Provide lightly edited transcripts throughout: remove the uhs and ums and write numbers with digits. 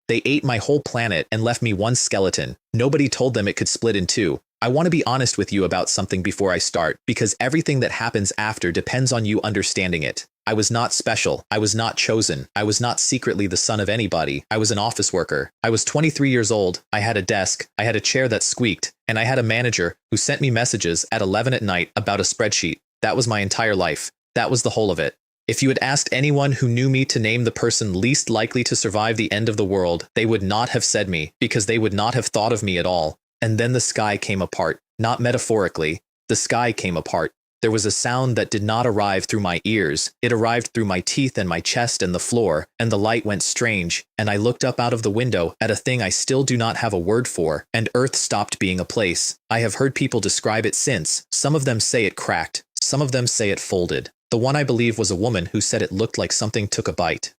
They ate my whole planet and left me one skeleton. Nobody told them it could split in two. I want to be honest with you about something before I start, because everything that happens after depends on you understanding it. I was not special. I was not chosen. I was not secretly the son of anybody. I was an office worker. I was 23 years old. I had a desk. I had a chair that squeaked. And I had a manager who sent me messages at 11 at night about a spreadsheet. That was my entire life. That was the whole of it. If you had asked anyone who knew me to name the person least likely to survive the end of the world, they would not have said me, because they would not have thought of me at all. And then the sky came apart. Not metaphorically. The sky came apart. There was a sound that did not arrive through my ears. It arrived through my teeth and my chest and the floor, and the light went strange, and I looked up out of the window at a thing I still do not have a word for, and Earth stopped being a place. I have heard people describe it since. Some of them say it cracked. Some of them say it folded. The one I believe was a woman who said it looked like something took a bite.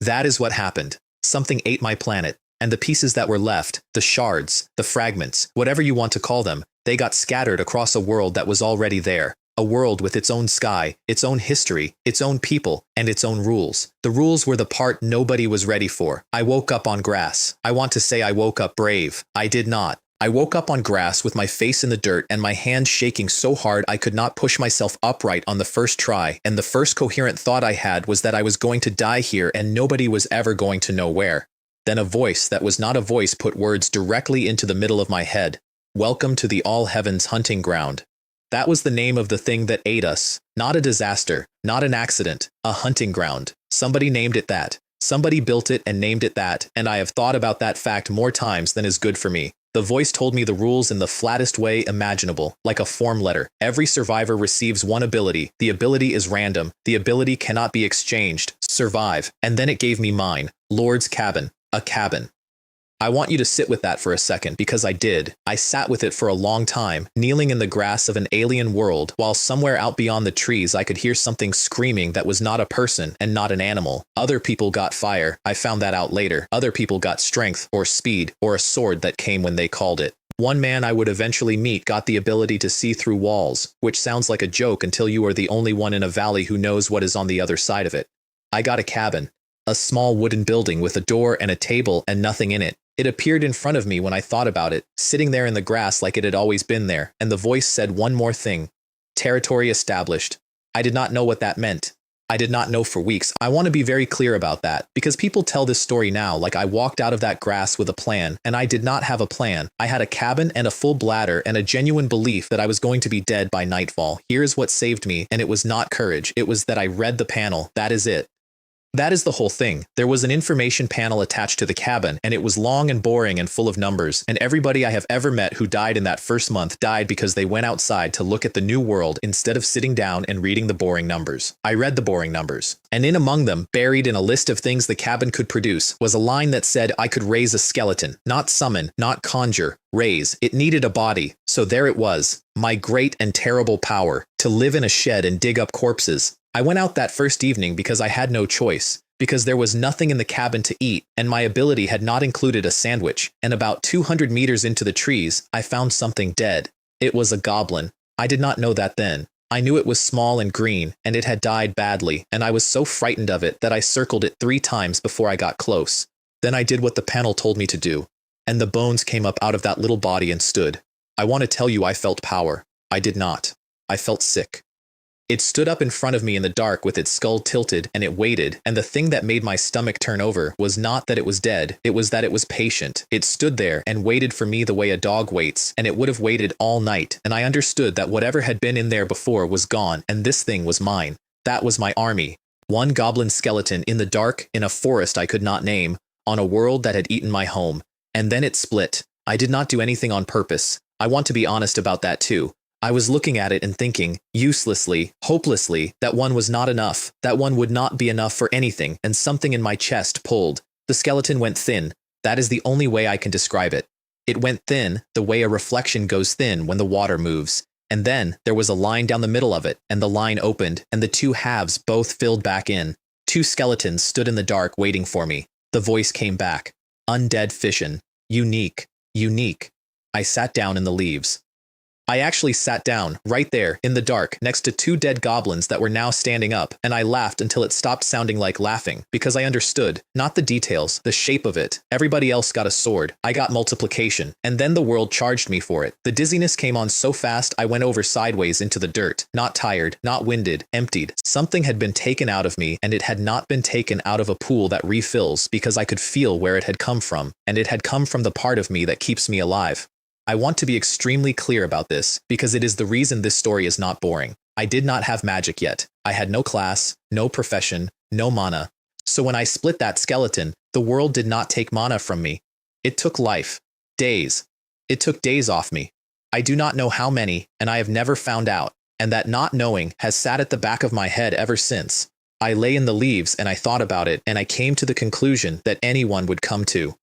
That is what happened. Something ate my planet, and the pieces that were left, the shards, the fragments, whatever you want to call them, they got scattered across a world that was already there. A world with its own sky, its own history, its own people, and its own rules. The rules were the part nobody was ready for. I woke up on grass. I want to say I woke up brave. I did not. I woke up on grass with my face in the dirt and my hands shaking so hard I could not push myself upright on the first try, and the first coherent thought I had was that I was going to die here and nobody was ever going to know where. Then a voice that was not a voice put words directly into the middle of my head. Welcome to the All Heavens hunting ground. That was the name of the thing that ate us. Not a disaster, not an accident, a hunting ground. Somebody named it that. Somebody built it and named it that, and I have thought about that fact more times than is good for me. The voice told me the rules in the flattest way imaginable, like a form letter. Every survivor receives one ability. The ability is random. The ability cannot be exchanged. Survive. And then it gave me mine. Lord's cabin. A cabin. I want you to sit with that for a second, because I did. I sat with it for a long time, kneeling in the grass of an alien world, while somewhere out beyond the trees I could hear something screaming that was not a person and not an animal. Other people got fire. I found that out later. Other people got strength, or speed, or a sword that came when they called it. One man I would eventually meet got the ability to see through walls, which sounds like a joke until you are the only one in a valley who knows what is on the other side of it. I got a cabin. A small wooden building with a door and a table and nothing in it. It appeared in front of me when I thought about it, sitting there in the grass like it had always been there, and the voice said one more thing. Territory established. I did not know what that meant. I did not know for weeks. I want to be very clear about that, because people tell this story now like I walked out of that grass with a plan, and I did not have a plan. I had a cabin and a full bladder and a genuine belief that I was going to be dead by nightfall. Here's what saved me, and it was not courage. It was that I read the panel. That is it. That is the whole thing. There was an information panel attached to the cabin, and it was long and boring and full of numbers, and everybody I have ever met who died in that first month died because they went outside to look at the new world instead of sitting down and reading the boring numbers. I read the boring numbers, and in among them, buried in a list of things the cabin could produce, was a line that said I could raise a skeleton, not summon, not conjure, raise. It needed a body, so there it was, my great and terrible power, to live in a shed and dig up corpses. I went out that first evening because I had no choice, because there was nothing in the cabin to eat, and my ability had not included a sandwich, and about 200 meters into the trees, I found something dead. It was a goblin. I did not know that then. I knew it was small and green, and it had died badly, and I was so frightened of it that I circled it 3 times before I got close. Then I did what the panel told me to do, and the bones came up out of that little body and stood. I want to tell you I felt power. I did not. I felt sick. It stood up in front of me in the dark with its skull tilted, and it waited, and the thing that made my stomach turn over was not that it was dead, it was that it was patient. It stood there and waited for me the way a dog waits, and it would have waited all night, and I understood that whatever had been in there before was gone, and this thing was mine. That was my army. One goblin skeleton in the dark, in a forest I could not name, on a world that had eaten my home. And then it split. I did not do anything on purpose. I want to be honest about that too. I was looking at it and thinking, uselessly, hopelessly, that one was not enough, that one would not be enough for anything, and something in my chest pulled. The skeleton went thin. That is the only way I can describe it. It went thin, the way a reflection goes thin when the water moves. And then there was a line down the middle of it, and the line opened, and the 2 halves both filled back in. 2 skeletons stood in the dark waiting for me. The voice came back. Undead fission. Unique. Unique. I sat down in the leaves. I actually sat down, right there, in the dark, next to two dead goblins that were now standing up, and I laughed until it stopped sounding like laughing, because I understood, not the details, the shape of it. Everybody else got a sword, I got multiplication, and then the world charged me for it. The dizziness came on so fast I went over sideways into the dirt, not tired, not winded, emptied. Something had been taken out of me, and it had not been taken out of a pool that refills, because I could feel where it had come from, and it had come from the part of me that keeps me alive. I want to be extremely clear about this, because it is the reason this story is not boring. I did not have magic yet. I had no class, no profession, no mana. So when I split that skeleton, the world did not take mana from me. It took life. Days. It took days off me. I do not know how many, and I have never found out, and that not knowing has sat at the back of my head ever since. I lay in the leaves and I thought about it, and I came to the conclusion that anyone would come to.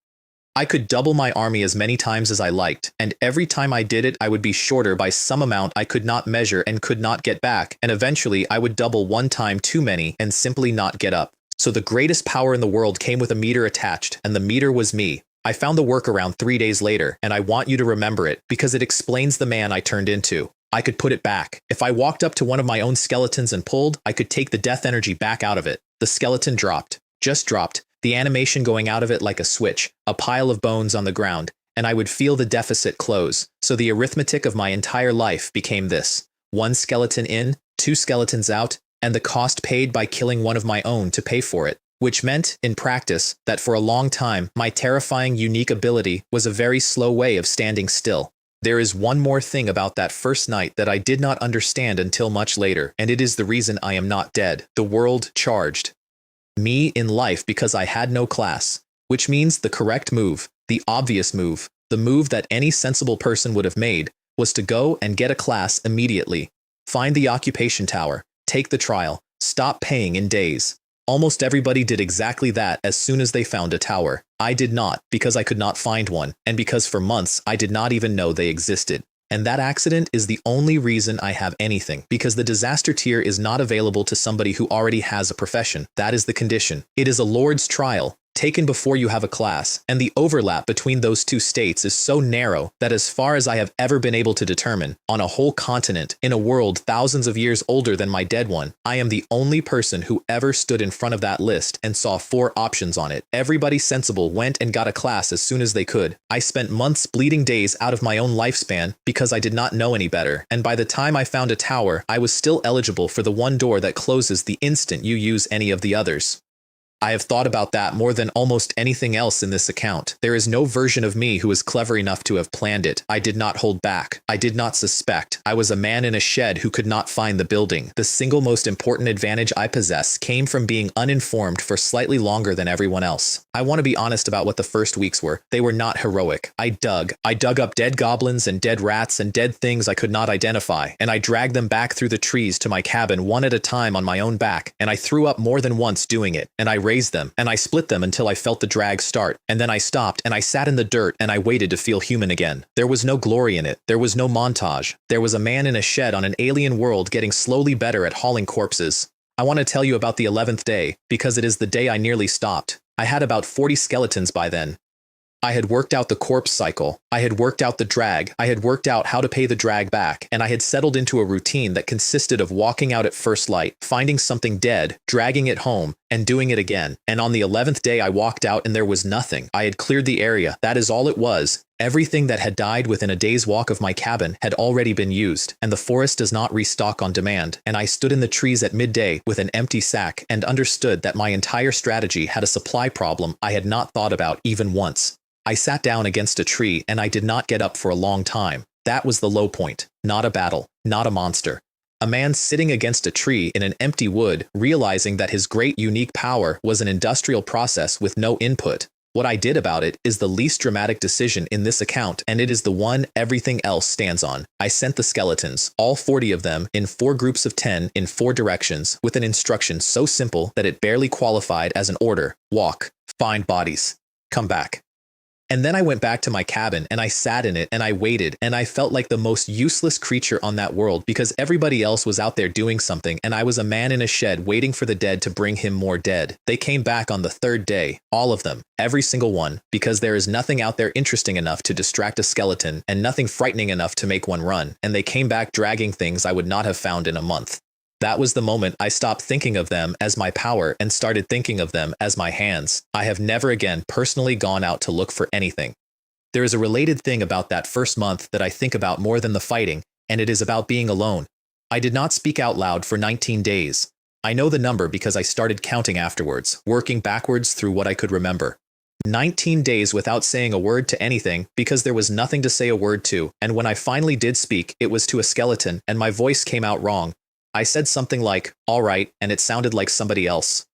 I could double my army as many times as I liked, and every time I did it I would be shorter by some amount I could not measure and could not get back, and eventually I would double one time too many and simply not get up. So the greatest power in the world came with a meter attached, and the meter was me. I found the workaround 3 days later, and I want you to remember it, because it explains the man I turned into. I could put it back. If I walked up to one of my own skeletons and pulled, I could take the death energy back out of it. The skeleton dropped. Just dropped. The animation going out of it like a switch, a pile of bones on the ground, and I would feel the deficit close. So the arithmetic of my entire life became this: 1 skeleton in, 2 skeletons out, and the cost paid by killing one of my own to pay for it. Which meant, in practice, that for a long time, my terrifying unique ability was a very slow way of standing still. There is one more thing about that first night that I did not understand until much later, and it is the reason I am not dead. The world charged me in life because I had no class, which means the correct move, the obvious move, the move that any sensible person would have made, was to go and get a class immediately. Find the occupation tower, take the trial, stop paying in days. Almost everybody did exactly that as soon as they found a tower. I did not, because I could not find one, and because for months I did not even know they existed. And that accident is the only reason I have anything, because the disaster tier is not available to somebody who already has a profession. That is the condition. It is a Lord's trial, taken before you have a class, and the overlap between those two states is so narrow that as far as I have ever been able to determine, on a whole continent, in a world thousands of years older than my dead one, I am the only person who ever stood in front of that list and saw 4 options on it. Everybody sensible went and got a class as soon as they could. I spent months bleeding days out of my own lifespan because I did not know any better, and by the time I found a tower, I was still eligible for the one door that closes the instant you use any of the others. I have thought about that more than almost anything else in this account. There is no version of me who is clever enough to have planned it. I did not hold back. I did not suspect. I was a man in a shed who could not find the building. The single most important advantage I possess came from being uninformed for slightly longer than everyone else. I want to be honest about what the first weeks were. They were not heroic. I dug up dead goblins and dead rats and dead things I could not identify, and I dragged them back through the trees to my cabin one at a time on my own back, and I threw up more than once doing it, and I raised them, and I split them until I felt the drag start, and then I stopped, and I sat in the dirt, and I waited to feel human again. There was no glory in it. There was no montage. There was a man in a shed on an alien world getting slowly better at hauling corpses. I want to tell you about the 11th day, because it is the day I nearly stopped. I had about 40 skeletons by then. I had worked out the corpse cycle, I had worked out the drag, I had worked out how to pay the drag back, and I had settled into a routine that consisted of walking out at first light, finding something dead, dragging it home, and doing it again. And on the 11th day I walked out and there was nothing. I had cleared the area, that is all it was. Everything that had died within a day's walk of my cabin had already been used, and the forest does not restock on demand, and I stood in the trees at midday with an empty sack and understood that my entire strategy had a supply problem I had not thought about even once. I sat down against a tree and I did not get up for a long time. That was the low point. Not a battle, not a monster. A man sitting against a tree in an empty wood, realizing that his great unique power was an industrial process with no input. What I did about it is the least dramatic decision in this account, and it is the one everything else stands on. I sent the skeletons, all 40 of them, in 4 groups of 10 in 4 directions, with an instruction so simple that it barely qualified as an order: walk, find bodies, come back. And then I went back to my cabin and I sat in it and I waited and I felt like the most useless creature on that world because everybody else was out there doing something and I was a man in a shed waiting for the dead to bring him more dead. They came back on the third day, all of them, every single one, because there is nothing out there interesting enough to distract a skeleton and nothing frightening enough to make one run, and they came back dragging things I would not have found in a month. That was the moment I stopped thinking of them as my power and started thinking of them as my hands. I have never again personally gone out to look for anything. There is a related thing about that first month that I think about more than the fighting, and it is about being alone. I did not speak out loud for 19 days. I know the number because I started counting afterwards, working backwards through what I could remember. 19 days without saying a word to anything because there was nothing to say a word to, and when I finally did speak, it was to a skeleton, and my voice came out wrong. I said something like, "All right," and it sounded like somebody else.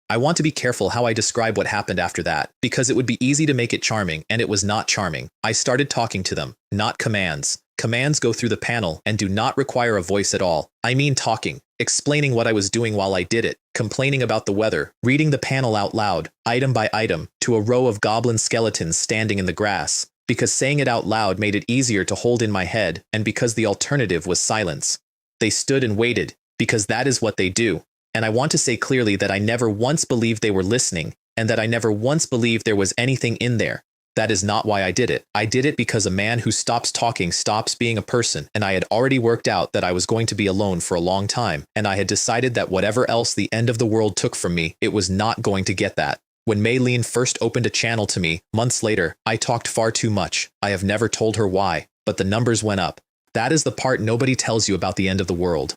I want to be careful how I describe what happened after that, because it would be easy to make it charming, and it was not charming. I started talking to them, not commands. Commands go through the panel and do not require a voice at all. I mean talking, explaining what I was doing while I did it, complaining about the weather, reading the panel out loud, item by item, to a row of goblin skeletons standing in the grass, because saying it out loud made it easier to hold in my head, and because the alternative was silence. They stood and waited, because that is what they do. And I want to say clearly that I never once believed they were listening, and that I never once believed there was anything in there. That is not why I did it. I did it because a man who stops talking stops being a person, and I had already worked out that I was going to be alone for a long time, and I had decided that whatever else the end of the world took from me, it was not going to get that. When Maylene first opened a channel to me, months later, I talked far too much. I have never told her why, but the numbers went up. That is the part nobody tells you about the end of the world.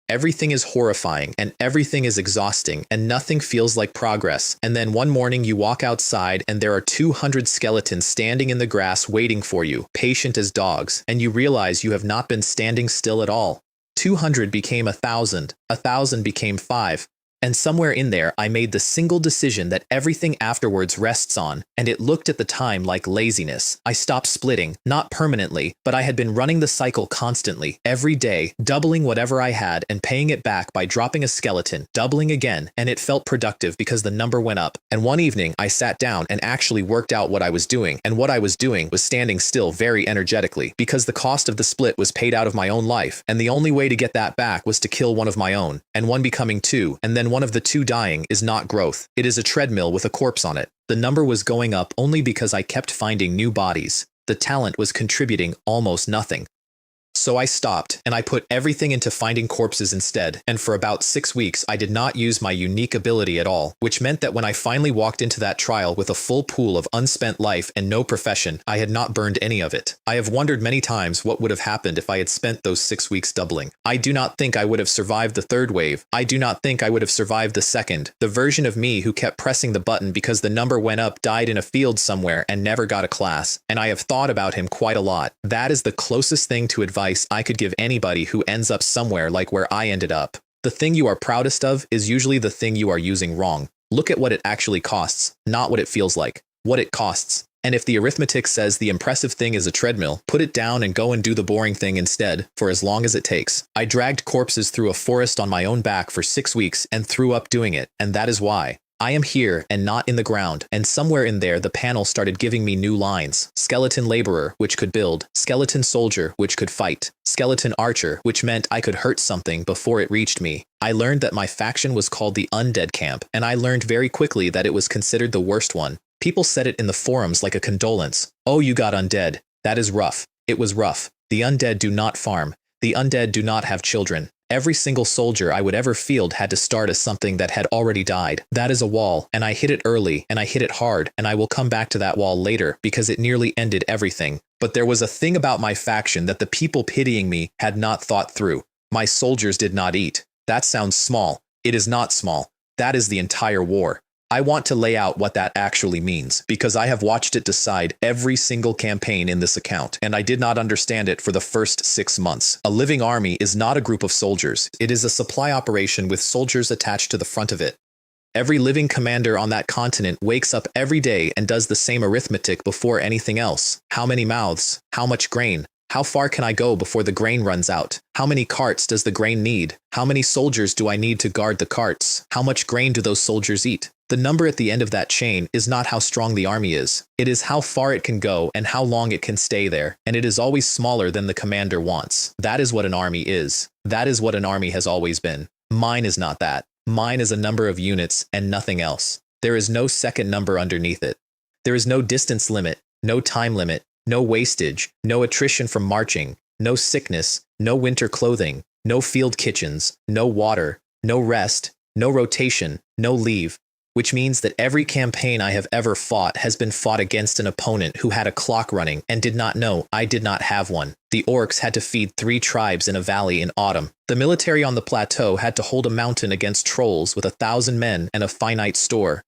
Everything is horrifying and everything is exhausting and nothing feels like progress. And then one morning you walk outside and there are 200 skeletons standing in the grass waiting for you, patient as dogs, and you realize you have not been standing still at all. 200 became 1,000, 1,000 became 5. And somewhere in there, I made the single decision that everything afterwards rests on, and it looked at the time like laziness. I stopped splitting, not permanently, but I had been running the cycle constantly, every day, doubling whatever I had and paying it back by dropping a skeleton, doubling again, and it felt productive because the number went up. And one evening, I sat down and actually worked out what I was doing, and what I was doing was standing still very energetically, because the cost of the split was paid out of my own life, and the only way to get that back was to kill one of my own, and one becoming 2, and then one of the 2 dying is not growth. It is a treadmill with a corpse on it. The number was going up only because I kept finding new bodies. The talent was contributing almost nothing. So I stopped, and I put everything into finding corpses instead, and for about 6 weeks I did not use my unique ability at all, which meant that when I finally walked into that trial with a full pool of unspent life and no profession, I had not burned any of it. I have wondered many times what would have happened if I had spent those 6 weeks doubling. I do not think I would have survived the third wave. I do not think I would have survived the second. The version of me who kept pressing the button because the number went up died in a field somewhere and never got a class, and I have thought about him quite a lot. That is the closest thing to advice I could give anybody who ends up somewhere like where I ended up. The thing you are proudest of is usually the thing you are using wrong. Look at what it actually costs, not what it feels like. What it costs. And if the arithmetic says the impressive thing is a treadmill, put it down and go and do the boring thing instead, for as long as it takes. I dragged corpses through a forest on my own back for 6 weeks and threw up doing it, and that is why. I am here and not in the ground, and somewhere in there the panel started giving me new lines. Skeleton laborer, which could build. Skeleton soldier, which could fight. Skeleton archer, which meant I could hurt something before it reached me. I learned that my faction was called the Undead Camp, and I learned very quickly that it was considered the worst one. People said it in the forums like a condolence. Oh, you got undead. That is rough. It was rough. The undead do not farm. The undead do not have children. Every single soldier I would ever field had to start as something that had already died. That is a wall, and I hit it early, and I hit it hard, and I will come back to that wall later because it nearly ended everything. But there was a thing about my faction that the people pitying me had not thought through. My soldiers did not eat. That sounds small. It is not small. That is the entire war. I want to lay out what that actually means, because I have watched it decide every single campaign in this account, and I did not understand it for the first 6 months. A living army is not a group of soldiers. It is a supply operation with soldiers attached to the front of it. Every living commander on that continent wakes up every day and does the same arithmetic before anything else. How many mouths? How much grain? How far can I go before the grain runs out? How many carts does the grain need? How many soldiers do I need to guard the carts? How much grain do those soldiers eat? The number at the end of that chain is not how strong the army is. It is how far it can go and how long it can stay there, and it is always smaller than the commander wants. That is what an army is. That is what an army has always been. Mine is not that. Mine is a number of units and nothing else. There is no second number underneath it. There is no distance limit, no time limit, no wastage, no attrition from marching, no sickness, no winter clothing, no field kitchens, no water, no rest, no rotation, no leave, which means that every campaign I have ever fought has been fought against an opponent who had a clock running and did not know I did not have one. The orcs had to feed 3 tribes in a valley in autumn. The military on the plateau had to hold a mountain against trolls with 1,000 men and a finite store.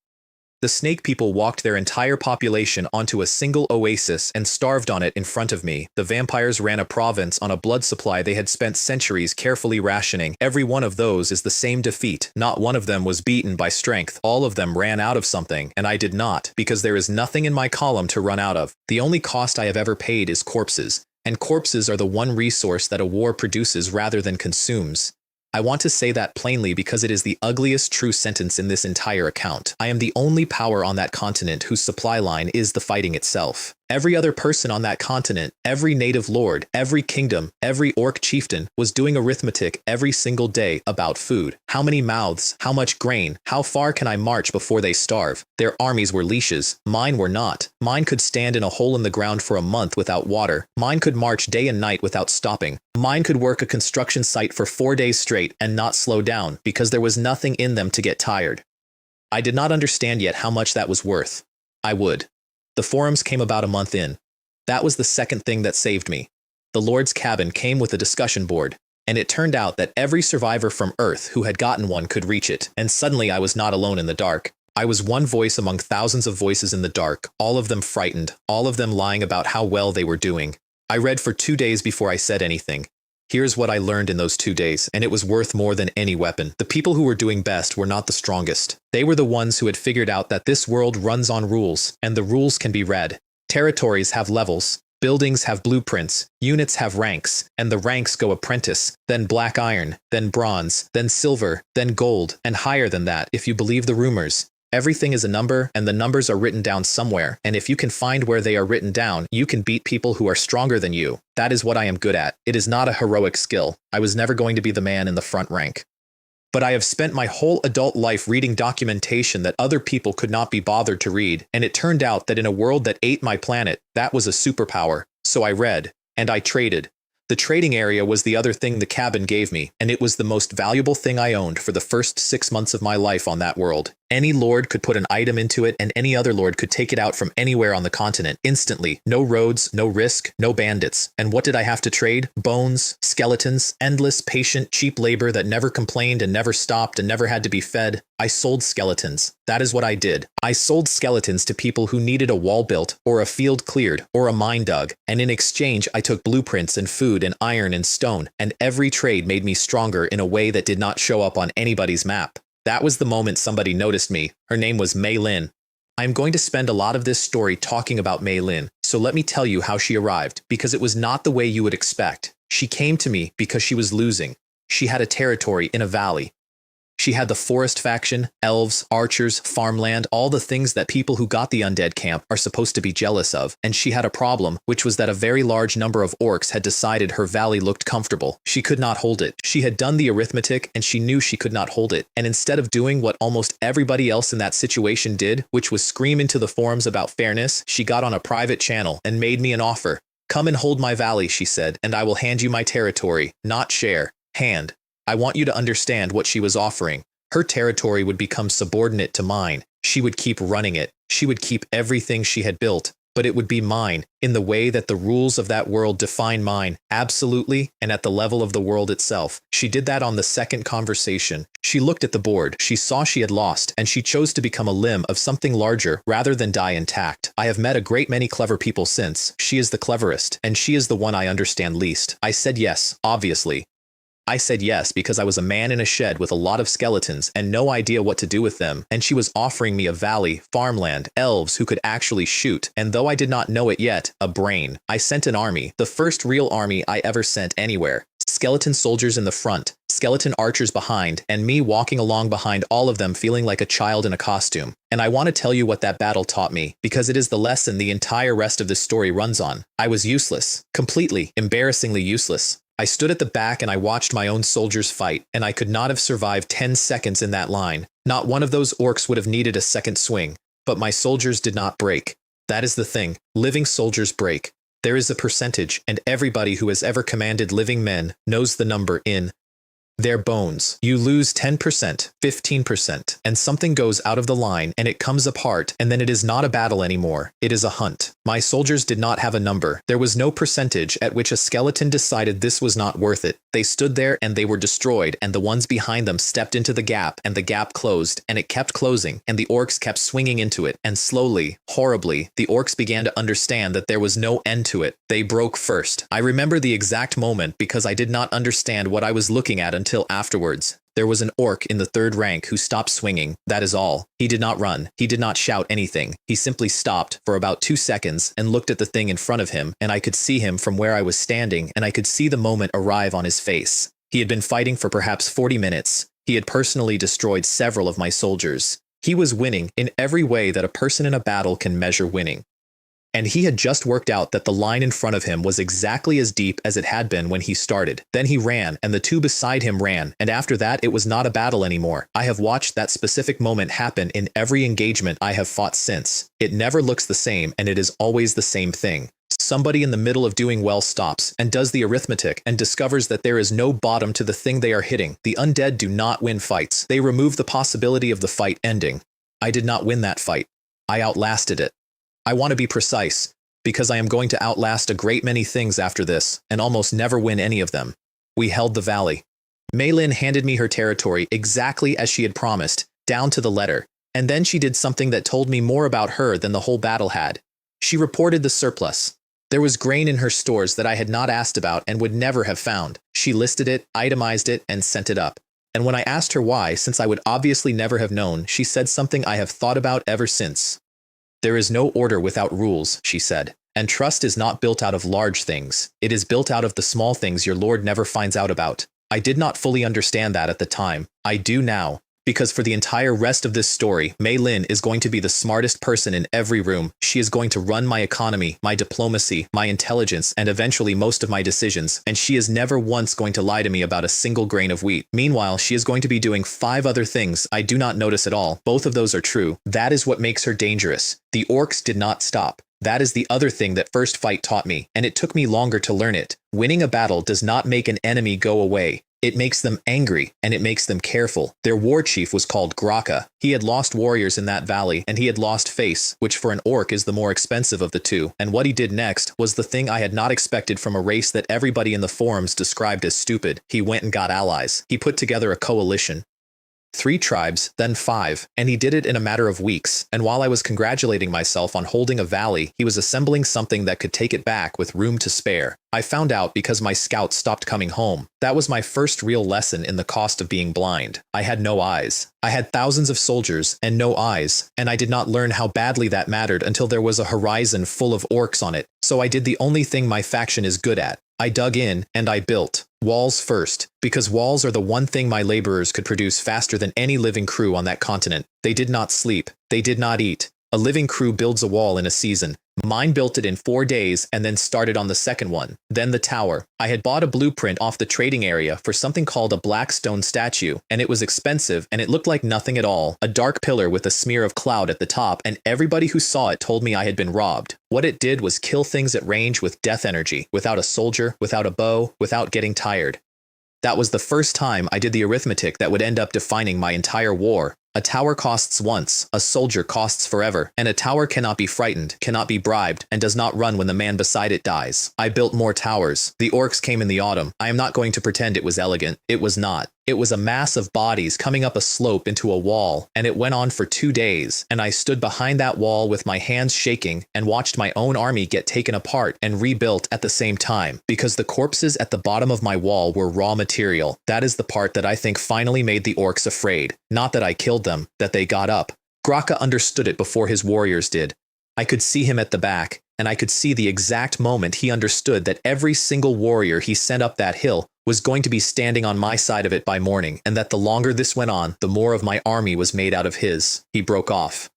The snake people walked their entire population onto a single oasis and starved on it in front of me. The vampires ran a province on a blood supply they had spent centuries carefully rationing. Every one of those is the same defeat. Not one of them was beaten by strength. All of them ran out of something, and I did not, because there is nothing in my column to run out of. The only cost I have ever paid is corpses, and corpses are the one resource that a war produces rather than consumes. I want to say that plainly because it is the ugliest true sentence in this entire account. I am the only power on that continent whose supply line is the fighting itself. Every other person on that continent, every native lord, every kingdom, every orc chieftain was doing arithmetic every single day about food. How many mouths? How much grain? How far can I march before they starve? Their armies were leashes. Mine were not. Mine could stand in a hole in the ground for a month without water. Mine could march day and night without stopping. Mine could work a construction site for 4 days straight and not slow down because there was nothing in them to get tired. I did not understand yet how much that was worth. I would. The forums came about a month in. That was the second thing that saved me. The Lord's cabin came with a discussion board, and it turned out that every survivor from Earth who had gotten one could reach it, and suddenly I was not alone in the dark. I was one voice among thousands of voices in the dark, all of them frightened, all of them lying about how well they were doing. I read for 2 days before I said anything. Here's what I learned in those 2 days, and it was worth more than any weapon. The people who were doing best were not the strongest. They were the ones who had figured out that this world runs on rules, and the rules can be read. Territories have levels, buildings have blueprints, units have ranks, and the ranks go apprentice, then black iron, then bronze, then silver, then gold, and higher than that if you believe the rumors. Everything is a number, and the numbers are written down somewhere, and if you can find where they are written down, you can beat people who are stronger than you. That is what I am good at. It is not a heroic skill. I was never going to be the man in the front rank. But I have spent my whole adult life reading documentation that other people could not be bothered to read, and it turned out that in a world that ate my planet, that was a superpower. So I read, and I traded. The trading area was the other thing the cabin gave me, and it was the most valuable thing I owned for the first 6 months of my life on that world. Any lord could put an item into it, and any other lord could take it out from anywhere on the continent, instantly. No roads, no risk, no bandits. And what did I have to trade? Bones, skeletons, endless, patient, cheap labor that never complained and never stopped and never had to be fed. I sold skeletons. That is what I did. I sold skeletons to people who needed a wall built, or a field cleared, or a mine dug. And in exchange, I took blueprints and food and iron and stone, and every trade made me stronger in a way that did not show up on anybody's map. That was the moment somebody noticed me. Her name was Mei Lin. I am going to spend a lot of this story talking about Mei Lin, so let me tell you how she arrived, because it was not the way you would expect. She came to me because she was losing. She had a territory in a valley. She had the forest faction, elves, archers, farmland, all the things that people who got the undead camp are supposed to be jealous of. And she had a problem, which was that a very large number of orcs had decided her valley looked comfortable. She could not hold it. She had done the arithmetic and she knew she could not hold it. And instead of doing what almost everybody else in that situation did, which was scream into the forums about fairness, she got on a private channel and made me an offer. "Come and hold my valley," she said, "and I will hand you my territory, not share. Hand." I want you to understand what she was offering. Her territory would become subordinate to mine. She would keep running it. She would keep everything she had built, but it would be mine in the way that the rules of that world define mine, absolutely, and at the level of the world itself. She did that on the second conversation. She looked at the board. She saw she had lost, and she chose to become a limb of something larger rather than die intact. I have met a great many clever people since. She is the cleverest, and she is the one I understand least. I said yes, obviously. I said yes because I was a man in a shed with a lot of skeletons and no idea what to do with them, and she was offering me a valley, farmland, elves who could actually shoot, and though I did not know it yet, a brain. I sent an army, the first real army I ever sent anywhere. Skeleton soldiers in the front, skeleton archers behind, and me walking along behind all of them feeling like a child in a costume. And I want to tell you what that battle taught me, because it is the lesson the entire rest of this story runs on. I was useless. Completely, embarrassingly useless. I stood at the back and I watched my own soldiers fight, and I could not have survived 10 seconds in that line. Not one of those orcs would have needed a second swing. But my soldiers did not break. That is the thing. Living soldiers break. There is a percentage, and everybody who has ever commanded living men knows the number in their bones. You lose 10%, 15%, and something goes out of the line and it comes apart, and then it is not a battle anymore. It is a hunt. My soldiers did not have a number. There was no percentage at which a skeleton decided this was not worth it. They stood there and they were destroyed, and the ones behind them stepped into the gap, and the gap closed, and it kept closing, and the orcs kept swinging into it, and slowly, horribly, the orcs began to understand that there was no end to it. They broke first. I remember the exact moment because I did not understand what I was looking at until afterwards. There was an orc in the third rank who stopped swinging, that is all. He did not run, he did not shout anything. He simply stopped for about 2 seconds and looked at the thing in front of him, and I could see him from where I was standing, and I could see the moment arrive on his face. He had been fighting for perhaps 40 minutes. He had personally destroyed several of my soldiers. He was winning in every way that a person in a battle can measure winning. And he had just worked out that the line in front of him was exactly as deep as it had been when he started. Then he ran, and the two beside him ran, and after that it was not a battle anymore. I have watched that specific moment happen in every engagement I have fought since. It never looks the same, and it is always the same thing. Somebody in the middle of doing well stops and does the arithmetic and discovers that there is no bottom to the thing they are hitting. The undead do not win fights. They remove the possibility of the fight ending. I did not win that fight. I outlasted it. I want to be precise, because I am going to outlast a great many things after this, and almost never win any of them. We held the valley. Mei Lin handed me her territory exactly as she had promised, down to the letter, and then she did something that told me more about her than the whole battle had. She reported the surplus. There was grain in her stores that I had not asked about and would never have found. She listed it, itemized it, and sent it up. And when I asked her why, since I would obviously never have known, she said something I have thought about ever since. There is no order without rules, she said, and trust is not built out of large things. It is built out of the small things your Lord never finds out about. I did not fully understand that at the time. I do now, because for the entire rest of this story, Mei Lin is going to be the smartest person in every room. She is going to run my economy, my diplomacy, my intelligence, and eventually most of my decisions, and she is never once going to lie to me about a single grain of wheat. Meanwhile, she is going to be doing 5 other things I do not notice at all. Both of those are true. That is what makes her dangerous. The orcs did not stop. That is the other thing that First Fight taught me, and it took me longer to learn it. Winning a battle does not make an enemy go away. It makes them angry, and it makes them careful. Their war chief was called Graka. He had lost warriors in that valley, and he had lost face, which for an orc is the more expensive of the two. And what he did next was the thing I had not expected from a race that everybody in the forums described as stupid. He went and got allies. He put together a coalition. 3 tribes, then 5, and he did it in a matter of weeks. And while I was congratulating myself on holding a valley, he was assembling something that could take it back with room to spare. I found out because my scouts stopped coming home. That was my first real lesson in the cost of being blind. I had no eyes. I had thousands of soldiers and no eyes, and I did not learn how badly that mattered until there was a horizon full of orcs on it. So I did the only thing my faction is good at. I dug in, and I built. Walls first, because walls are the one thing my laborers could produce faster than any living crew on that continent. They did not sleep. They did not eat. A living crew builds a wall in a season. Mine built it in 4 days and then started on the second one. Then the tower. I had bought a blueprint off the trading area for something called a black stone statue, and it was expensive and it looked like nothing at all. A dark pillar with a smear of cloud at the top, and everybody who saw it told me I had been robbed. What it did was kill things at range with death energy, without a soldier, without a bow, without getting tired. That was the first time I did the arithmetic that would end up defining my entire war. A tower costs once, a soldier costs forever, and a tower cannot be frightened, cannot be bribed, and does not run when the man beside it dies. I built more towers. The orcs came in the autumn. I am not going to pretend it was elegant. It was not. It was a mass of bodies coming up a slope into a wall, and it went on for 2 days, and I stood behind that wall with my hands shaking and watched my own army get taken apart and rebuilt at the same time, because the corpses at the bottom of my wall were raw material. That is the part that I think finally made the orcs afraid. Not that I killed them, that they got up. Graka understood it before his warriors did. I could see him at the back, and I could see the exact moment he understood that every single warrior he sent up that hill was going to be standing on my side of it by morning, and that the longer this went on, the more of my army was made out of his. He broke off.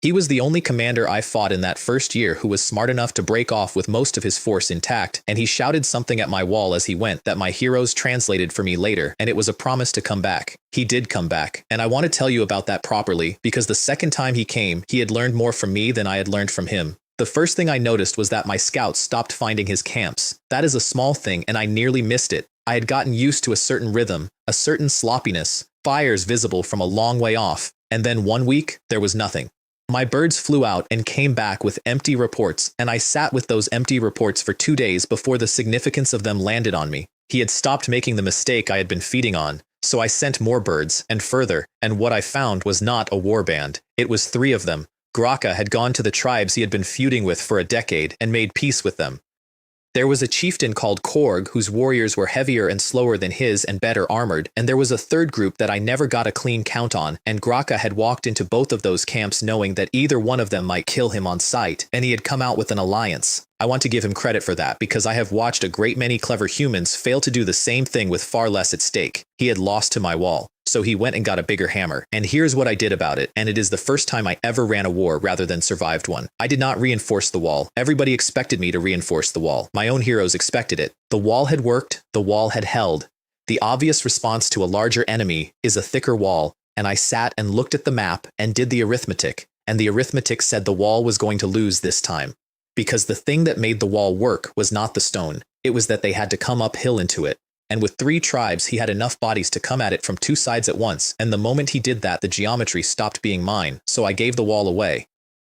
He was the only commander I fought in that first year who was smart enough to break off with most of his force intact, and he shouted something at my wall as he went that my heroes translated for me later, and it was a promise to come back. He did come back, and I want to tell you about that properly, because the second time he came, he had learned more from me than I had learned from him. The first thing I noticed was that my scouts stopped finding his camps. That is a small thing, and I nearly missed it. I had gotten used to a certain rhythm, a certain sloppiness, fires visible from a long way off, and then 1 week, there was nothing. My birds flew out and came back with empty reports, and I sat with those empty reports for 2 days before the significance of them landed on me. He had stopped making the mistake I had been feeding on, so I sent more birds, and further, and what I found was not a warband. It was 3 of them. Graka had gone to the tribes he had been feuding with for a decade and made peace with them. There was a chieftain called Korg whose warriors were heavier and slower than his and better armored, and there was a third group that I never got a clean count on, and Graka had walked into both of those camps knowing that either one of them might kill him on sight, and he had come out with an alliance. I want to give him credit for that because I have watched a great many clever humans fail to do the same thing with far less at stake. He had lost to my wall, so he went and got a bigger hammer. And here's what I did about it, and it is the first time I ever ran a war rather than survived one. I did not reinforce the wall. Everybody expected me to reinforce the wall. My own heroes expected it. The wall had worked, the wall had held. The obvious response to a larger enemy is a thicker wall, and I sat and looked at the map and did the arithmetic, and the arithmetic said the wall was going to lose this time. Because the thing that made the wall work was not the stone, it was that they had to come uphill into it. And with 3 tribes, he had enough bodies to come at it from 2 sides at once, and the moment he did that, the geometry stopped being mine, so I gave the wall away.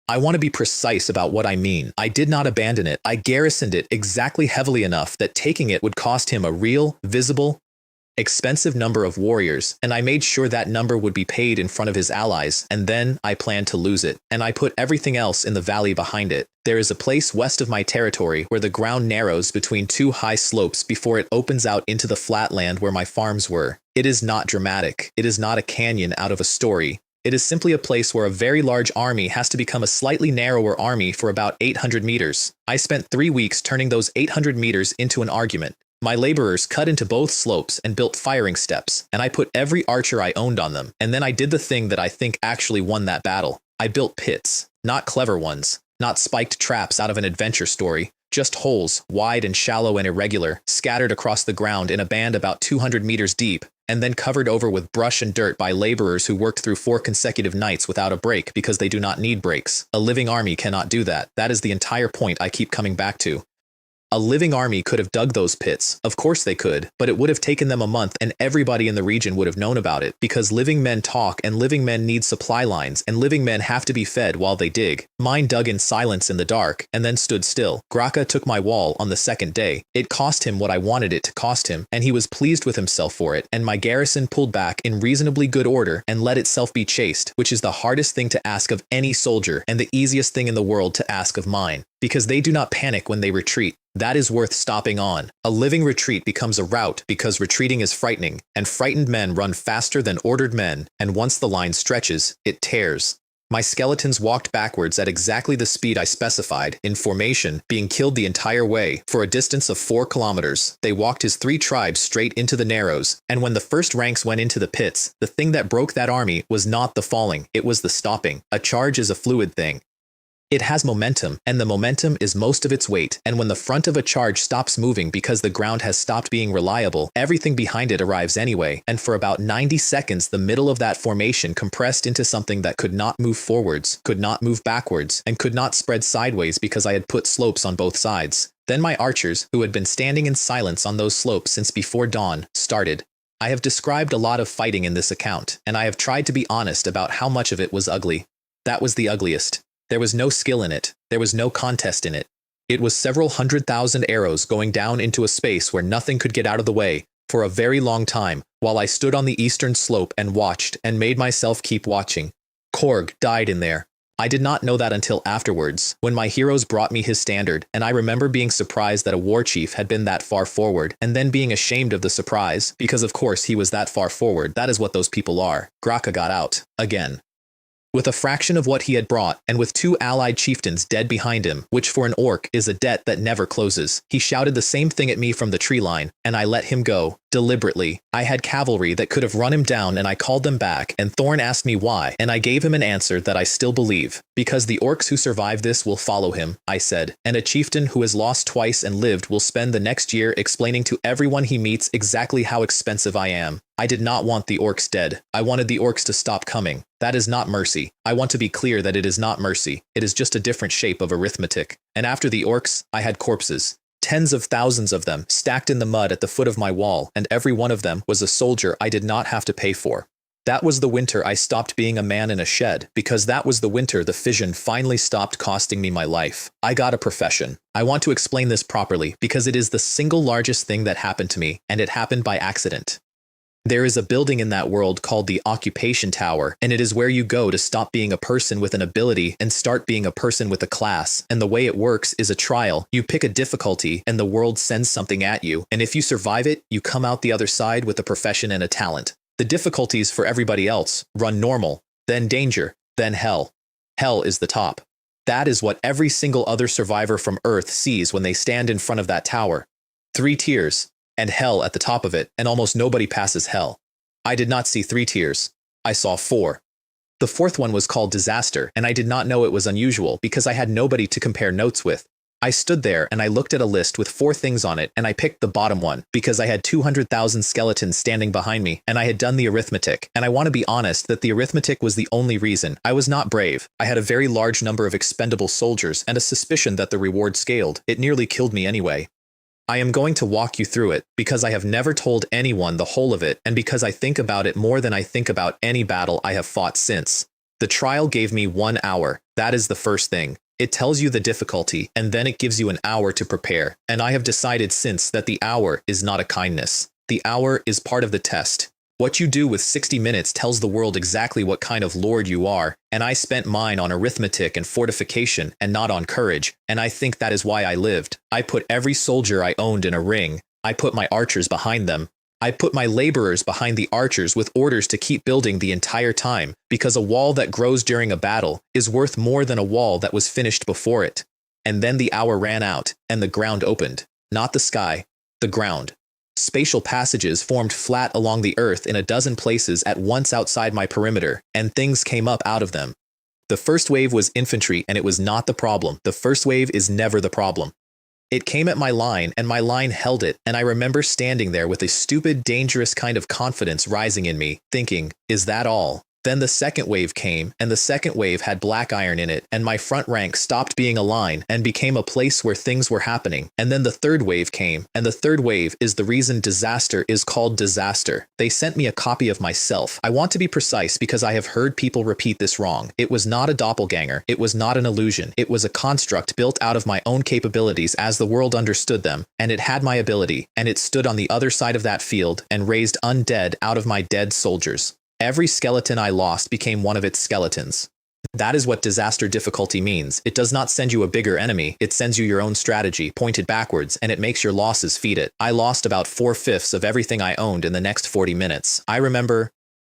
I want to be precise about what I mean. I did not abandon it. I garrisoned it exactly heavily enough that taking it would cost him a real, visible, expensive number of warriors, and I made sure that number would be paid in front of his allies, and then I planned to lose it, and I put everything else in the valley behind it. There is a place west of my territory where the ground narrows between 2 high slopes before it opens out into the flat land where my farms were. It is not dramatic. It is not a canyon out of a story. It is simply a place where a very large army has to become a slightly narrower army for about 800 meters. I spent 3 weeks turning those 800 meters into an argument. My laborers cut into both slopes and built firing steps, and I put every archer I owned on them, and then I did the thing that I think actually won that battle. I built pits, not clever ones, not spiked traps out of an adventure story, just holes, wide and shallow and irregular, scattered across the ground in a band about 200 meters deep, and then covered over with brush and dirt by laborers who worked through 4 consecutive nights without a break because they do not need breaks. A living army cannot do that. That is the entire point I keep coming back to. A living army could have dug those pits. Of course they could, but it would have taken them a month and everybody in the region would have known about it because living men talk and living men need supply lines and living men have to be fed while they dig. Mine dug in silence in the dark and then stood still. Graka took my wall on the second day. It cost him what I wanted it to cost him, and he was pleased with himself for it, and my garrison pulled back in reasonably good order and let itself be chased, which is the hardest thing to ask of any soldier and the easiest thing in the world to ask of mine, because they do not panic when they retreat. That is worth stopping on. A living retreat becomes a rout because retreating is frightening, and frightened men run faster than ordered men, and once the line stretches, it tears. My skeletons walked backwards at exactly the speed I specified, in formation, being killed the entire way, for a distance of 4 kilometers. They walked his 3 tribes straight into the narrows, and when the first ranks went into the pits, the thing that broke that army was not the falling, it was the stopping. A charge is a fluid thing. It has momentum, and the momentum is most of its weight, and when the front of a charge stops moving because the ground has stopped being reliable, everything behind it arrives anyway, and for about 90 seconds the middle of that formation compressed into something that could not move forwards, could not move backwards, and could not spread sideways because I had put slopes on both sides. Then my archers, who had been standing in silence on those slopes since before dawn, started. I have described a lot of fighting in this account, and I have tried to be honest about how much of it was ugly. That was the ugliest. There was no skill in it. There was no contest in it. It was several 100,000 arrows going down into a space where nothing could get out of the way, for a very long time, while I stood on the eastern slope and watched and made myself keep watching. Korg died in there. I did not know that until afterwards, when my heroes brought me his standard, and I remember being surprised that a war chief had been that far forward, and then being ashamed of the surprise, because of course he was that far forward. That is what those people are. Graka got out. Again. With a fraction of what he had brought, and with 2 allied chieftains dead behind him, which for an orc is a debt that never closes, he shouted the same thing at me from the tree line, and I let him go, deliberately. I had cavalry that could have run him down, and I called them back, and Thorn asked me why, and I gave him an answer that I still believe. Because the orcs who survive this will follow him, I said, and a chieftain who has lost twice and lived will spend the next year explaining to everyone he meets exactly how expensive I am. I did not want the orcs dead. I wanted the orcs to stop coming. That is not mercy. I want to be clear that it is not mercy. It is just a different shape of arithmetic. And after the orcs, I had corpses. Tens of thousands of them, stacked in the mud at the foot of my wall, and every one of them was a soldier I did not have to pay for. That was the winter I stopped being a man in a shed, because that was the winter the fission finally stopped costing me my life. I got a profession. I want to explain this properly, because it is the single largest thing that happened to me, and it happened by accident. There is a building in that world called the Occupation Tower, and it is where you go to stop being a person with an ability and start being a person with a class. And the way it works is a trial. You pick a difficulty, and the world sends something at you, and if you survive it, you come out the other side with a profession and a talent. The difficulties for everybody else run normal, then danger, then hell. Hell is the top. That is what every single other survivor from Earth sees when they stand in front of that tower. 3 tiers. And hell at the top of it, and almost nobody passes hell. I did not see 3 tiers. I saw 4. The 4th one was called Disaster, and I did not know it was unusual because I had nobody to compare notes with. I stood there and I looked at a list with 4 things on it, and I picked the bottom one because I had 200,000 skeletons standing behind me, and I had done the arithmetic. And I want to be honest that the arithmetic was the only reason. I was not brave. I had a very large number of expendable soldiers and a suspicion that the reward scaled. It nearly killed me anyway. I am going to walk you through it, because I have never told anyone the whole of it, and because I think about it more than I think about any battle I have fought since. The trial gave me 1 hour. That is the first thing. It tells you the difficulty, and then it gives you an hour to prepare. And I have decided since that the hour is not a kindness. The hour is part of the test. What you do with 60 minutes tells the world exactly what kind of lord you are, and I spent mine on arithmetic and fortification and not on courage, and I think that is why I lived. I put every soldier I owned in a ring. I put my archers behind them. I put my laborers behind the archers with orders to keep building the entire time, because a wall that grows during a battle is worth more than a wall that was finished before it. And then the hour ran out, and the ground opened. Not the sky, the ground. Spatial passages formed flat along the earth in a dozen places at once outside my perimeter, and things came up out of them. The first wave was infantry, and it was not the problem. The first wave is never the problem. It came at my line, and my line held it, and I remember standing there with a stupid, dangerous kind of confidence rising in me, thinking, is that all? Then the second wave came, and the second wave had black iron in it, and my front rank stopped being a line and became a place where things were happening. And then the third wave came, and the third wave is the reason Disaster is called Disaster. They sent me a copy of myself. I want to be precise because I have heard people repeat this wrong. It was not a doppelganger. It was not an illusion. It was a construct built out of my own capabilities as the world understood them, and it had my ability, and it stood on the other side of that field and raised undead out of my dead soldiers. Every skeleton I lost became one of its skeletons. That is what disaster difficulty means. It does not send you a bigger enemy, it sends you your own strategy, pointed backwards, and it makes your losses feed it. I lost about 4/5 of everything I owned in the next 40 minutes. I remember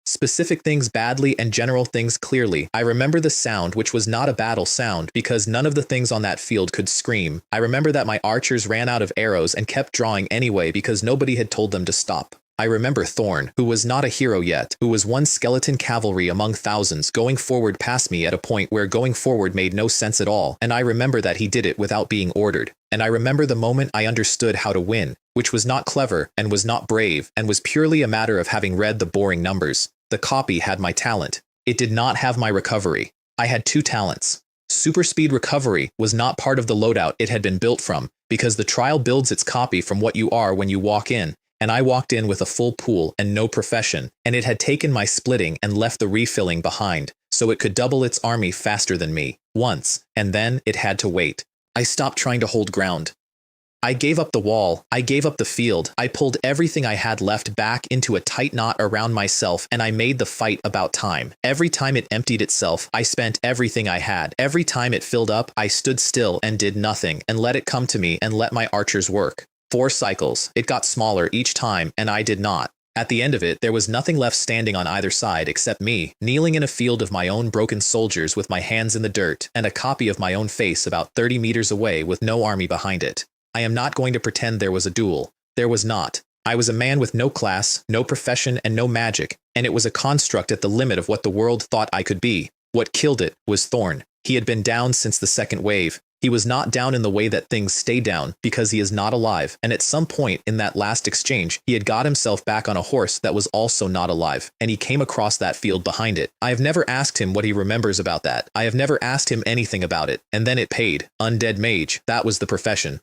specific things badly and general things clearly. I remember the sound, which was not a battle sound, because none of the things on that field could scream. I remember that my archers ran out of arrows and kept drawing anyway because nobody had told them to stop. I remember Thorn, who was not a hero yet, who was one skeleton cavalry among thousands, going forward past me at a point where going forward made no sense at all, and I remember that he did it without being ordered. And I remember the moment I understood how to win, which was not clever, and was not brave, and was purely a matter of having read the boring numbers. The copy had my talent. It did not have my recovery. I had 2 talents. Super speed recovery was not part of the loadout it had been built from, because the trial builds its copy from what you are when you walk in. And I walked in with a full pool and no profession, and it had taken my splitting and left the refilling behind, so it could double its army faster than me, once, and then it had to wait. I stopped trying to hold ground. I gave up the wall, I gave up the field, I pulled everything I had left back into a tight knot around myself, and I made the fight about time. Every time it emptied itself, I spent everything I had. Every time it filled up, I stood still and did nothing, and let it come to me and let my archers work. 4 cycles. It got smaller each time, and I did not. At the end of it, there was nothing left standing on either side except me, kneeling in a field of my own broken soldiers with my hands in the dirt, and a copy of my own face about 30 meters away with no army behind it. I am not going to pretend there was a duel. There was not. I was a man with no class, no profession, and no magic, and it was a construct at the limit of what the world thought I could be. What killed it was Thorn. He had been down since the second wave. He was not down in the way that things stay down, because he is not alive, and at some point in that last exchange, he had got himself back on a horse that was also not alive, and he came across that field behind it. I have never asked him what he remembers about that. I have never asked him anything about it, and then it paid. Undead mage, that was the profession.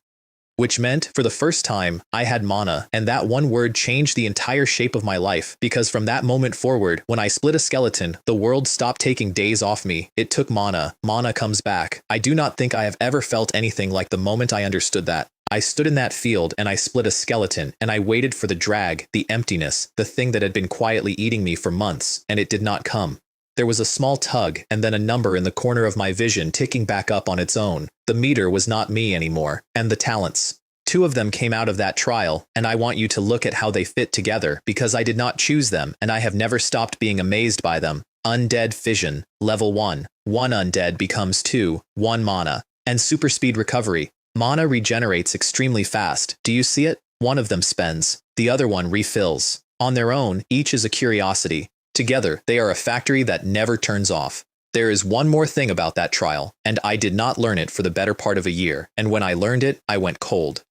Which meant, for the first time, I had mana, and that one word changed the entire shape of my life, because from that moment forward, when I split a skeleton, the world stopped taking days off me. It took mana. Mana comes back. I do not think I have ever felt anything like the moment I understood that. I stood in that field, and I split a skeleton, and I waited for the drag, the emptiness, the thing that had been quietly eating me for months, and it did not come. There was a small tug, and then a number in the corner of my vision ticking back up on its own. The meter was not me anymore, and the talents. 2 of them came out of that trial, and I want you to look at how they fit together, because I did not choose them, and I have never stopped being amazed by them. Undead Fission, Level 1. 1 undead becomes 2, 1 mana. And super speed recovery. Mana regenerates extremely fast. Do you see it? One of them spends. The other one refills. On their own, each is a curiosity. Together, they are a factory that never turns off. There is one more thing about that trial, and I did not learn it for the better part of a year, and when I learned it, I went cold.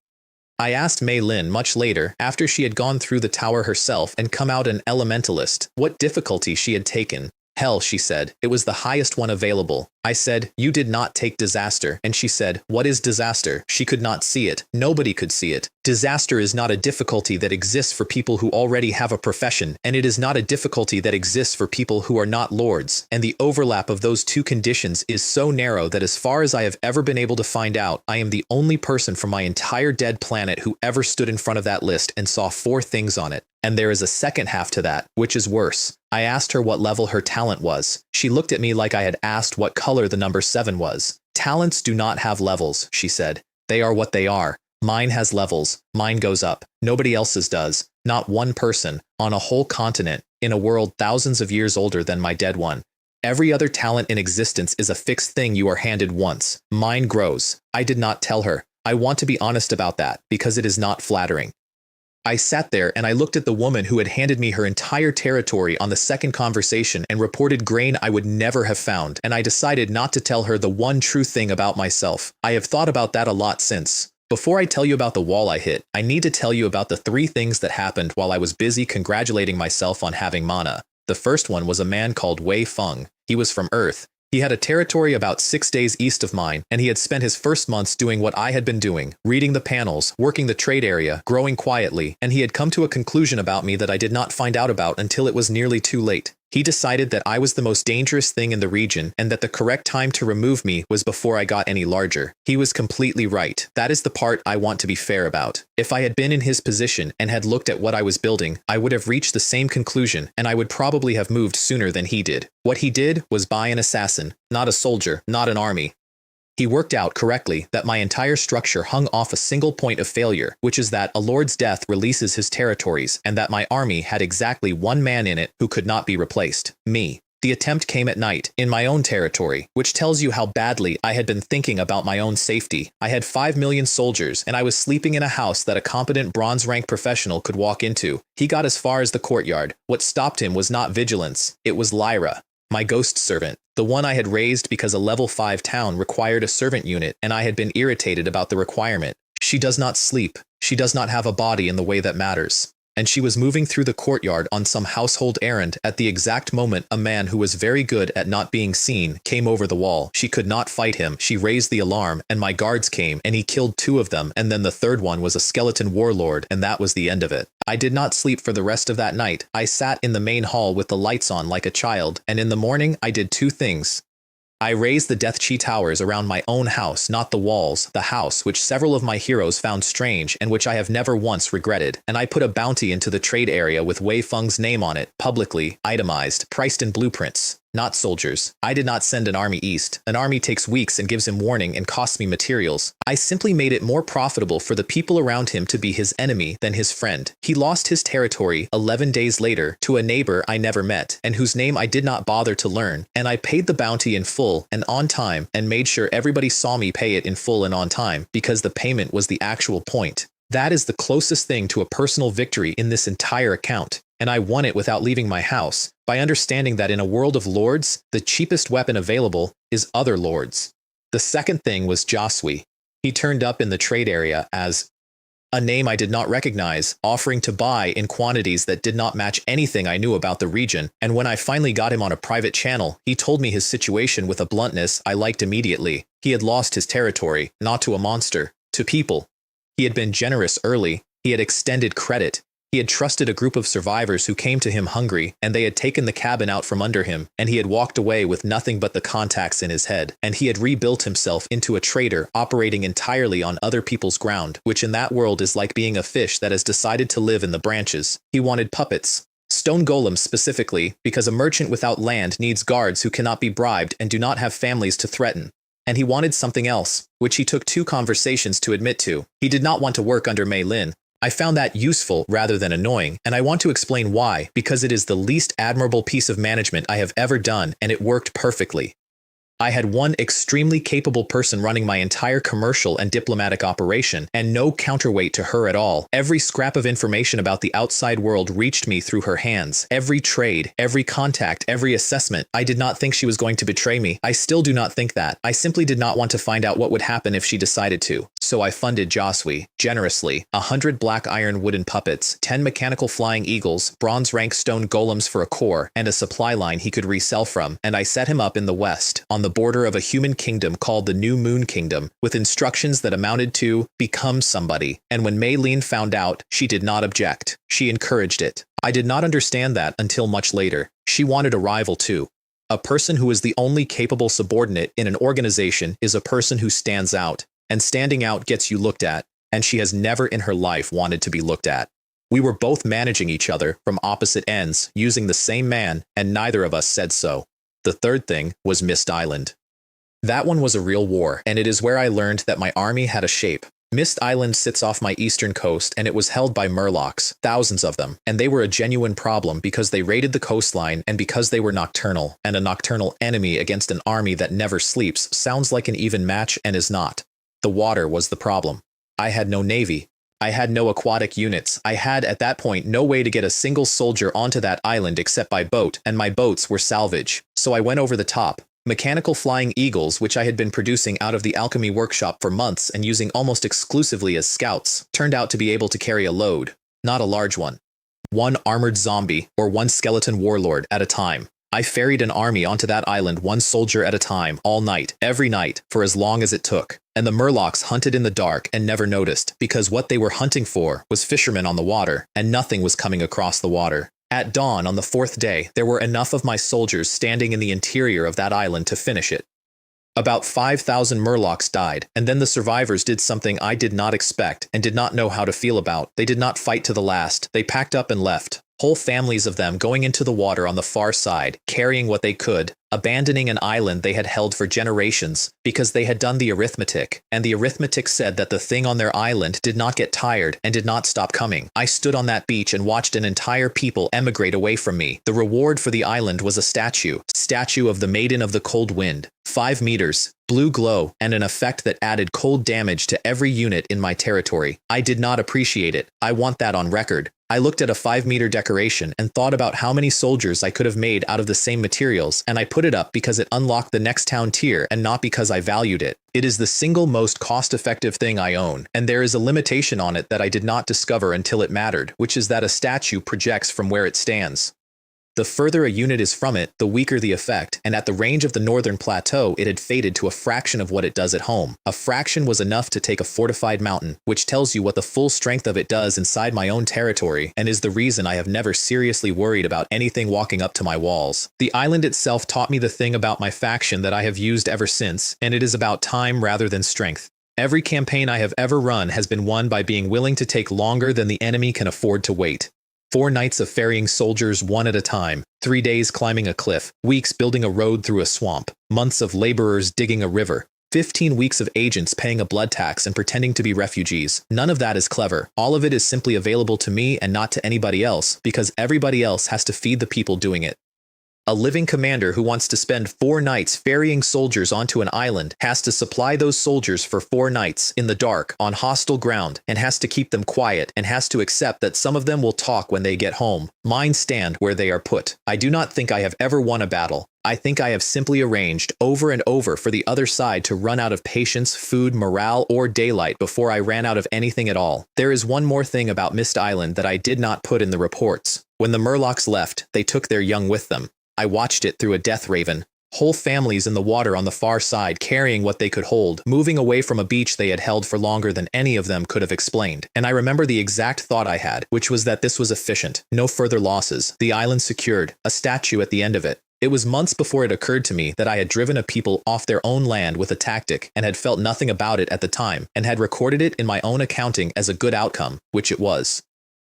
I asked Mei Lin much later, after she had gone through the tower herself and come out an elementalist, what difficulty she had taken. Hell, she said, it was the highest one available. I said, you did not take disaster, and she said, what is disaster? She could not see it. Nobody could see it. Disaster is not a difficulty that exists for people who already have a profession, and it is not a difficulty that exists for people who are not lords, and the overlap of those 2 conditions is so narrow that as far as I have ever been able to find out, I am the only person from my entire dead planet who ever stood in front of that list and saw 4 things on it. And there is a second half to that, which is worse. I asked her what level her talent was. She looked at me like I had asked what color the number 7 was. Talents do not have levels, she said. They are what they are. Mine has levels. Mine goes up. Nobody else's does. Not one person, on a whole continent, in a world thousands of years older than my dead one. Every other talent in existence is a fixed thing you are handed once. Mine grows. I did not tell her. I want to be honest about that, because it is not flattering. I sat there and I looked at the woman who had handed me her entire territory on the second conversation and reported grain I would never have found, and I decided not to tell her the one true thing about myself. I have thought about that a lot since. Before I tell you about the wall I hit, I need to tell you about the 3 things that happened while I was busy congratulating myself on having mana. The first one was a man called Wei Feng. He was from Earth. He had a territory about 6 days east of mine, and he had spent his first months doing what I had been doing, reading the panels, working the trade area, growing quietly, and he had come to a conclusion about me that I did not find out about until it was nearly too late. He decided that I was the most dangerous thing in the region and that the correct time to remove me was before I got any larger. He was completely right. That is the part I want to be fair about. If I had been in his position and had looked at what I was building, I would have reached the same conclusion, and I would probably have moved sooner than he did. What he did was buy an assassin, not a soldier, not an army. He worked out correctly that my entire structure hung off a single point of failure, which is that a lord's death releases his territories, and that my army had exactly 1 man in it who could not be replaced. Me. The attempt came at night, in my own territory, which tells you how badly I had been thinking about my own safety. I had 5 million soldiers, and I was sleeping in a house that a competent bronze rank professional could walk into. He got as far as the courtyard. What stopped him was not vigilance, it was Lyra. My ghost servant, the one I had raised because a level 5 town required a servant unit and I had been irritated about the requirement. She does not sleep. She does not have a body in the way that matters. And she was moving through the courtyard on some household errand at the exact moment a man who was very good at not being seen came over the wall. She could not fight him. She raised the alarm and my guards came and he killed 2 of them, and then the third one was a skeleton warlord, and that was the end of it. I did not sleep for the rest of that night. I sat in the main hall with the lights on like a child, and in the morning I did 2 things. I raised the Death Chi towers around my own house, not the walls, the house which several of my heroes found strange and which I have never once regretted. And I put a bounty into the trade area with Wei Feng's name on it, publicly, itemized, priced in blueprints. Not soldiers. I did not send an army east. An army takes weeks and gives him warning and costs me materials. I simply made it more profitable for the people around him to be his enemy than his friend. He lost his territory 11 days later to a neighbor I never met and whose name I did not bother to learn, and I paid the bounty in full and on time and made sure everybody saw me pay it in full and on time because the payment was the actual point. That is the closest thing to a personal victory in this entire account, and I won it without leaving my house, by understanding that in a world of lords, the cheapest weapon available is other lords. The second thing was Josui. He turned up in the trade area as a name I did not recognize, offering to buy in quantities that did not match anything I knew about the region, and when I finally got him on a private channel, he told me his situation with a bluntness I liked immediately. He had lost his territory, not to a monster, to people. He had been generous early, he had extended credit, he had trusted a group of survivors who came to him hungry, and they had taken the cabin out from under him, and he had walked away with nothing but the contacts in his head, and he had rebuilt himself into a trader operating entirely on other people's ground, which in that world is like being a fish that has decided to live in the branches. He wanted puppets. Stone golems specifically, because a merchant without land needs guards who cannot be bribed and do not have families to threaten. And he wanted something else, which he took 2 conversations to admit to. He did not want to work under Mei Lin. I found that useful rather than annoying, and I want to explain why, because it is the least admirable piece of management I have ever done, and it worked perfectly. I had one extremely capable person running my entire commercial and diplomatic operation, and no counterweight to her at all. Every scrap of information about the outside world reached me through her hands. Every trade, every contact, every assessment. I did not think she was going to betray me. I still do not think that. I simply did not want to find out what would happen if she decided to. So I funded Josui, generously, 100 black iron wooden puppets, 10 mechanical flying eagles, bronze rank stone golems for a core, and a supply line he could resell from, and I set him up in the west, on the border of a human kingdom called the New Moon Kingdom, with instructions that amounted to become somebody. And when Mei Lin found out, she did not object. She encouraged it. I did not understand that until much later. She wanted a rival too. A person who is the only capable subordinate in an organization is a person who stands out, and standing out gets you looked at, and she has never in her life wanted to be looked at. We were both managing each other from opposite ends, using the same man, and neither of us said so. The third thing was Mist Island. That one was a real war, and it is where I learned that my army had a shape. Mist Island sits off my eastern coast, and it was held by Murlocs, thousands of them, and they were a genuine problem because they raided the coastline and because they were nocturnal, and a nocturnal enemy against an army that never sleeps sounds like an even match and is not. The water was the problem. I had no navy. I had no aquatic units. I had at that point no way to get a single soldier onto that island except by boat, and my boats were salvage. So I went over the top. Mechanical flying eagles, which I had been producing out of the alchemy workshop for months and using almost exclusively as scouts, turned out to be able to carry a load, not a large one. 1 armored zombie, or 1 skeleton warlord at a time. I ferried an army onto that island 1 soldier at a time, all night, every night, for as long as it took. And the Murlocs hunted in the dark and never noticed, because what they were hunting for was fishermen on the water, and nothing was coming across the water. At dawn on the 4th day, there were enough of my soldiers standing in the interior of that island to finish it. About 5,000 Murlocs died, and then the survivors did something I did not expect and did not know how to feel about. They did not fight to the last. They packed up and left. Whole families of them going into the water on the far side, carrying what they could, abandoning an island they had held for generations, because they had done the arithmetic, and the arithmetic said that the thing on their island did not get tired and did not stop coming. I stood on that beach and watched an entire people emigrate away from me. The reward for the island was a statue of the Maiden of the Cold Wind, 5 meters, blue glow, and an effect that added cold damage to every unit in my territory. I did not appreciate it. I want that on record. I looked at a 5-meter decoration and thought about how many soldiers I could have made out of the same materials, and I put it up because it unlocked the next town tier and not because I valued it. It is the single most cost-effective thing I own, and there is a limitation on it that I did not discover until it mattered, which is that a statue projects from where it stands. The further a unit is from it, the weaker the effect, and at the range of the northern plateau it had faded to a fraction of what it does at home. A fraction was enough to take a fortified mountain, which tells you what the full strength of it does inside my own territory, and is the reason I have never seriously worried about anything walking up to my walls. The island itself taught me the thing about my faction that I have used ever since, and it is about time rather than strength. Every campaign I have ever run has been won by being willing to take longer than the enemy can afford to wait. 4 nights of ferrying soldiers one at a time, 3 days climbing a cliff, weeks building a road through a swamp, months of laborers digging a river, 15 weeks of agents paying a blood tax and pretending to be refugees. None of that is clever. All of it is simply available to me and not to anybody else, because everybody else has to feed the people doing it. A living commander who wants to spend 4 nights ferrying soldiers onto an island has to supply those soldiers for 4 nights in the dark on hostile ground and has to keep them quiet and has to accept that some of them will talk when they get home. Mine stand where they are put. I do not think I have ever won a battle. I think I have simply arranged over and over for the other side to run out of patience, food, morale, or daylight before I ran out of anything at all. There is one more thing about Mist Island that I did not put in the reports. When the Murlocs left, they took their young with them. I watched it through a death raven. Whole families in the water on the far side carrying what they could hold, moving away from a beach they had held for longer than any of them could have explained. And I remember the exact thought I had, which was that this was efficient. No further losses. The island secured. A statue at the end of it. It was months before it occurred to me that I had driven a people off their own land with a tactic and had felt nothing about it at the time and had recorded it in my own accounting as a good outcome, which it was.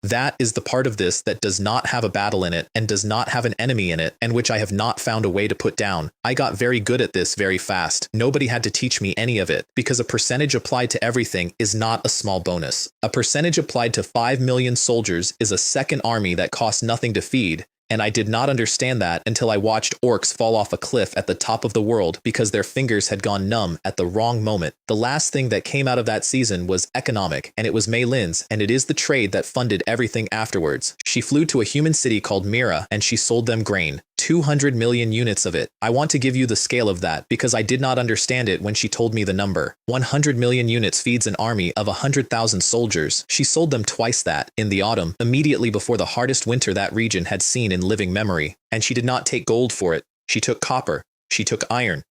That is the part of this that does not have a battle in it and does not have an enemy in it, and which I have not found a way to put down. I got very good at this very fast. Nobody had to teach me any of it, because a percentage applied to everything is not a small bonus. A percentage applied to 5 million soldiers is a second army that costs nothing to feed, and I did not understand that until I watched orcs fall off a cliff at the top of the world because their fingers had gone numb at the wrong moment. The last thing that came out of that season was economic, and it was Mei Lin's, and it is the trade that funded everything afterwards. She flew to a human city called Mira, and she sold them grain. 200 million units of it. I want to give you the scale of that because I did not understand it when she told me the number. 100 million units feeds an army of 100,000 soldiers. She sold them twice that, in the autumn, immediately before the hardest winter that region had seen in living memory. And she did not take gold for it. She took copper. She took iron.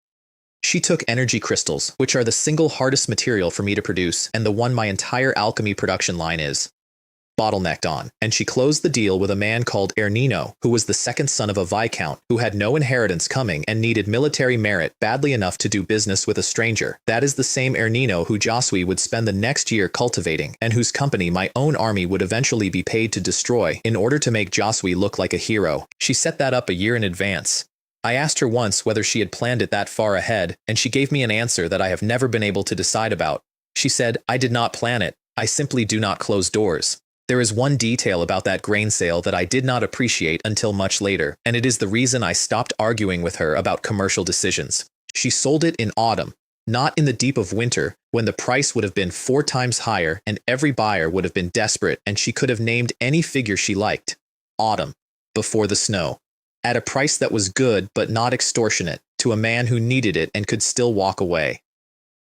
She took energy crystals, which are the single hardest material for me to produce, and the one my entire alchemy production line is bottlenecked on, and she closed the deal with a man called Ernino, who was the second son of a viscount, who had no inheritance coming and needed military merit badly enough to do business with a stranger. That is the same Ernino who Josui would spend the next year cultivating, and whose company my own army would eventually be paid to destroy in order to make Josui look like a hero. She set that up a year in advance. I asked her once whether she had planned it that far ahead, and she gave me an answer that I have never been able to decide about. She said, "I did not plan it. I simply do not close doors." There is one detail about that grain sale that I did not appreciate until much later, and it is the reason I stopped arguing with her about commercial decisions. She sold it in autumn, not in the deep of winter, when the price would have been 4 times higher and every buyer would have been desperate and she could have named any figure she liked. Autumn, before the snow, at a price that was good but not extortionate, to a man who needed it and could still walk away.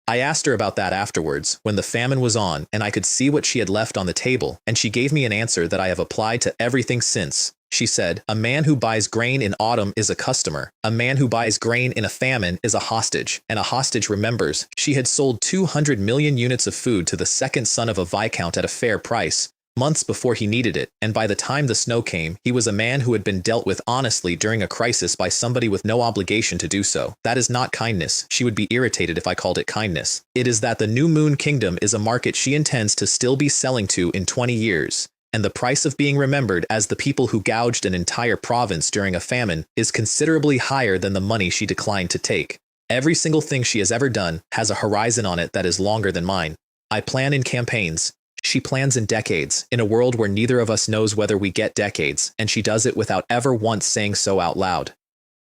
I asked her about that afterwards, when the famine was on and I could see what she had left on the table, and she gave me an answer that I have applied to everything since. She said, "A man who buys grain in autumn is a customer. A man who buys grain in a famine is a hostage, and a hostage remembers." She had sold 200 million units of food to the second son of a viscount at a fair price, months before he needed it, and by the time the snow came, he was a man who had been dealt with honestly during a crisis by somebody with no obligation to do so. That is not kindness. She would be irritated if I called it kindness. It is that the New Moon Kingdom is a market she intends to still be selling to in 20 years, and the price of being remembered as the people who gouged an entire province during a famine is considerably higher than the money she declined to take. Every single thing she has ever done has a horizon on it that is longer than mine. I plan in campaigns. She plans in decades, in a world where neither of us knows whether we get decades, and she does it without ever once saying so out loud.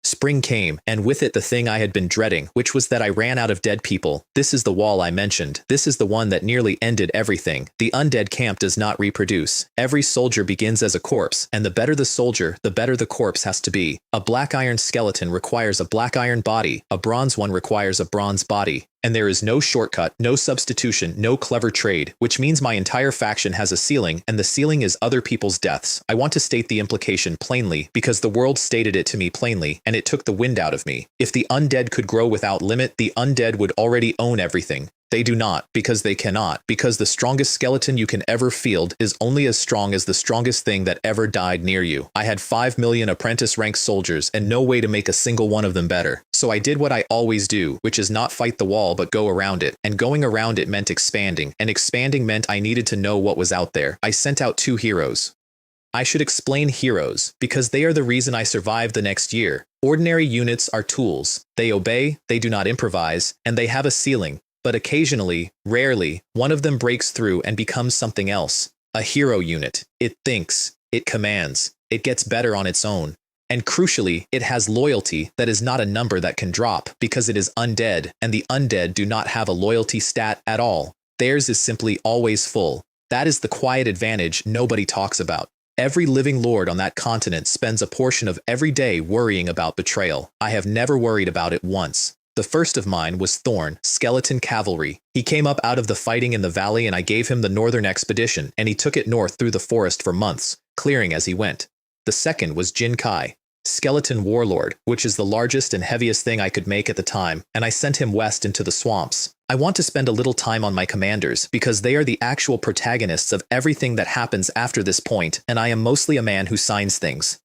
Spring came, and with it the thing I had been dreading, which was that I ran out of dead people. This is the wall I mentioned. This is the one that nearly ended everything. The undead camp does not reproduce. Every soldier begins as a corpse, and the better the soldier, the better the corpse has to be. A black iron skeleton requires a black iron body. A bronze one requires a bronze body. And there is no shortcut, no substitution, no clever trade, which means my entire faction has a ceiling, and the ceiling is other people's deaths. I want to state the implication plainly, because the world stated it to me plainly, and it took the wind out of me. If the undead could grow without limit, the undead would already own everything. They do not, because they cannot, because the strongest skeleton you can ever field is only as strong as the strongest thing that ever died near you. I had 5 million apprentice-rank soldiers and no way to make a single one of them better. So I did what I always do, which is not fight the wall but go around it. And going around it meant expanding, and expanding meant I needed to know what was out there. I sent out 2 heroes. I should explain heroes, because they are the reason I survived the next year. Ordinary units are tools. They obey, they do not improvise, and they have a ceiling. But occasionally, rarely, one of them breaks through and becomes something else. A hero unit. It thinks. It commands. It gets better on its own. And crucially, it has loyalty that is not a number that can drop because it is undead, and the undead do not have a loyalty stat at all. Theirs is simply always full. That is the quiet advantage nobody talks about. Every living lord on that continent spends a portion of every day worrying about betrayal. I have never worried about it once. The first of mine was Thorn, Skeleton Cavalry. He came up out of the fighting in the valley and I gave him the northern expedition, and he took it north through the forest for months, clearing as he went. The second was Jin Kai, Skeleton Warlord, which is the largest and heaviest thing I could make at the time, and I sent him west into the swamps. I want to spend a little time on my commanders, because they are the actual protagonists of everything that happens after this point, and I am mostly a man who signs things.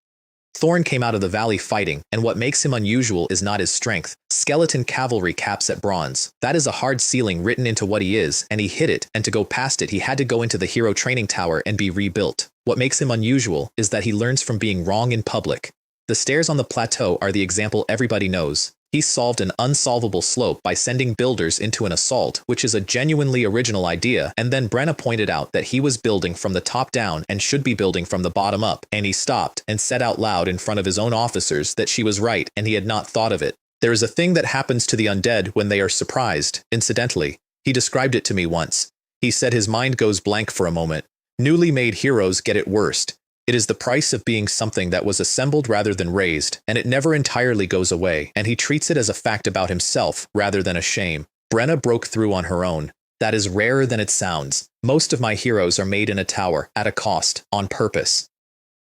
Thorn came out of the valley fighting, and what makes him unusual is not his strength. Skeleton Cavalry caps at bronze. That is a hard ceiling written into what he is, and he hit it, and to go past it he had to go into the hero training tower and be rebuilt. What makes him unusual is that he learns from being wrong in public. The stairs on the plateau are the example everybody knows. He solved an unsolvable slope by sending builders into an assault, which is a genuinely original idea, and then Brenna pointed out that he was building from the top down and should be building from the bottom up, and he stopped and said out loud in front of his own officers that she was right and he had not thought of it. There is a thing that happens to the undead when they are surprised, incidentally. He described it to me once. He said his mind goes blank for a moment. Newly made heroes get it worst. It is the price of being something that was assembled rather than raised, and it never entirely goes away, and he treats it as a fact about himself rather than a shame. Brenna broke through on her own. That is rarer than it sounds. Most of my heroes are made in a tower, at a cost, on purpose.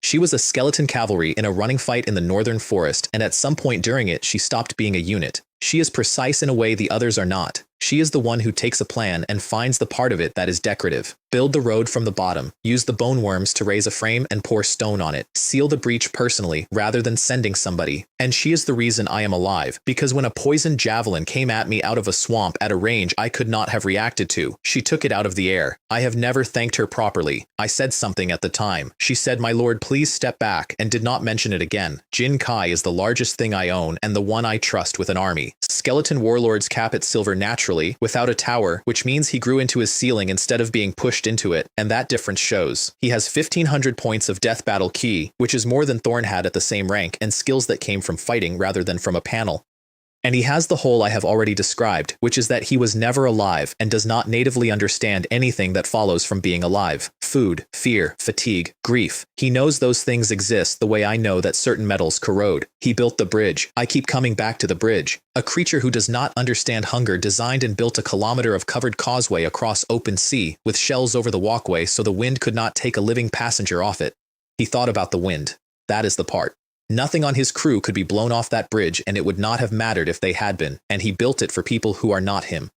She was a skeleton cavalry in a running fight in the northern forest, and at some point during it she stopped being a unit. She is precise in a way the others are not. She is the one who takes a plan and finds the part of it that is decorative. Build the road from the bottom. Use the bone worms to raise a frame and pour stone on it. Seal the breach personally rather than sending somebody. And she is the reason I am alive, because when a poisoned javelin came at me out of a swamp at a range I could not have reacted to, she took it out of the air. I have never thanked her properly. I said something at the time. She said, "My lord, please step back," and did not mention it again. Jin Kai is the largest thing I own and the one I trust with an army. Skeleton warlords cap at silver naturally, without a tower, which means he grew into his ceiling instead of being pushed into it, and that difference shows. He has 1500 points of death battle ki, which is more than Thorn had at the same rank, and skills that came from fighting rather than from a panel. And he has the whole I have already described, which is that he was never alive and does not natively understand anything that follows from being alive. Food, fear, fatigue, grief. He knows those things exist the way I know that certain metals corrode. He built the bridge. I keep coming back to the bridge. A creature who does not understand hunger designed and built a kilometer of covered causeway across open sea, with shells over the walkway so the wind could not take a living passenger off it. He thought about the wind. That is the part. Nothing on his crew could be blown off that bridge, and it would not have mattered if they had been, and he built it for people who are not him.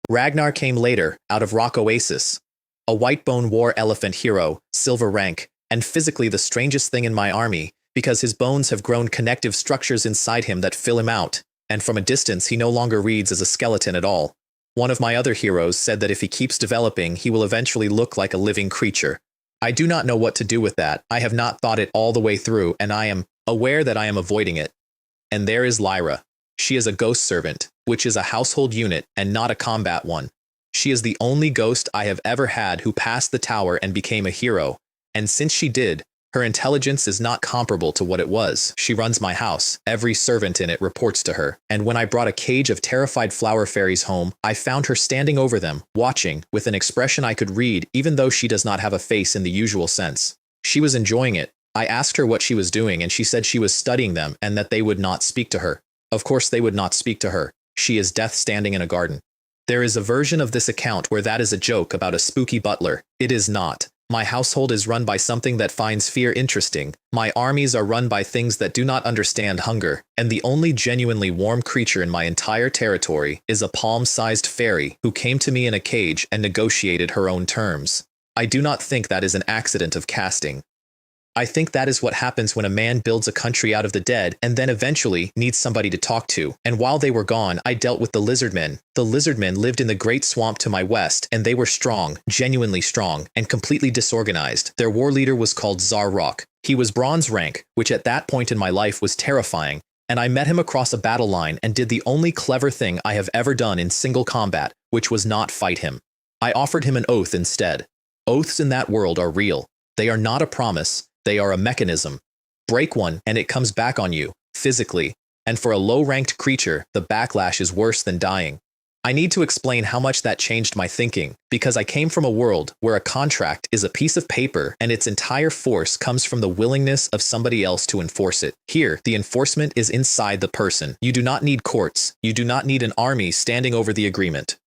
Ragnar came later, out of Rock Oasis. A white-bone war elephant hero, silver rank, and physically the strangest thing in my army, because his bones have grown connective structures inside him that fill him out, and from a distance he no longer reads as a skeleton at all. One of my other heroes said that if he keeps developing, he will eventually look like a living creature. I do not know what to do with that. I have not thought it all the way through, and I am aware that I am avoiding it. And there is Lyra. She is a ghost servant, which is a household unit and not a combat one. She is the only ghost I have ever had who passed the tower and became a hero, and since she did, Her intelligence is not comparable to what it was. She runs my house. Every servant in it reports to her. And when I brought a cage of terrified flower fairies home, I found her standing over them, watching, with an expression I could read, even though she does not have a face in the usual sense. She was enjoying it. I asked her what she was doing, and she said she was studying them and that they would not speak to her. Of course they would not speak to her. She is death standing in a garden. There is a version of this account where that is a joke about a spooky butler. It is not. My household is run by something that finds fear interesting. My armies are run by things that do not understand hunger. And the only genuinely warm creature in my entire territory is a palm-sized fairy who came to me in a cage and negotiated her own terms. I do not think that is an accident of casting. I think that is what happens when a man builds a country out of the dead and then eventually needs somebody to talk to. And while they were gone, I dealt with the lizardmen. The lizardmen lived in the great swamp to my west, and they were strong, genuinely strong, and completely disorganized. Their war leader was called Zarrock. He was bronze rank, which at that point in my life was terrifying, and I met him across a battle line and did the only clever thing I have ever done in single combat, which was not fight him. I offered him an oath instead. Oaths in that world are real. They are not a promise. They are a mechanism. Break one, and it comes back on you, physically. And for a low-ranked creature, the backlash is worse than dying. I need to explain how much that changed my thinking, because I came from a world where a contract is a piece of paper and its entire force comes from the willingness of somebody else to enforce it. Here, the enforcement is inside the person. You do not need courts. You do not need an army standing over the agreement.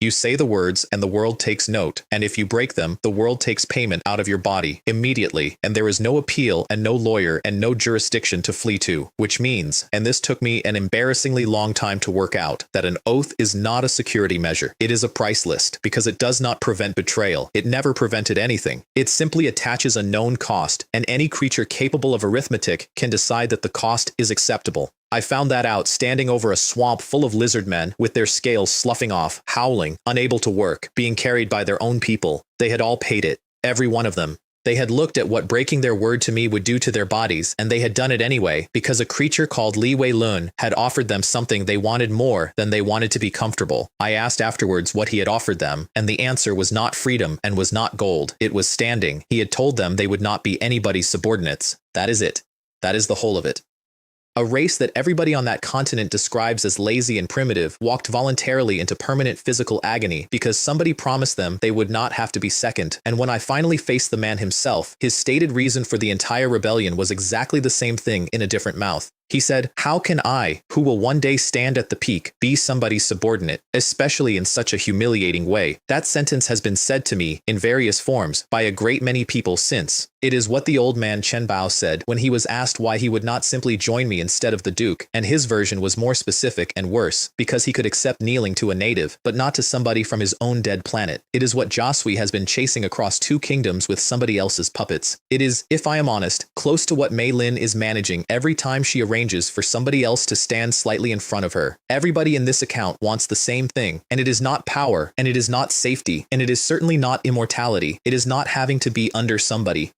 You say the words and the world takes note, and if you break them, the world takes payment out of your body immediately, and there is no appeal and no lawyer and no jurisdiction to flee to, which means, and this took me an embarrassingly long time to work out, that an oath is not a security measure. It is a price list, because it does not prevent betrayal. It never prevented anything. It simply attaches a known cost, and any creature capable of arithmetic can decide that the cost is acceptable. I found that out standing over a swamp full of lizard men with their scales sloughing off, howling, unable to work, being carried by their own people. They had all paid it, every one of them. They had looked at what breaking their word to me would do to their bodies, and they had done it anyway, because a creature called Li Wei Lun had offered them something they wanted more than they wanted to be comfortable. I asked afterwards what he had offered them, and the answer was not freedom and was not gold. It was standing. He had told them they would not be anybody's subordinates. That is it. That is the whole of it. A race that everybody on that continent describes as lazy and primitive walked voluntarily into permanent physical agony because somebody promised them they would not have to be second, and when I finally faced the man himself, his stated reason for the entire rebellion was exactly the same thing in a different mouth. He said, "How can I, who will one day stand at the peak, be somebody's subordinate, especially in such a humiliating way?" That sentence has been said to me, in various forms, by a great many people since. It is what the old man Chen Bao said when he was asked why he would not simply join me instead of the Duke, and his version was more specific and worse, because he could accept kneeling to a native, but not to somebody from his own dead planet. It is what Josui has been chasing across 2 kingdoms with somebody else's puppets. It is, if I am honest, close to what Mei Lin is managing every time she arranges for somebody else to stand slightly in front of her. Everybody in this account wants the same thing, and it is not power, and it is not safety, and it is certainly not immortality. It is not having to be under somebody.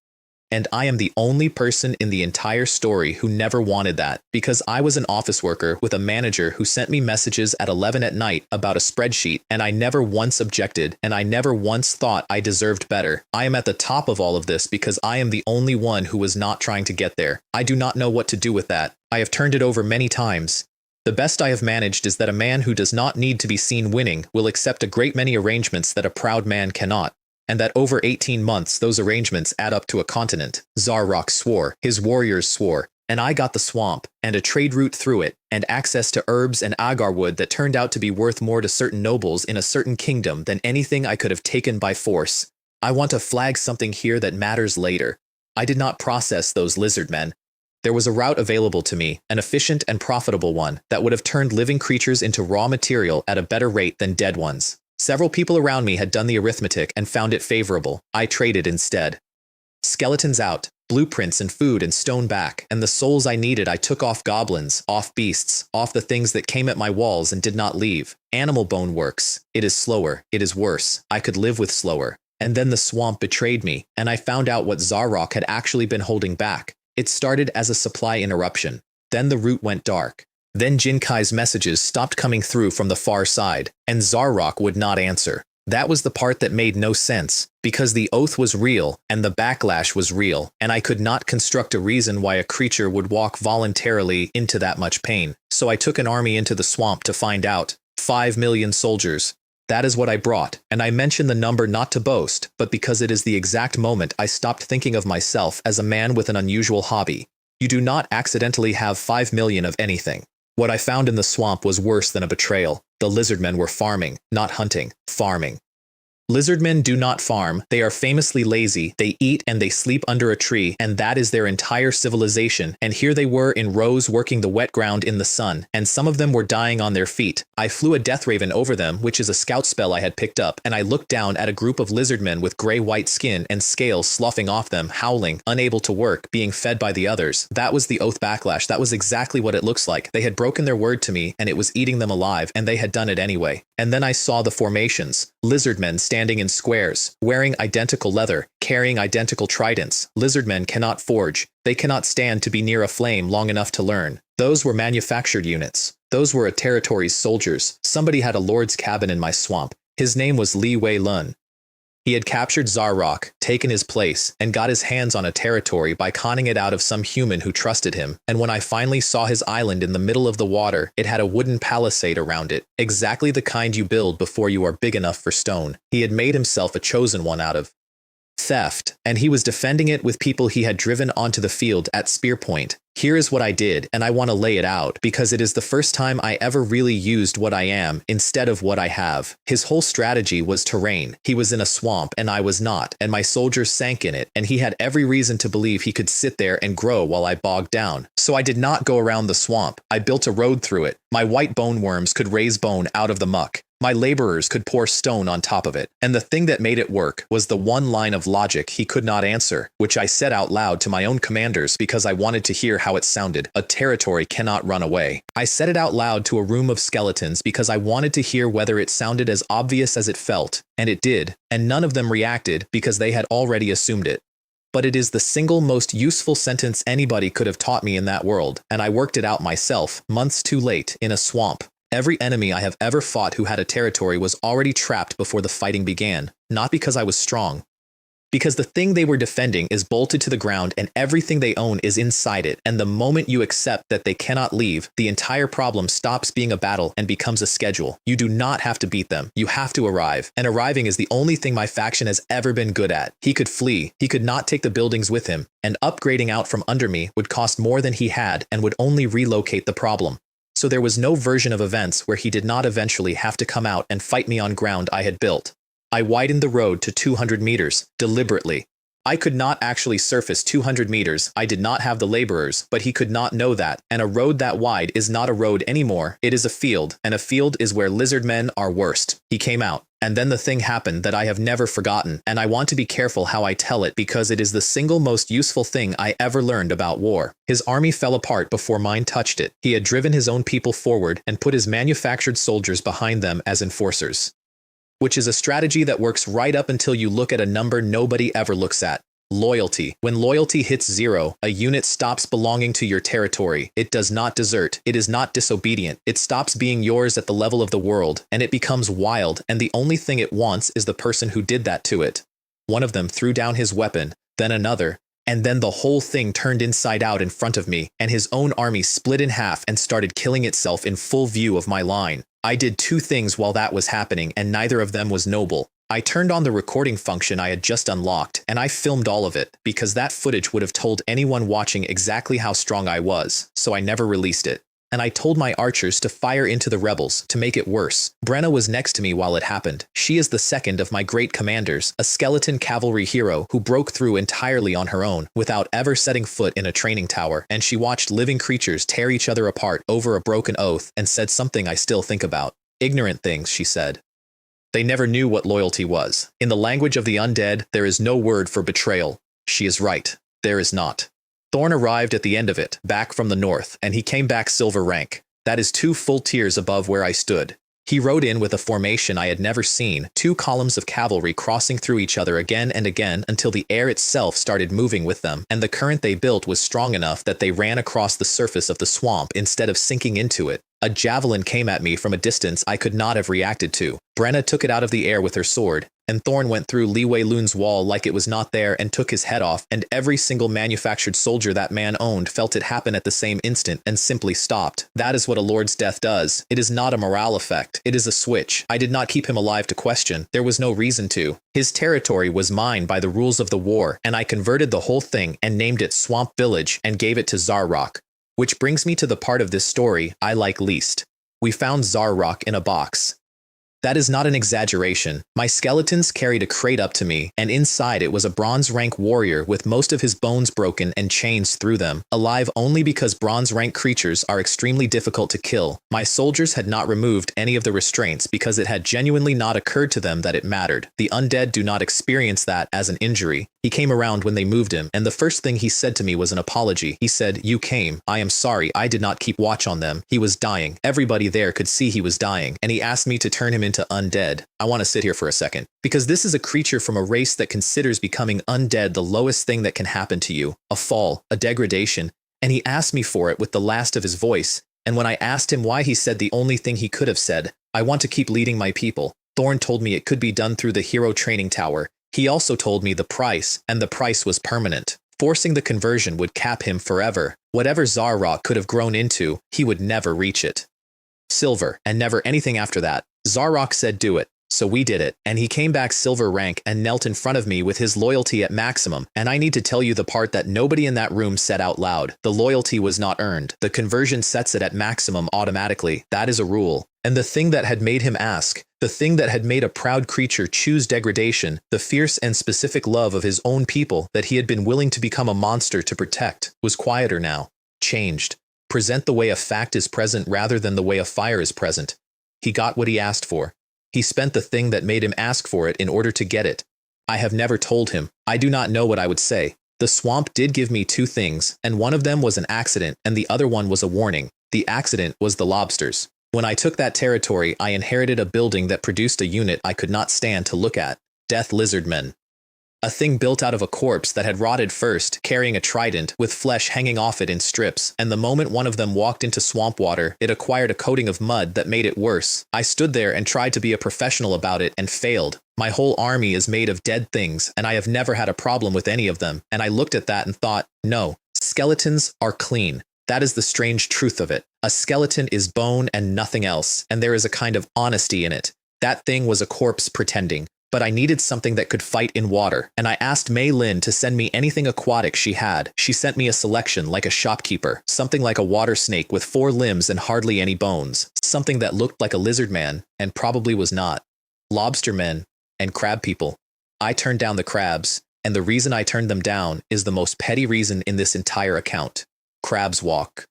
And I am the only person in the entire story who never wanted that, because I was an office worker with a manager who sent me messages at 11 at night about a spreadsheet, and I never once objected, and I never once thought I deserved better. I am at the top of all of this because I am the only one who was not trying to get there. I do not know what to do with that. I have turned it over many times. The best I have managed is that a man who does not need to be seen winning will accept a great many arrangements that a proud man cannot. And that over 18 months those arrangements add up to a continent. Zarrock swore, his warriors swore, and I got the swamp, and a trade route through it, and access to herbs and agar wood that turned out to be worth more to certain nobles in a certain kingdom than anything I could have taken by force. I want to flag something here that matters later. I did not process those lizard men. There was a route available to me, an efficient and profitable one, that would have turned living creatures into raw material at a better rate than dead ones. Several people around me had done the arithmetic and found it favorable. I traded instead. Skeletons out, blueprints and food and stone back, and the souls I needed I took off goblins, off beasts, off the things that came at my walls and did not leave. Animal bone works. It is slower. It is worse. I could live with slower. And then the swamp betrayed me, and I found out what Zarrock had actually been holding back. It started as a supply interruption. Then the route went dark. Then Jinkai's messages stopped coming through from the far side, and Zarrock would not answer. That was the part that made no sense, because the oath was real, and the backlash was real, and I could not construct a reason why a creature would walk voluntarily into that much pain. So I took an army into the swamp to find out. 5 million soldiers. That is what I brought, and I mention the number not to boast, but because it is the exact moment I stopped thinking of myself as a man with an unusual hobby. You do not accidentally have 5 million of anything. What I found in the swamp was worse than a betrayal. The lizardmen were farming, not hunting, farming. Lizardmen do not farm, they are famously lazy, they eat and they sleep under a tree, and that is their entire civilization, and here they were in rows working the wet ground in the sun, and some of them were dying on their feet. I flew a death raven over them, which is a scout spell I had picked up, and I looked down at a group of lizardmen with gray-white skin and scales sloughing off them, howling, unable to work, being fed by the others. That was the oath backlash. That was exactly what it looks like. They had broken their word to me, and it was eating them alive, and they had done it anyway. And then I saw the formations. Lizardmen standing in squares, wearing identical leather, carrying identical tridents. Lizardmen cannot forge. They cannot stand to be near a flame long enough to learn. Those were manufactured units. Those were a territory's soldiers. Somebody had a lord's cabin in my swamp. His name was Li Wei Lun. He had captured Zarrock, taken his place, and got his hands on a territory by conning it out of some human who trusted him. And when I finally saw his island in the middle of the water, it had a wooden palisade around it, exactly the kind you build before you are big enough for stone. He had made himself a chosen one out of theft, and he was defending it with people he had driven onto the field at spear point. Here is what I did, and I want to lay it out, because it is the first time I ever really used what I am instead of what I have. His whole strategy was terrain. He was in a swamp, and I was not, and my soldiers sank in it, and he had every reason to believe he could sit there and grow while I bogged down. So I did not go around the swamp. I built a road through it. My white bone worms could raise bone out of the muck. My laborers could pour stone on top of it. And the thing that made it work was the one line of logic he could not answer, which I said out loud to my own commanders because I wanted to hear how it sounded. A territory cannot run away. I said it out loud to a room of skeletons because I wanted to hear whether it sounded as obvious as it felt, and it did, and none of them reacted because they had already assumed it. But it is the single most useful sentence anybody could have taught me in that world, and I worked it out myself, months too late, in a swamp. Every enemy I have ever fought who had a territory was already trapped before the fighting began, not because I was strong. Because the thing they were defending is bolted to the ground and everything they own is inside it, and the moment you accept that they cannot leave, the entire problem stops being a battle and becomes a schedule. You do not have to beat them, you have to arrive, and arriving is the only thing my faction has ever been good at. He could flee, he could not take the buildings with him, and upgrading out from under me would cost more than he had and would only relocate the problem. So there was no version of events where he did not eventually have to come out and fight me on ground I had built. I widened the road to 200 meters, deliberately. I could not actually surface 200 meters, I did not have the laborers, but he could not know that, and a road that wide is not a road anymore, it is a field, and a field is where lizard men are worst. He came out, and then the thing happened that I have never forgotten, and I want to be careful how I tell it because it is the single most useful thing I ever learned about war. His army fell apart before mine touched it. He had driven his own people forward and put his manufactured soldiers behind them as enforcers. Which is a strategy that works right up until you look at a number nobody ever looks at. Loyalty. When loyalty hits 0, a unit stops belonging to your territory. It does not desert. It is not disobedient. It stops being yours at the level of the world, and it becomes wild, and the only thing it wants is the person who did that to it. One of them threw down his weapon, then another, and then the whole thing turned inside out in front of me, and his own army split in half and started killing itself in full view of my line. I did 2 things while that was happening, and neither of them was noble. I turned on the recording function I had just unlocked, and I filmed all of it, because that footage would have told anyone watching exactly how strong I was, so I never released it. And I told my archers to fire into the rebels, to make it worse. Brenna was next to me while it happened. She is the second of my great commanders, a skeleton cavalry hero who broke through entirely on her own, without ever setting foot in a training tower, and she watched living creatures tear each other apart over a broken oath, and said something I still think about. Ignorant things, she said. They never knew what loyalty was. In the language of the undead, there is no word for betrayal. She is right. There is not. Thorn arrived at the end of it, back from the north, and he came back silver rank. That is 2 full tiers above where I stood. He rode in with a formation I had never seen, 2 columns of cavalry crossing through each other again and again until the air itself started moving with them, and the current they built was strong enough that they ran across the surface of the swamp instead of sinking into it. A javelin came at me from a distance I could not have reacted to. Brenna took it out of the air with her sword, and Thorn went through Li Wei Lun's wall like it was not there and took his head off, and every single manufactured soldier that man owned felt it happen at the same instant and simply stopped. That is what a lord's death does. It is not a morale effect. It is a switch. I did not keep him alive to question. There was no reason to. His territory was mine by the rules of the war, and I converted the whole thing and named it Swamp Village and gave it to Zarrock. Which brings me to the part of this story I like least. We found Zarrock in a box. That is not an exaggeration. My skeletons carried a crate up to me, and inside it was a bronze rank warrior with most of his bones broken and chains through them, alive only because bronze rank creatures are extremely difficult to kill. My soldiers had not removed any of the restraints because it had genuinely not occurred to them that it mattered. The undead do not experience that as an injury. He came around when they moved him, and the first thing he said to me was an apology. He said, "You came. I am sorry. I did not keep watch on them. He was dying. Everybody there could see he was dying, and he asked me to turn him into undead." I want to sit here for a second, because this is a creature from a race that considers becoming undead the lowest thing that can happen to you, a fall, a degradation, and he asked me for it with the last of his voice, and when I asked him why, he said the only thing he could have said, "I want to keep leading my people." Thorn told me it could be done through the hero training tower. He also told me the price, and the price was permanent. Forcing the conversion would cap him forever. Whatever Zarrock could have grown into, he would never reach it. Silver, and never anything after that. Zarrock said do it, so we did it, and he came back silver rank and knelt in front of me with his loyalty at maximum, and I need to tell you the part that nobody in that room said out loud. The loyalty was not earned. The conversion sets it at maximum automatically. That is a rule. And the thing that had made him ask, the thing that had made a proud creature choose degradation, the fierce and specific love of his own people that he had been willing to become a monster to protect, was quieter now, changed. Present the way a fact is present rather than the way a fire is present. He got what he asked for. He spent the thing that made him ask for it in order to get it. I have never told him. I do not know what I would say. The swamp did give me 2 things, and one of them was an accident, and the other one was a warning. The accident was the lobsters. When I took that territory, I inherited a building that produced a unit I could not stand to look at. Death Lizard Men. A thing built out of a corpse that had rotted first, carrying a trident, with flesh hanging off it in strips, and the moment one of them walked into swamp water, it acquired a coating of mud that made it worse. I stood there and tried to be a professional about it and failed. My whole army is made of dead things, and I have never had a problem with any of them, and I looked at that and thought, no, skeletons are clean. That is the strange truth of it. A skeleton is bone and nothing else, and there is a kind of honesty in it. That thing was a corpse pretending. But I needed something that could fight in water, and I asked Mei Lin to send me anything aquatic she had. She sent me a selection like a shopkeeper, something like a water snake with 4 limbs and hardly any bones, something that looked like a lizard man, and probably was not. Lobster men, and crab people. I turned down the crabs, and the reason I turned them down is the most petty reason in this entire account. Crabs walk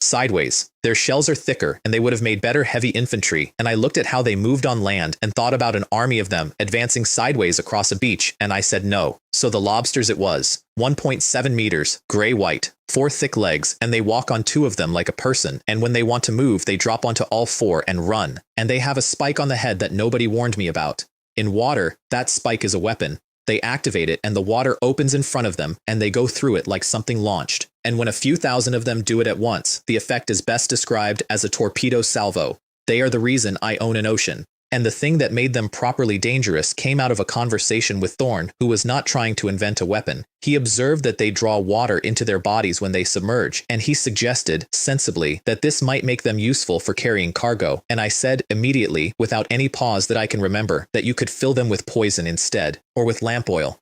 sideways. Their shells are thicker, and they would have made better heavy infantry, and I looked at how they moved on land and thought about an army of them advancing sideways across a beach, and I said no. So the lobsters it was. 1.7 meters, gray-white, 4 thick legs, and they walk on 2 of them like a person, and when they want to move, they drop onto all 4 and run, and they have a spike on the head that nobody warned me about. In water, that spike is a weapon. They activate it and the water opens in front of them and they go through it like something launched. And when a few thousand of them do it at once, the effect is best described as a torpedo salvo. They are the reason I own an ocean. And the thing that made them properly dangerous came out of a conversation with Thorn, who was not trying to invent a weapon. He observed that they draw water into their bodies when they submerge, and he suggested, sensibly, that this might make them useful for carrying cargo. And I said, immediately, without any pause that I can remember, that you could fill them with poison instead, or with lamp oil.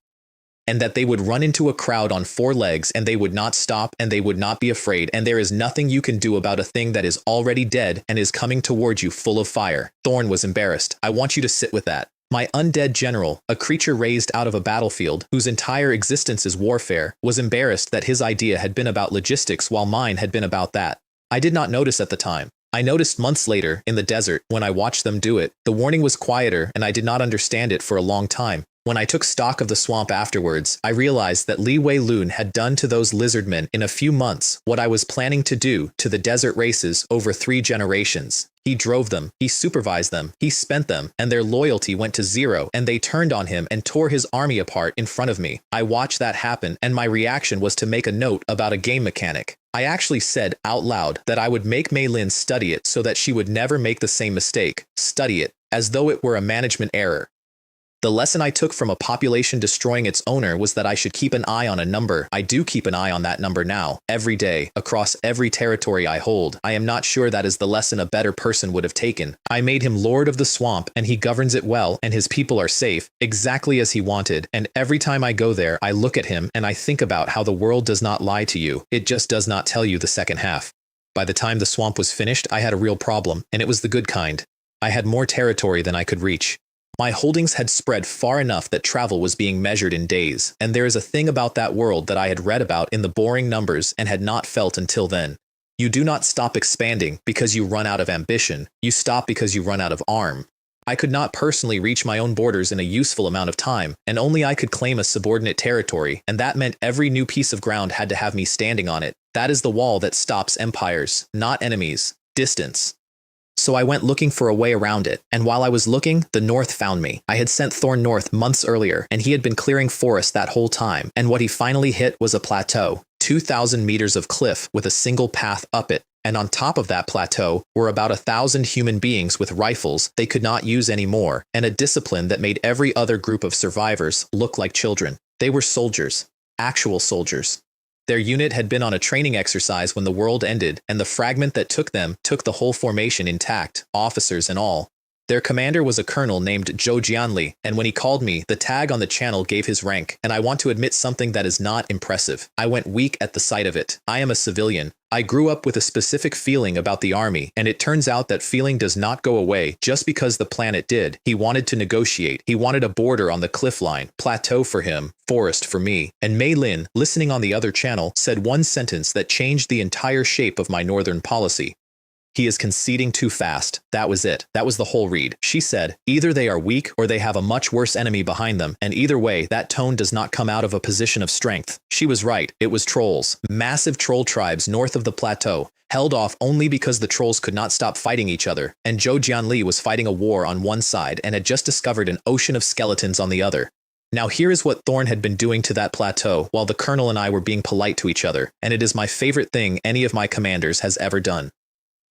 And that they would run into a crowd on 4 legs and they would not stop and they would not be afraid, and there is nothing you can do about a thing that is already dead and is coming toward you full of fire. Thorn was embarrassed. I want you to sit with that. My undead general, a creature raised out of a battlefield, whose entire existence is warfare, was embarrassed that his idea had been about logistics while mine had been about that. I did not notice at the time. I noticed months later, in the desert, when I watched them do it. The warning was quieter and I did not understand it for a long time. When I took stock of the swamp afterwards, I realized that Li Wei Lun had done to those lizardmen in a few months what I was planning to do to the desert races over 3 generations. He drove them, he supervised them, he spent them, and their loyalty went to zero, and they turned on him and tore his army apart in front of me. I watched that happen, and my reaction was to make a note about a game mechanic. I actually said out loud that I would make Mei Lin study it so that she would never make the same mistake. Study it, as though it were a management error. The lesson I took from a population destroying its owner was that I should keep an eye on a number. I do keep an eye on that number now, every day, across every territory I hold. I am not sure that is the lesson a better person would have taken. I made him Lord of the Swamp, and he governs it well, and his people are safe, exactly as he wanted. And every time I go there, I look at him, and I think about how the world does not lie to you. It just does not tell you the second half. By the time the swamp was finished, I had a real problem, and it was the good kind. I had more territory than I could reach. My holdings had spread far enough that travel was being measured in days, and there is a thing about that world that I had read about in the boring numbers and had not felt until then. You do not stop expanding because you run out of ambition, you stop because you run out of arm. I could not personally reach my own borders in a useful amount of time, and only I could claim a subordinate territory, and that meant every new piece of ground had to have me standing on it. That is the wall that stops empires, not enemies, distance. So I went looking for a way around it, and while I was looking, the North found me. I had sent Thorn north months earlier, and he had been clearing forest that whole time, and what he finally hit was a plateau, 2,000 meters of cliff with a single path up it, and on top of that plateau were about 1,000 human beings with rifles they could not use anymore, and a discipline that made every other group of survivors look like children. They were soldiers, actual soldiers. Their unit had been on a training exercise when the world ended, and the fragment that took them took the whole formation intact, officers and all. Their commander was a colonel named Zhou Jianli, and when he called me, the tag on the channel gave his rank, and I want to admit something that is not impressive. I went weak at the sight of it. I am a civilian. I grew up with a specific feeling about the army, and it turns out that feeling does not go away just because the planet did. He wanted to negotiate. He wanted a border on the cliff line, plateau for him, forest for me. And Mei Lin, listening on the other channel, said one sentence that changed the entire shape of my northern policy. He is conceding too fast. That was it. That was the whole read. She said, either they are weak or they have a much worse enemy behind them, and either way, that tone does not come out of a position of strength. She was right. It was trolls. Massive troll tribes north of the plateau, held off only because the trolls could not stop fighting each other, and Zhou Jianli was fighting a war on one side and had just discovered an ocean of skeletons on the other. Now here is what Thorn had been doing to that plateau while the colonel and I were being polite to each other, and it is my favorite thing any of my commanders has ever done.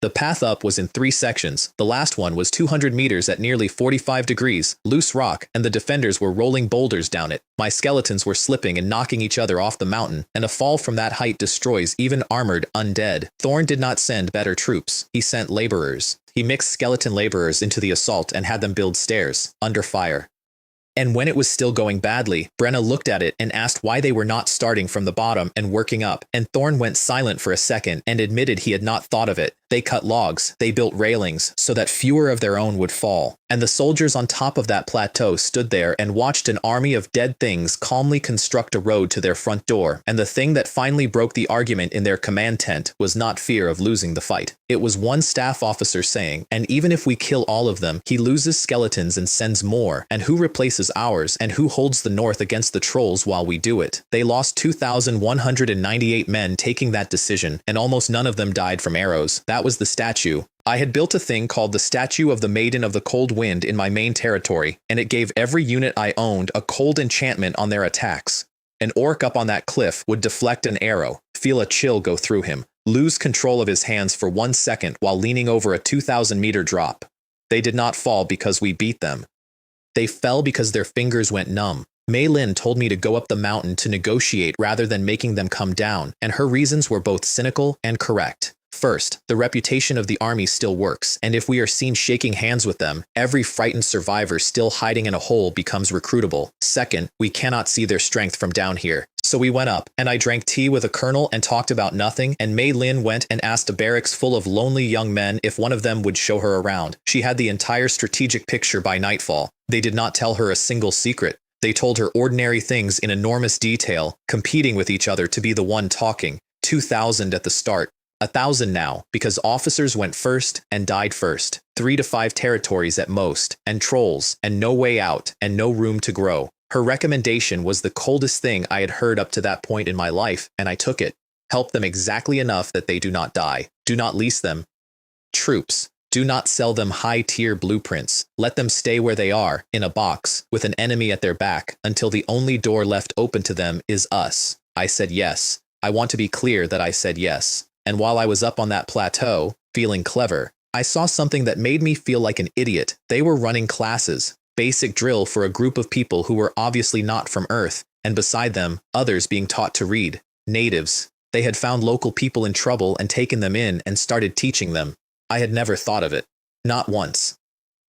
The path up was in 3 sections. The last one was 200 meters at nearly 45 degrees, loose rock, and the defenders were rolling boulders down it. My skeletons were slipping and knocking each other off the mountain, and a fall from that height destroys even armored undead. Thorn did not send better troops. He sent laborers. He mixed skeleton laborers into the assault and had them build stairs, under fire. And when it was still going badly, Brenna looked at it and asked why they were not starting from the bottom and working up, and Thorn went silent for a second and admitted he had not thought of it. They cut logs, they built railings, so that fewer of their own would fall. And the soldiers on top of that plateau stood there and watched an army of dead things calmly construct a road to their front door. And the thing that finally broke the argument in their command tent was not fear of losing the fight. It was one staff officer saying, and even if we kill all of them, he loses skeletons and sends more. And who replaces ours? And who holds the North against the trolls while we do it? They lost 2,198 men taking that decision, and almost none of them died from arrows. That was the statue. I had built a thing called the Statue of the Maiden of the Cold Wind in my main territory, and it gave every unit I owned a cold enchantment on their attacks. An orc up on that cliff would deflect an arrow, feel a chill go through him, lose control of his hands for 1 second while leaning over a 2,000-meter drop. They did not fall because we beat them. They fell because their fingers went numb. Mei Lin told me to go up the mountain to negotiate rather than making them come down, and her reasons were both cynical and correct. First, the reputation of the army still works, and if we are seen shaking hands with them, every frightened survivor still hiding in a hole becomes recruitable. Second, we cannot see their strength from down here. So we went up, and I drank tea with a colonel and talked about nothing, and Mei Lin went and asked a barracks full of lonely young men if one of them would show her around. She had the entire strategic picture by nightfall. They did not tell her a single secret. They told her ordinary things in enormous detail, competing with each other to be the one talking. 2,000 at the start. 1,000 now, because officers went first and died first. 3 to 5 territories at most, and trolls, and no way out, and no room to grow. Her recommendation was the coldest thing I had heard up to that point in my life, and I took it. Help them exactly enough that they do not die. Do not lease them troops. Do not sell them high-tier blueprints. Let them stay where they are, in a box, with an enemy at their back, until the only door left open to them is us. I said yes. I want to be clear that I said yes. And while I was up on that plateau, feeling clever, I saw something that made me feel like an idiot. They were running classes, basic drill for a group of people who were obviously not from Earth, and beside them, others being taught to read. Natives. They had found local people in trouble and taken them in and started teaching them. I had never thought of it. Not once.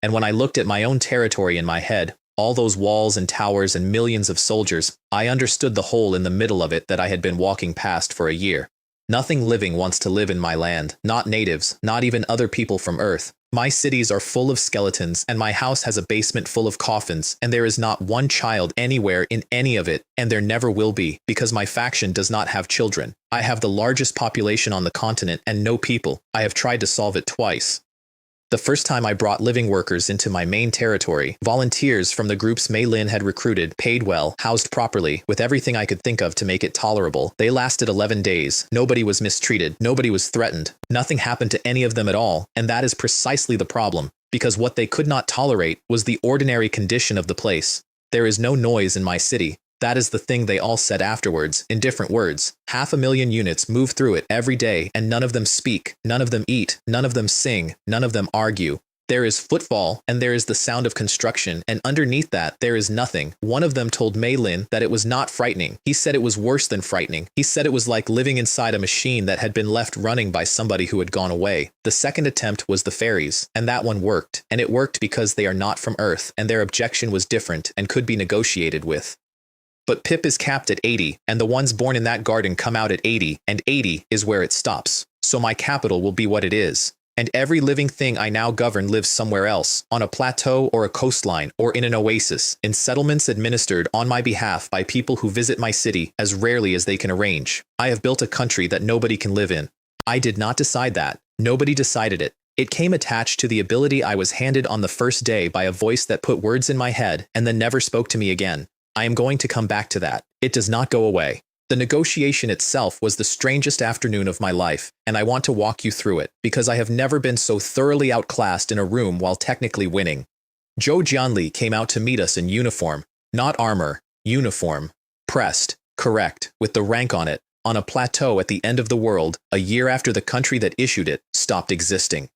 And when I looked at my own territory in my head, all those walls and towers and millions of soldiers, I understood the hole in the middle of it that I had been walking past for a year. Nothing living wants to live in my land, not natives, not even other people from Earth. My cities are full of skeletons, and my house has a basement full of coffins, and there is not one child anywhere in any of it, and there never will be, because my faction does not have children. I have the largest population on the continent and no people. I have tried to solve it twice. The first time I brought living workers into my main territory, volunteers from the groups Mei Lin had recruited, paid well, housed properly, with everything I could think of to make it tolerable. They lasted 11 days. Nobody was mistreated. Nobody was threatened. Nothing happened to any of them at all, and that is precisely the problem, because what they could not tolerate was the ordinary condition of the place. There is no noise in my city. That is the thing they all said afterwards, in different words. 500,000 units move through it every day, and none of them speak, none of them eat, none of them sing, none of them argue. There is footfall, and there is the sound of construction, and underneath that, there is nothing. One of them told Mei Lin that it was not frightening. He said it was worse than frightening. He said it was like living inside a machine that had been left running by somebody who had gone away. The second attempt was the fairies, and that one worked. And it worked because they are not from Earth, and their objection was different and could be negotiated with. But Pip is capped at 80, and the ones born in that garden come out at 80, and 80 is where it stops. So my capital will be what it is. And every living thing I now govern lives somewhere else, on a plateau or a coastline, or in an oasis, in settlements administered on my behalf by people who visit my city as rarely as they can arrange. I have built a country that nobody can live in. I did not decide that. Nobody decided it. It came attached to the ability I was handed on the first day by a voice that put words in my head and then never spoke to me again. I am going to come back to that. It does not go away. The negotiation itself was the strangest afternoon of my life, and I want to walk you through it, because I have never been so thoroughly outclassed in a room while technically winning. Zhou Jianli came out to meet us in uniform, not armor, uniform, pressed, correct, with the rank on it, on a plateau at the end of the world, a year after the country that issued it stopped existing.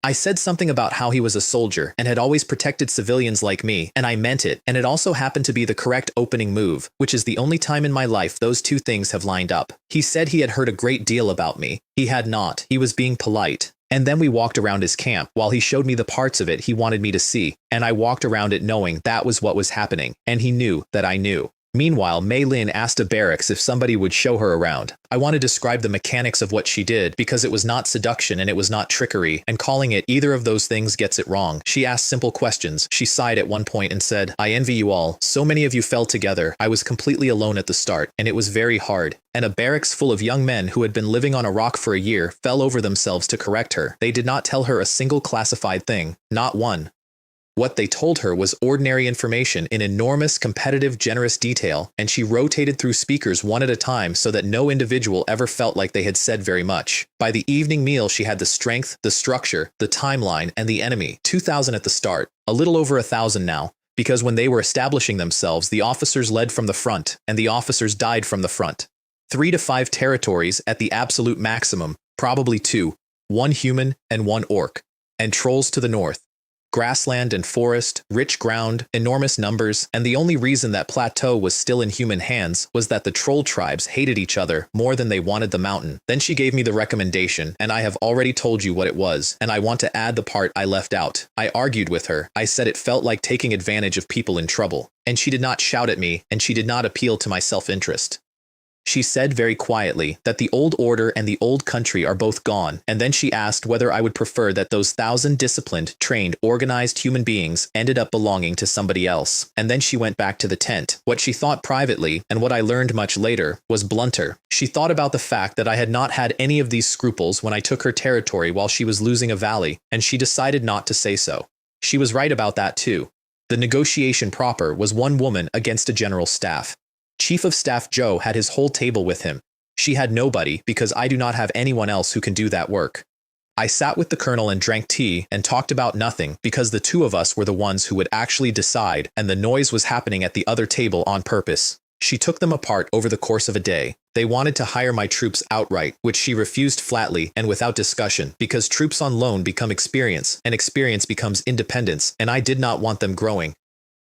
I said something about how he was a soldier and had always protected civilians like me, and I meant it, and it also happened to be the correct opening move, which is the only time in my life those two things have lined up. He said he had heard a great deal about me. He had not. He was being polite. And then we walked around his camp while he showed me the parts of it he wanted me to see, and I walked around it knowing that was what was happening, and he knew that I knew. Meanwhile, Mei Lin asked a barracks if somebody would show her around. I want to describe the mechanics of what she did because it was not seduction and it was not trickery, and calling it either of those things gets it wrong. She asked simple questions. She sighed at one point and said, "I envy you all. So many of you fell together. I was completely alone at the start, and it was very hard." And a barracks full of young men who had been living on a rock for a year fell over themselves to correct her. They did not tell her a single classified thing, not one. What they told her was ordinary information in enormous, competitive, generous detail, and she rotated through speakers one at a time so that no individual ever felt like they had said very much. By the evening meal, she had the strength, the structure, the timeline, and the enemy. 2,000 at the start, a little over 1,000 now, because when they were establishing themselves, the officers led from the front, and the officers died from the front. 3 to 5 territories at the absolute maximum, probably 2, 1 human and 1 orc, and trolls to the north. Grassland and forest, rich ground, enormous numbers, and the only reason that plateau was still in human hands was that the troll tribes hated each other more than they wanted the mountain. Then she gave me the recommendation, and I have already told you what it was, and I want to add the part I left out. I argued with her. I said it felt like taking advantage of people in trouble, and she did not shout at me, and she did not appeal to my self-interest. She said very quietly that the old order and the old country are both gone, and then she asked whether I would prefer that those 1,000 disciplined, trained, organized human beings ended up belonging to somebody else. And then she went back to the tent. What she thought privately, and what I learned much later, was blunter. She thought about the fact that I had not had any of these scruples when I took her territory while she was losing a valley, and she decided not to say so. She was right about that too. The negotiation proper was one woman against a general staff. Chief of Staff Joe had his whole table with him. She had nobody because I do not have anyone else who can do that work. I sat with the colonel and drank tea and talked about nothing because the two of us were the ones who would actually decide, and the noise was happening at the other table on purpose. She took them apart over the course of a day. They wanted to hire my troops outright, which she refused flatly and without discussion because troops on loan become experience, and experience becomes independence, and I did not want them growing.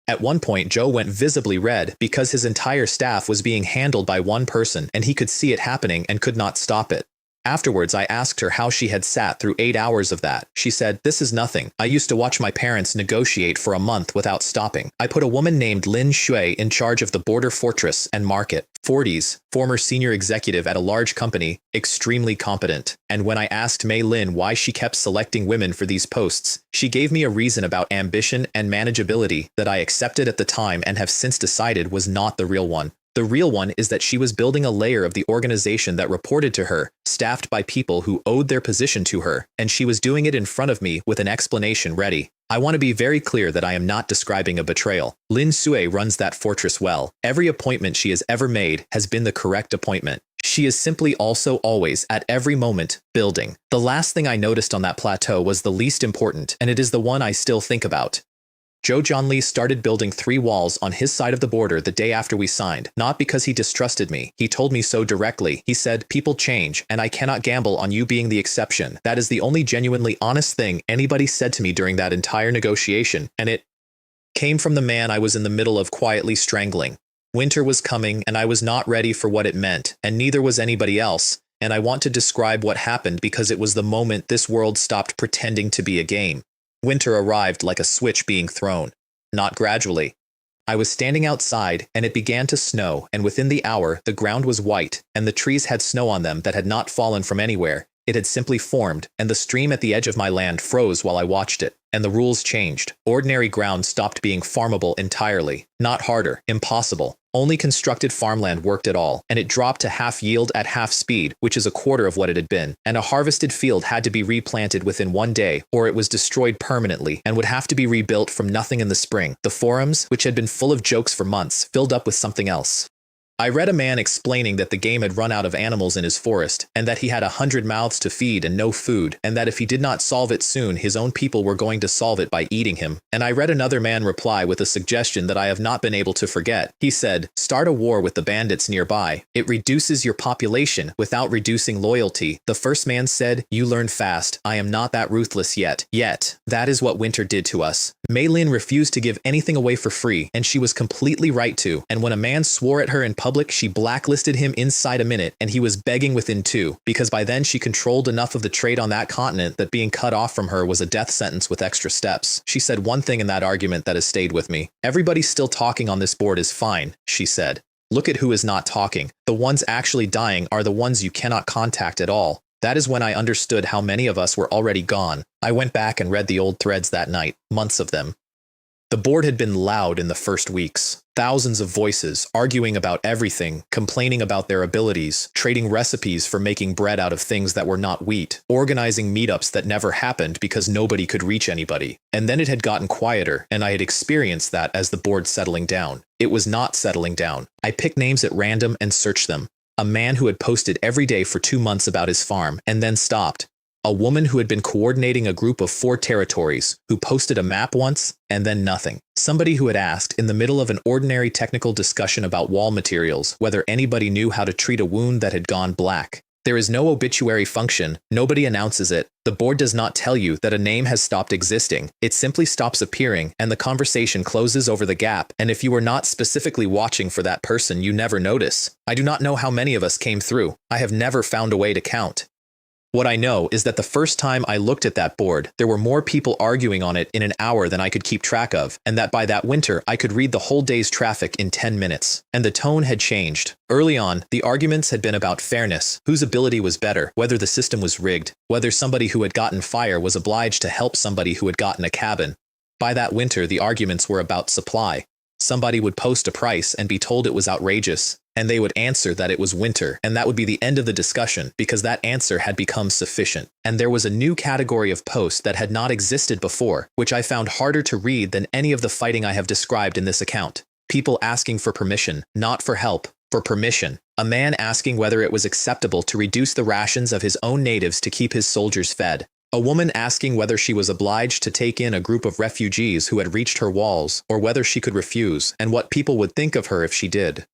At one point, Joe went visibly red because his entire staff was being handled by one person and he could see it happening and could not stop it. Afterwards, I asked her how she had sat through 8 hours of that. She said, "This is nothing. I used to watch my parents negotiate for a month without stopping. I put a woman named Lin Shui in charge of the border fortress and market. 40s, former senior executive at a large company, extremely competent. And when I asked Mei Lin why she kept selecting women for these posts, she gave me a reason about ambition and manageability that I accepted at the time and have since decided was not the real one. The real one is that she was building a layer of the organization that reported to her, staffed by people who owed their position to her, and she was doing it in front of me with an explanation ready. I want to be very clear that I am not describing a betrayal. Lin Sui runs that fortress well. Every appointment she has ever made has been the correct appointment. She is simply also always, at every moment, building. The last thing I noticed on that plateau was the least important, and it is the one I still think about. Zhou Zhanli started building 3 walls on his side of the border the day after we signed, not because he distrusted me. He told me so directly. He said, "People change, and I cannot gamble on you being the exception." That is the only genuinely honest thing anybody said to me during that entire negotiation, and it came from the man I was in the middle of quietly strangling. Winter was coming, and I was not ready for what it meant, and neither was anybody else, and I want to describe what happened because it was the moment this world stopped pretending to be a game. Winter arrived like a switch being thrown, not gradually. I was standing outside, and it began to snow, and within the hour, the ground was white, and the trees had snow on them that had not fallen from anywhere. It had simply formed, and the stream at the edge of my land froze while I watched it, and the rules changed. Ordinary ground stopped being farmable entirely. Not harder, impossible. Only constructed farmland worked at all, and it dropped to half yield at half speed, which is a quarter of what it had been, and a harvested field had to be replanted within 1 day, or it was destroyed permanently, and would have to be rebuilt from nothing in the spring. The forums, which had been full of jokes for months, filled up with something else. I read a man explaining that the game had run out of animals in his forest, and that he had 100 mouths to feed and no food, and that if he did not solve it soon, his own people were going to solve it by eating him. And I read another man reply with a suggestion that I have not been able to forget. He said, "Start a war with the bandits nearby. It reduces your population without reducing loyalty." The first man said, "You learn fast. I am not that ruthless yet." Yet, that is what Winter did to us. Mei Lin refused to give anything away for free, and she was completely right to. And when a man swore at her in public, she blacklisted him inside a minute, and he was begging within 2, because by then she controlled enough of the trade on that continent that being cut off from her was a death sentence with extra steps. She said one thing in that argument that has stayed with me. "Everybody still talking on this board is fine," she said. "Look at who is not talking. The ones actually dying are the ones you cannot contact at all." That is when I understood how many of us were already gone. I went back and read the old threads that night, months of them. The board had been loud in the first weeks. Thousands of voices, arguing about everything, complaining about their abilities, trading recipes for making bread out of things that were not wheat, organizing meetups that never happened because nobody could reach anybody. And then it had gotten quieter, and I had experienced that as the board settling down. It was not settling down. I picked names at random and searched them. A man who had posted every day for 2 months about his farm, and then stopped. A woman who had been coordinating a group of 4 territories, who posted a map once, and then nothing. Somebody who had asked, in the middle of an ordinary technical discussion about wall materials, whether anybody knew how to treat a wound that had gone black. There is no obituary function, nobody announces it. The board does not tell you that a name has stopped existing. It simply stops appearing, and the conversation closes over the gap, and if you were not specifically watching for that person, you never notice. I do not know how many of us came through. I have never found a way to count. What I know is that the first time I looked at that board, there were more people arguing on it in an hour than I could keep track of, and that by that winter, I could read the whole day's traffic in 10 minutes. And the tone had changed. Early on, the arguments had been about fairness, whose ability was better, whether the system was rigged, whether somebody who had gotten fire was obliged to help somebody who had gotten a cabin. By that winter, the arguments were about supply. Somebody would post a price and be told it was outrageous. And they would answer that it was winter, and that would be the end of the discussion because that answer had become sufficient. And there was a new category of post that had not existed before, which I found harder to read than any of the fighting I have described in this account. People asking for permission, not for help, for permission. A man asking whether it was acceptable to reduce the rations of his own natives to keep his soldiers fed. A woman asking whether she was obliged to take in a group of refugees who had reached her walls, or whether she could refuse, and what people would think of her if she did.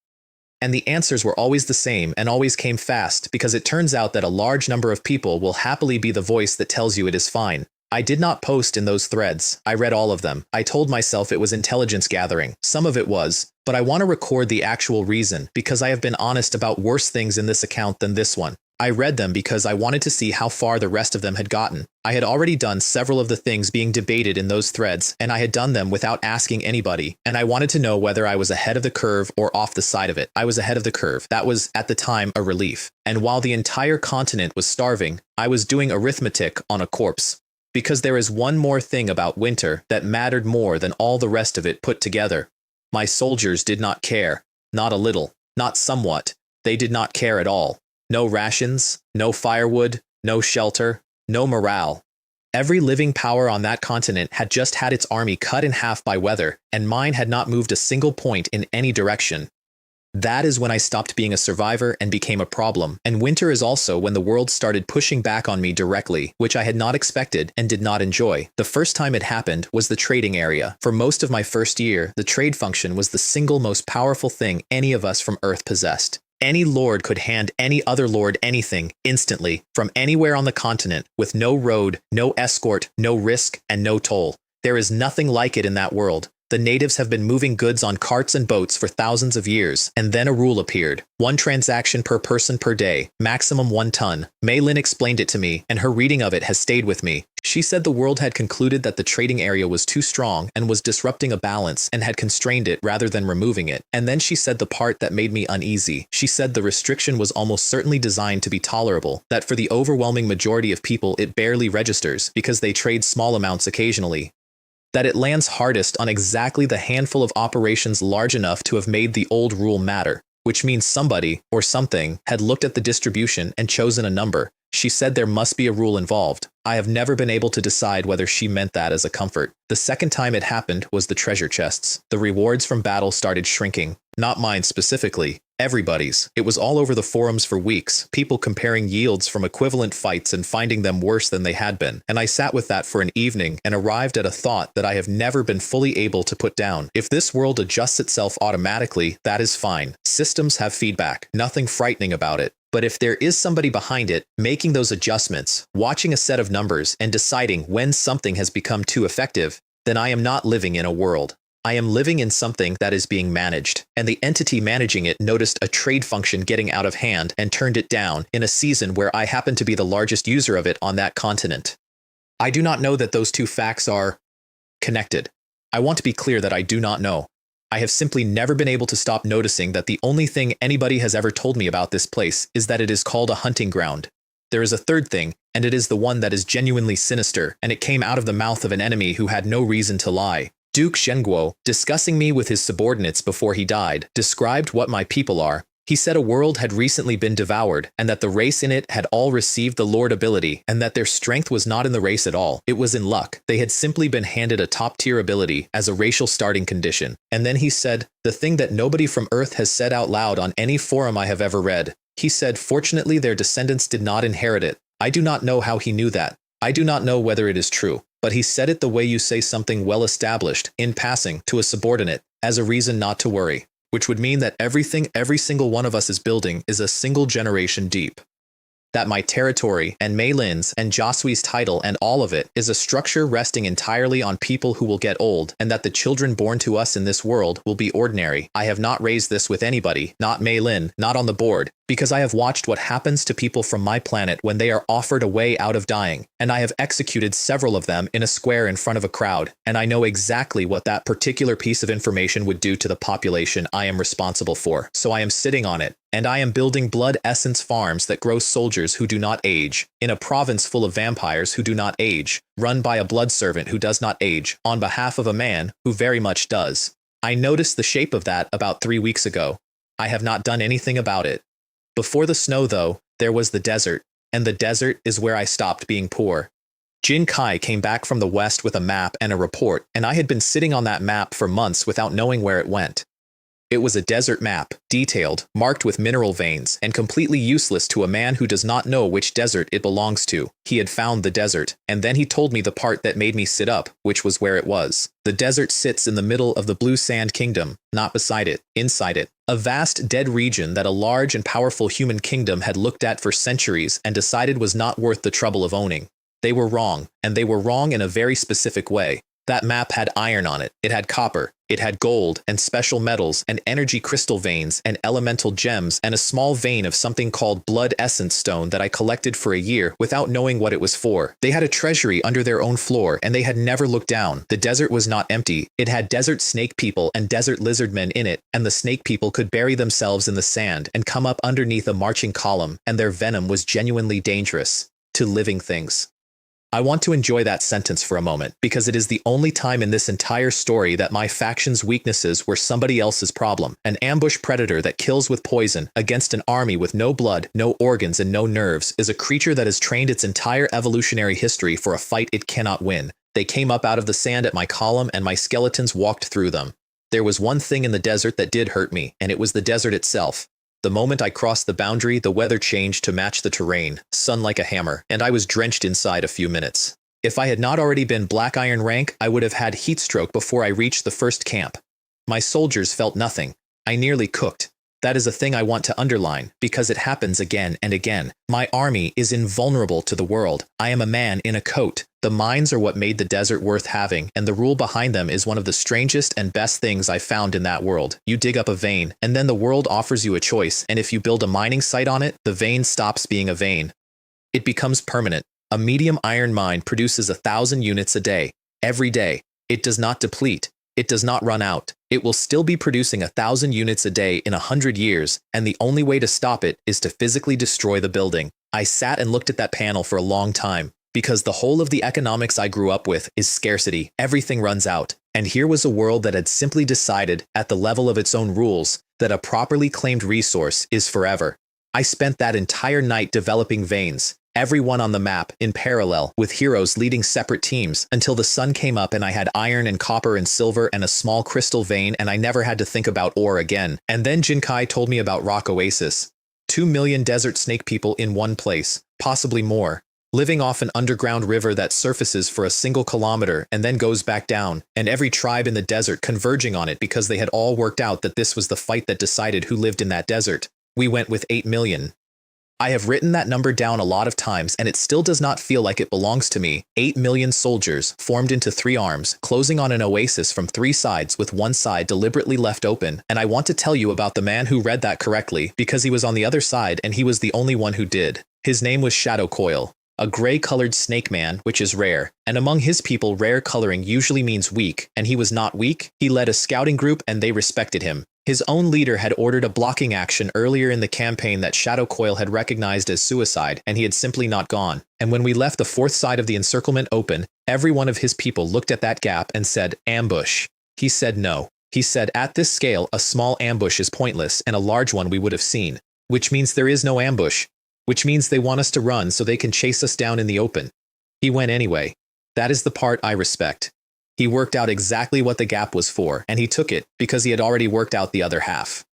And the answers were always the same and always came fast because it turns out that a large number of people will happily be the voice that tells you it is fine. I did not post in those threads. I read all of them. I told myself it was intelligence gathering. Some of it was, but I want to record the actual reason because I have been honest about worse things in this account than this one. I read them because I wanted to see how far the rest of them had gotten. I had already done several of the things being debated in those threads, and I had done them without asking anybody, and I wanted to know whether I was ahead of the curve or off the side of it. I was ahead of the curve. That was, at the time, a relief. And while the entire continent was starving, I was doing arithmetic on a corpse. Because there is one more thing about winter that mattered more than all the rest of it put together. My soldiers did not care. Not a little. Not somewhat. They did not care at all. No rations, no firewood, no shelter, no morale. Every living power on that continent had just had its army cut in half by weather, and mine had not moved a single point in any direction. That is when I stopped being a survivor and became a problem, and winter is also when the world started pushing back on me directly, which I had not expected and did not enjoy. The first time it happened was the trading area. For most of my first year, the trade function was the single most powerful thing any of us from Earth possessed. Any lord could hand any other lord anything, instantly, from anywhere on the continent, with no road, no escort, no risk, and no toll. There is nothing like it in that world. The natives have been moving goods on carts and boats for thousands of years, and then a rule appeared. 1 transaction per person per day, maximum 1 ton. Mei Lin explained it to me, and her reading of it has stayed with me. She said the world had concluded that the trading area was too strong and was disrupting a balance and had constrained it rather than removing it. And then she said the part that made me uneasy. She said the restriction was almost certainly designed to be tolerable, that for the overwhelming majority of people it barely registers because they trade small amounts occasionally. That it lands hardest on exactly the handful of operations large enough to have made the old rule matter, which means somebody, or something, had looked at the distribution and chosen a number. She said there must be a rule involved. I have never been able to decide whether she meant that as a comfort. The second time it happened was the treasure chests. The rewards from battle started shrinking. Not mine specifically. Everybody's. It was all over the forums for weeks, people comparing yields from equivalent fights and finding them worse than they had been. And I sat with that for an evening and arrived at a thought that I have never been fully able to put down. If this world adjusts itself automatically, that is fine. Systems have feedback. Nothing frightening about it. But if there is somebody behind it, making those adjustments, watching a set of numbers, and deciding when something has become too effective, then I am not living in a world. I am living in something that is being managed, and the entity managing it noticed a trade function getting out of hand and turned it down in a season where I happen to be the largest user of it on that continent. I do not know that those two facts are connected. I want to be clear that I do not know. I have simply never been able to stop noticing that the only thing anybody has ever told me about this place is that it is called a hunting ground. There is a third thing, and it is the one that is genuinely sinister, and it came out of the mouth of an enemy who had no reason to lie. Duke Zhenguo, discussing me with his subordinates before he died, described what my people are. He said a world had recently been devoured, and that the race in it had all received the Lord ability, and that their strength was not in the race at all. It was in luck. They had simply been handed a top-tier ability as a racial starting condition. And then he said, the thing that nobody from Earth has said out loud on any forum I have ever read. He said, fortunately their descendants did not inherit it. I do not know how he knew that. I do not know whether it is true. But he said it the way you say something well-established, in passing, to a subordinate, as a reason not to worry. Which would mean that everything every single one of us is building is a single generation deep. That my territory, and Mei Lin's, and Josui's title, and all of it, is a structure resting entirely on people who will get old, and that the children born to us in this world will be ordinary. I have not raised this with anybody, not Mei Lin, not on the board, because I have watched what happens to people from my planet when they are offered a way out of dying, and I have executed several of them in a square in front of a crowd, and I know exactly what that particular piece of information would do to the population I am responsible for, so I am sitting on it. And I am building blood essence farms that grow soldiers who do not age, in a province full of vampires who do not age, run by a blood servant who does not age, on behalf of a man who very much does. I noticed the shape of that about 3 weeks ago. I have not done anything about it. Before the snow, though, there was the desert, and the desert is where I stopped being poor. Jin Kai came back from the west with a map and a report, and I had been sitting on that map for months without knowing where it went. It was a desert map, detailed, marked with mineral veins, and completely useless to a man who does not know which desert it belongs to. He had found the desert, and then he told me the part that made me sit up, which was where it was. The desert sits in the middle of the Blue Sand Kingdom, not beside it, inside it. A vast, dead region that a large and powerful human kingdom had looked at for centuries and decided was not worth the trouble of owning. They were wrong, and they were wrong in a very specific way. That map had iron on it, it had copper, it had gold and special metals and energy crystal veins and elemental gems and a small vein of something called blood essence stone that I collected for a year without knowing what it was for. They had a treasury under their own floor and they had never looked down. The desert was not empty. It had desert snake people and desert lizard men in it, and the snake people could bury themselves in the sand and come up underneath a marching column, and their venom was genuinely dangerous to living things. I want to enjoy that sentence for a moment, because it is the only time in this entire story that my faction's weaknesses were somebody else's problem. An ambush predator that kills with poison against an army with no blood, no organs, and no nerves is a creature that has trained its entire evolutionary history for a fight it cannot win. They came up out of the sand at my column and my skeletons walked through them. There was one thing in the desert that did hurt me, and it was the desert itself. The moment I crossed the boundary, the weather changed to match the terrain, sun like a hammer, and I was drenched inside a few minutes. If I had not already been Black Iron rank, I would have had heat stroke before I reached the first camp. My soldiers felt nothing. I nearly cooked. That is a thing I want to underline, because it happens again and again. My army is invulnerable to the world. I am a man in a coat. The mines are what made the desert worth having, and the rule behind them is one of the strangest and best things I've found in that world. You dig up a vein, and then the world offers you a choice, and if you build a mining site on it, the vein stops being a vein. It becomes permanent. A medium iron mine produces 1,000 units a day, every day. It does not deplete. It does not run out. It will still be producing 1,000 units a day in 100 years, and the only way to stop it is to physically destroy the building. I sat and looked at that panel for a long time, because the whole of the economics I grew up with is scarcity. Everything runs out. And here was a world that had simply decided, at the level of its own rules, that a properly claimed resource is forever. I spent that entire night developing veins, every one on the map, in parallel, with heroes leading separate teams, until the sun came up and I had iron and copper and silver and a small crystal vein, and I never had to think about ore again. And then Jin Kai told me about Rock Oasis. 2 million desert snake people in one place, possibly more, living off an underground river that surfaces for a single kilometer and then goes back down, and every tribe in the desert converging on it because they had all worked out that this was the fight that decided who lived in that desert. We went with 8 million. I have written that number down a lot of times, and it still does not feel like it belongs to me. 8 million soldiers formed into 3 arms, closing on an oasis from 3 sides with one side deliberately left open. And I want to tell you about the man who read that correctly, because he was on the other side and he was the only one who did. His name was Shadow Coil, a gray-colored snake man, which is rare. And among his people, rare coloring usually means weak, and he was not weak. He led a scouting group and they respected him. His own leader had ordered a blocking action earlier in the campaign that Shadow Coil had recognized as suicide, and he had simply not gone. And when we left the 4th side of the encirclement open, every one of his people looked at that gap and said, "Ambush." He said no. He said, "At this scale, a small ambush is pointless, and a large one we would have seen. Which means there is no ambush. Which means they want us to run so they can chase us down in the open." He went anyway. That is the part I respect. He worked out exactly what the gap was for, and he took it because he had already worked out the other half.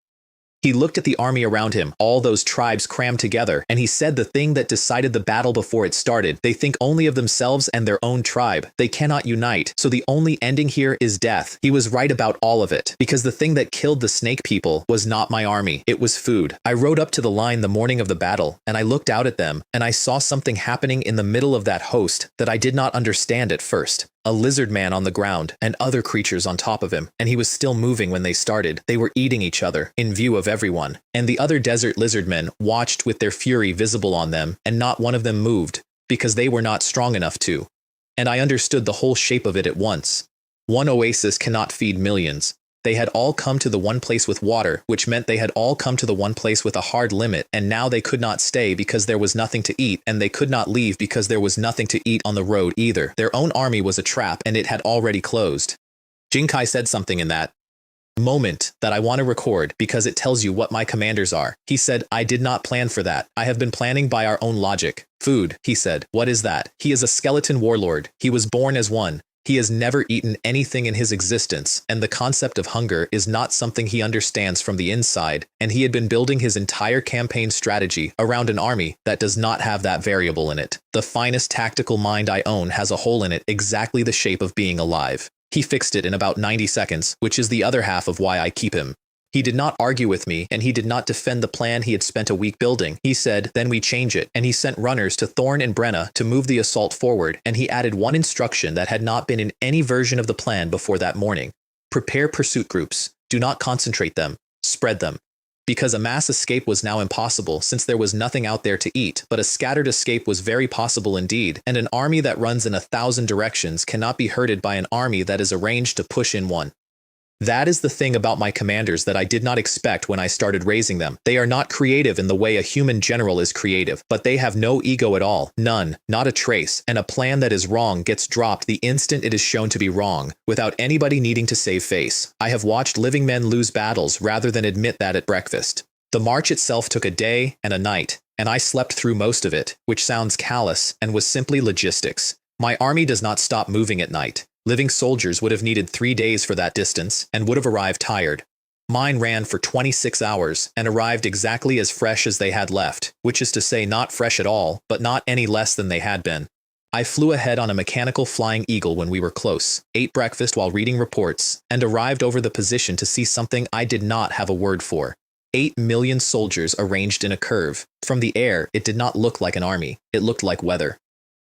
He looked at the army around him, all those tribes crammed together, and he said the thing that decided the battle before it started. They think only of themselves and their own tribe. They cannot unite, so the only ending here is death. He was right about all of it, because the thing that killed the snake people was not my army. It was food. I rode up to the line the morning of the battle, and I looked out at them, and I saw something happening in the middle of that host that I did not understand at first. A lizard man on the ground, and other creatures on top of him, and he was still moving when they started. They were eating each other, in view of everyone, and the other desert lizard men watched with their fury visible on them, and not one of them moved, because they were not strong enough to. And I understood the whole shape of it at once. One oasis cannot feed millions. They had all come to the one place with water, which meant they had all come to the one place with a hard limit, and now they could not stay because there was nothing to eat, and they could not leave because there was nothing to eat on the road either. Their own army was a trap, and it had already closed. Jin Kai said something in that. moment that I want to record because it tells you what my commanders are. He said, I did not plan for that. I have been planning by our own logic. Food, he said. What is that? He is a skeleton warlord. He was born as one. He has never eaten anything in his existence, and the concept of hunger is not something he understands from the inside, and he had been building his entire campaign strategy around an army that does not have that variable in it. The finest tactical mind I own has a hole in it exactly the shape of being alive. He fixed it in about 90 seconds, which is the other half of why I keep him. He did not argue with me, and he did not defend the plan he had spent a week building. He said, then we change it, and he sent runners to Thorn and Brenna to move the assault forward, and he added one instruction that had not been in any version of the plan before that morning. Prepare pursuit groups. Do not concentrate them. Spread them. Because a mass escape was now impossible since there was nothing out there to eat, but a scattered escape was very possible indeed, and an army that runs in 1,000 directions cannot be hurted by an army that is arranged to push in one. That is the thing about my commanders that I did not expect when I started raising them. They are not creative in the way a human general is creative, but they have no ego at all. None, not a trace, and a plan that is wrong gets dropped the instant it is shown to be wrong, without anybody needing to save face. I have watched living men lose battles rather than admit that at breakfast. The march itself took a day and a night, and I slept through most of it, which sounds callous and was simply logistics. My army does not stop moving at night. Living soldiers would have needed 3 days for that distance and would have arrived tired. Mine ran for 26 hours and arrived exactly as fresh as they had left, which is to say not fresh at all, but not any less than they had been. I flew ahead on a mechanical flying eagle when we were close, ate breakfast while reading reports, and arrived over the position to see something I did not have a word for. 8 million soldiers arranged in a curve. From the air, it did not look like an army. It looked like weather.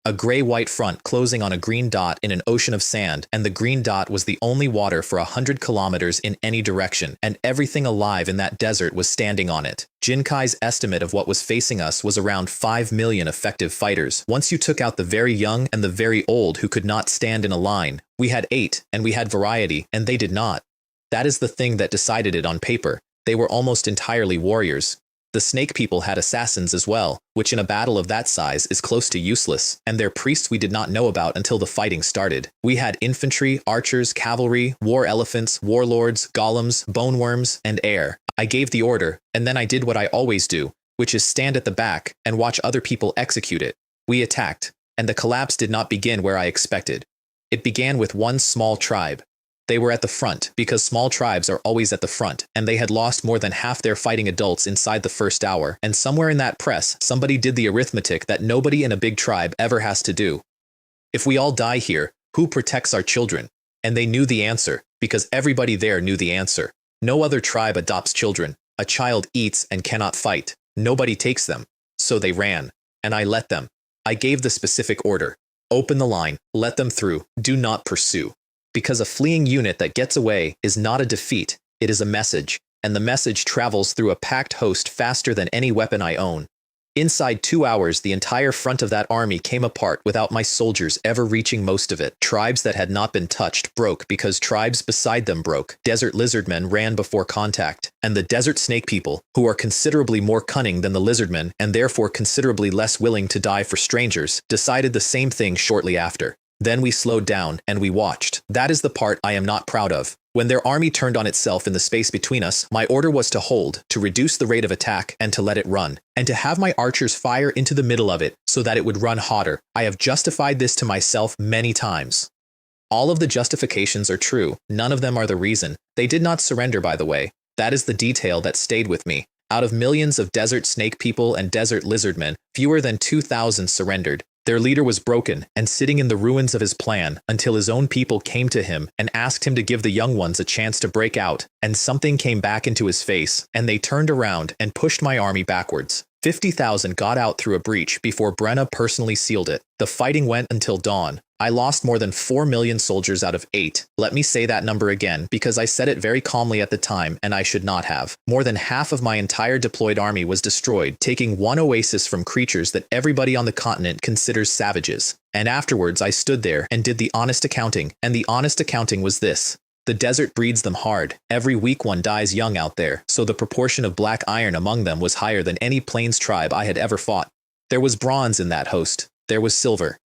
A gray-white front closing on a green dot in an ocean of sand, and the green dot was the only water for 100 kilometers in any direction, and everything alive in that desert was standing on it. Jinkai's estimate of what was facing us was around 5 million effective fighters. Once you took out the very young and the very old who could not stand in a line, we had 8, and we had variety, and they did not. That is the thing that decided it on paper. They were almost entirely warriors. The snake people had assassins as well, which in a battle of that size is close to useless, and their priests we did not know about until the fighting started. We had infantry, archers, cavalry, war elephants, warlords, golems, boneworms, and air. I gave the order, and then I did what I always do, which is stand at the back and watch other people execute it. We attacked, and the collapse did not begin where I expected. It began with one small tribe. They were at the front, because small tribes are always at the front, and they had lost more than half their fighting adults inside the first hour, and somewhere in that press, somebody did the arithmetic that nobody in a big tribe ever has to do. If we all die here, who protects our children? And they knew the answer, because everybody there knew the answer. No other tribe adopts children. A child eats and cannot fight. Nobody takes them. So they ran, and I let them. I gave the specific order. Open the line, let them through, do not pursue. Because a fleeing unit that gets away is not a defeat, it is a message, and the message travels through a packed host faster than any weapon I own. Inside 2 hours, the entire front of that army came apart without my soldiers ever reaching most of it. Tribes that had not been touched broke because tribes beside them broke. Desert lizardmen ran before contact, and the desert snake people, who are considerably more cunning than the lizardmen and therefore considerably less willing to die for strangers, decided the same thing shortly after. Then we slowed down, and we watched. That is the part I am not proud of. When their army turned on itself in the space between us, my order was to hold, to reduce the rate of attack, and to let it run, and to have my archers fire into the middle of it so that it would run hotter. I have justified this to myself many times. All of the justifications are true. None of them are the reason. They did not surrender, by the way. That is the detail that stayed with me. Out of millions of desert snake people and desert lizardmen, fewer than 2,000 surrendered. Their leader was broken and sitting in the ruins of his plan until his own people came to him and asked him to give the young ones a chance to break out, and something came back into his face, and they turned around and pushed my army backwards. 50,000 got out through a breach before Brenna personally sealed it. The fighting went until dawn. I lost more than 4 million soldiers out of 8. Let me say that number again, because I said it very calmly at the time, and I should not have. More than half of my entire deployed army was destroyed, taking one oasis from creatures that everybody on the continent considers savages. And afterwards I stood there and did the honest accounting, and the honest accounting was this. The desert breeds them hard. Every weak one dies young out there, so the proportion of black iron among them was higher than any plains tribe I had ever fought. There was bronze in that host. There was silver.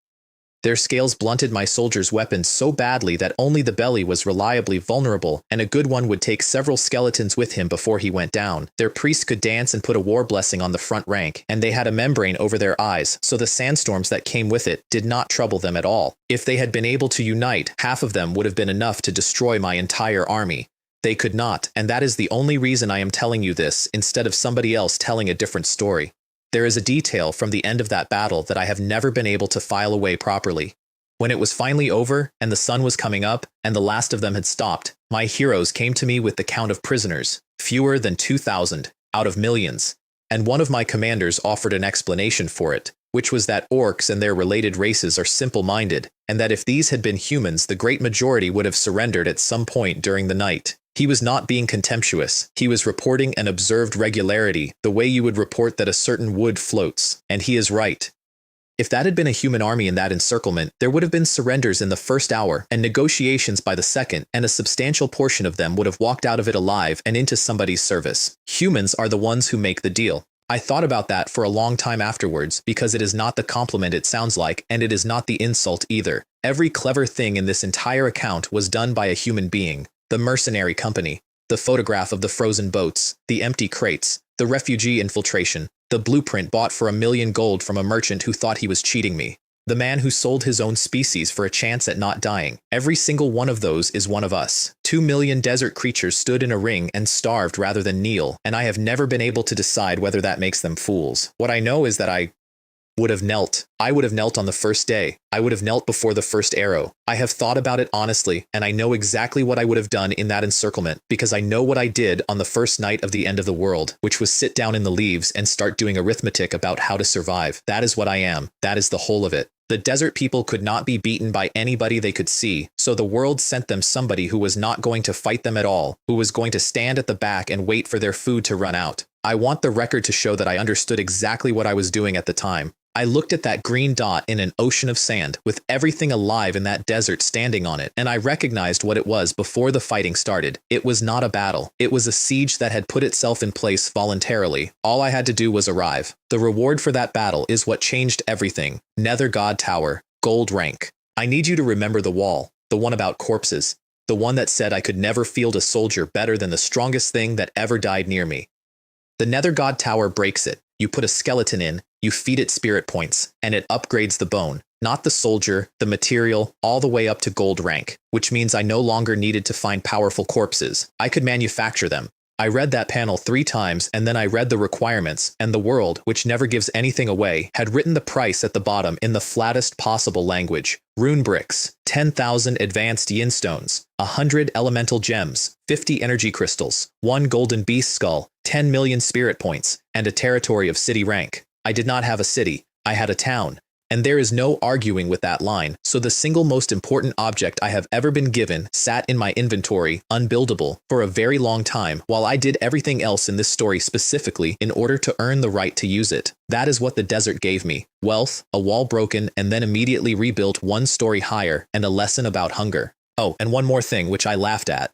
Their scales blunted my soldiers' weapons so badly that only the belly was reliably vulnerable, and a good one would take several skeletons with him before he went down. Their priests could dance and put a war blessing on the front rank, and they had a membrane over their eyes, so the sandstorms that came with it did not trouble them at all. If they had been able to unite, half of them would have been enough to destroy my entire army. They could not, and that is the only reason I am telling you this instead of somebody else telling a different story. There is a detail from the end of that battle that I have never been able to file away properly. When it was finally over, and the sun was coming up, and the last of them had stopped, my heroes came to me with the count of prisoners, fewer than 2,000, out of millions, and one of my commanders offered an explanation for it, which was that orcs and their related races are simple-minded, and that if these had been humans, the great majority would have surrendered at some point during the night. He was not being contemptuous. He was reporting an observed regularity, the way you would report that a certain wood floats, and he is right. If that had been a human army in that encirclement, there would have been surrenders in the first hour and negotiations by the second, and a substantial portion of them would have walked out of it alive and into somebody's service. Humans are the ones who make the deal. I thought about that for a long time afterwards, because it is not the compliment it sounds like, and it is not the insult either. Every clever thing in this entire account was done by a human being. The mercenary company, the photograph of the frozen boats, the empty crates, the refugee infiltration, the blueprint bought for $1 million gold from a merchant who thought he was cheating me, the man who sold his own species for a chance at not dying. Every single one of those is one of us. 2 million desert creatures stood in a ring and starved rather than kneel, and I have never been able to decide whether that makes them fools. What I know is that I would have knelt. I would have knelt on the first day. I would have knelt before the first arrow. I have thought about it honestly, and I know exactly what I would have done in that encirclement, because I know what I did on the first night of the end of the world, which was sit down in the leaves and start doing arithmetic about how to survive. That is what I am. That is the whole of it. The desert people could not be beaten by anybody they could see, so the world sent them somebody who was not going to fight them at all, who was going to stand at the back and wait for their food to run out. I want the record to show that I understood exactly what I was doing at the time. I looked at that green dot in an ocean of sand, with everything alive in that desert standing on it, and I recognized what it was before the fighting started. It was not a battle. It was a siege that had put itself in place voluntarily. All I had to do was arrive. The reward for that battle is what changed everything. Nether God Tower, gold rank. I need you to remember the wall, the one about corpses, the one that said I could never field a soldier better than the strongest thing that ever died near me. The Nether God Tower breaks it. You put a skeleton in, you feed it spirit points, and it upgrades the bone, not the soldier, the material, all the way up to gold rank, which means I no longer needed to find powerful corpses. I could manufacture them. I read that panel 3 times, and then I read the requirements, and the world, which never gives anything away, had written the price at the bottom in the flattest possible language. Rune bricks, 10,000 advanced yin stones, 100 elemental gems, 50 energy crystals, 1 golden beast skull, 10 million spirit points, and a territory of city rank. I did not have a city, I had a town. And there is no arguing with that line, so the single most important object I have ever been given sat in my inventory, unbuildable, for a very long time, while I did everything else in this story specifically in order to earn the right to use it. That is what the desert gave me. Wealth, a wall broken and then immediately rebuilt 1 story higher, and a lesson about hunger. Oh, and one more thing which I laughed at.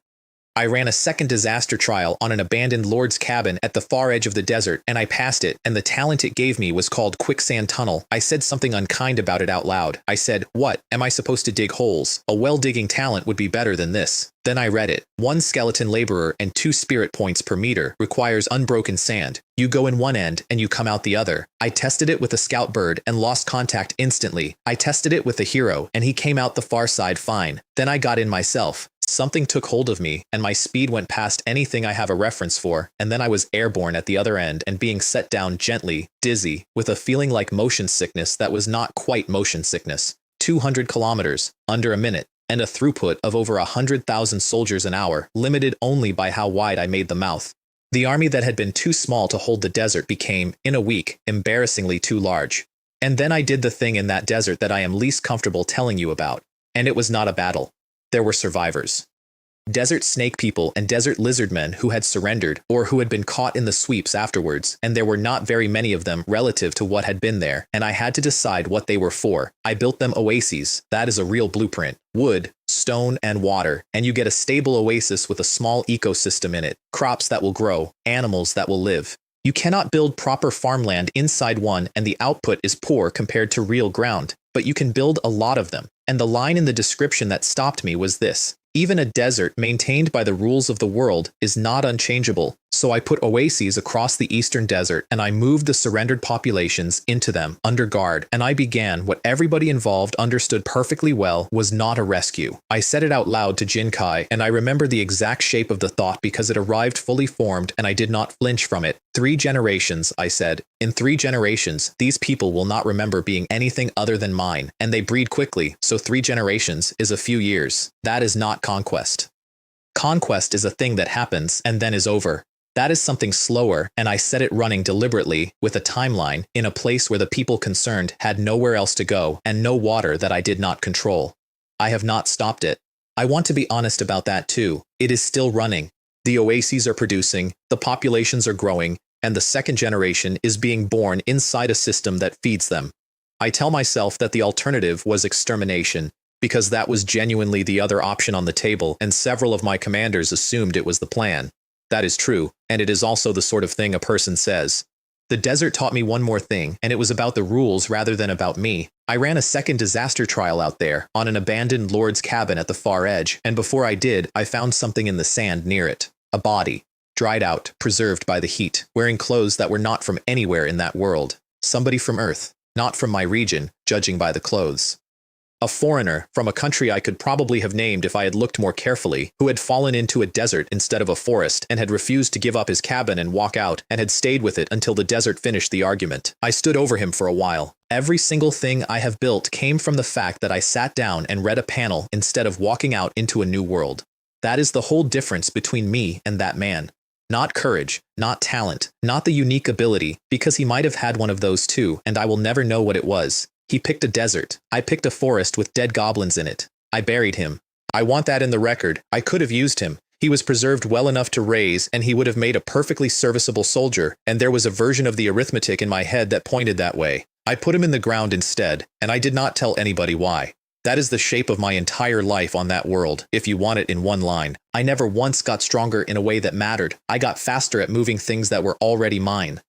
I ran a second disaster trial on an abandoned lord's cabin at the far edge of the desert, and I passed it, and the talent it gave me was called Quicksand Tunnel. I said something unkind about it out loud. I said, "What, am I supposed to dig holes? A well-digging talent would be better than this." Then I read it. 1 skeleton laborer and 2 spirit points per meter requires unbroken sand. You go in one end and you come out the other. I tested it with a scout bird and lost contact instantly. I tested it with a hero and he came out the far side fine. Then I got in myself. Something took hold of me and my speed went past anything I have a reference for, and then I was airborne at the other end and being set down gently, dizzy, with a feeling like motion sickness that was not quite motion sickness. 200 kilometers, under a minute, and a throughput of over 100,000 soldiers an hour, limited only by how wide I made the mouth. The army that had been too small to hold the desert became, in a week, embarrassingly too large. And then I did the thing in that desert that I am least comfortable telling you about. And it was not a battle. There were survivors. Desert snake people and desert lizard men who had surrendered or who had been caught in the sweeps afterwards, and there were not very many of them relative to what had been there, and I had to decide what they were for. I built them oases. That is a real blueprint. Wood, stone, and water, and you get a stable oasis with a small ecosystem in it, crops that will grow, animals that will live. You cannot build proper farmland inside one and the output is poor compared to real ground. but you can build a lot of them. And the line in the description that stopped me was this: even a desert maintained by the rules of the world is not unchangeable. So I put oases across the eastern desert and I moved the surrendered populations into them under guard, and I began what everybody involved understood perfectly well was not a rescue. I said it out loud to Jinkai, and I remember the exact shape of the thought because it arrived fully formed and I did not flinch from it. 3 generations, I said. In 3 generations, these people will not remember being anything other than mine, and they breed quickly, so 3 generations is a few years. That is not conquest. Conquest is a thing that happens and then is over. That is something slower, and I set it running deliberately with a timeline in a place where the people concerned had nowhere else to go and no water that I did not control. I have not stopped it. I want to be honest about that too. It is still running. The oases are producing, the populations are growing, and the 2nd generation is being born inside a system that feeds them. I tell myself that the alternative was extermination, because that was genuinely the other option on the table, and several of my commanders assumed it was the plan. That is true, and it is also the sort of thing a person says. The desert taught me one more thing, and it was about the rules rather than about me. I ran a 2nd disaster trial out there, on an abandoned lord's cabin at the far edge, and before I did, I found something in the sand near it. A body. Dried out, preserved by the heat, wearing clothes that were not from anywhere in that world. Somebody from Earth, not from my region, judging by the clothes. A foreigner, from a country I could probably have named if I had looked more carefully, who had fallen into a desert instead of a forest and had refused to give up his cabin and walk out, and had stayed with it until the desert finished the argument. I stood over him for a while. Every single thing I have built came from the fact that I sat down and read a panel instead of walking out into a new world. That is the whole difference between me and that man. Not courage, not talent, not the unique ability, because he might have had one of those too, and I will never know what it was. He picked a desert. I picked a forest with dead goblins in it. I buried him. I want that in the record. I could have used him. He was preserved well enough to raise, and he would have made a perfectly serviceable soldier, and there was a version of the arithmetic in my head that pointed that way. I put him in the ground instead, and I did not tell anybody why. That is the shape of my entire life on that world, if you want it in one line. I never once got stronger in a way that mattered. I got faster at moving things that were already mine.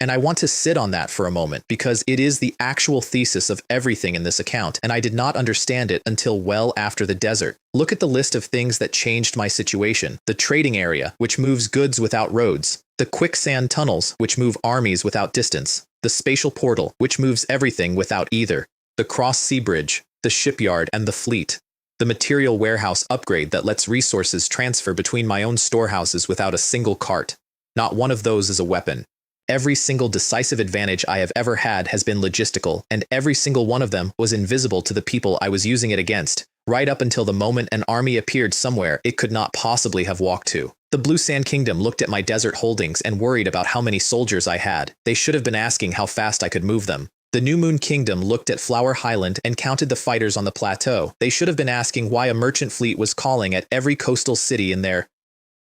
And I want to sit on that for a moment because it is the actual thesis of everything in this account, and I did not understand it until well after the desert. Look at the list of things that changed my situation. The trading area, which moves goods without roads. The quicksand tunnels, which move armies without distance. The spatial portal, which moves everything without either. The cross-sea bridge. The shipyard and the fleet. The material warehouse upgrade that lets resources transfer between my own storehouses without a single cart. Not one of those is a weapon. Every single decisive advantage I have ever had has been logistical, and every single one of them was invisible to the people I was using it against, right up until the moment an army appeared somewhere it could not possibly have walked to. The Blue Sand Kingdom looked at my desert holdings and worried about how many soldiers I had. They should have been asking how fast I could move them. The New Moon Kingdom looked at Flower Highland and counted the fighters on the plateau. They should have been asking why a merchant fleet was calling at every coastal city in their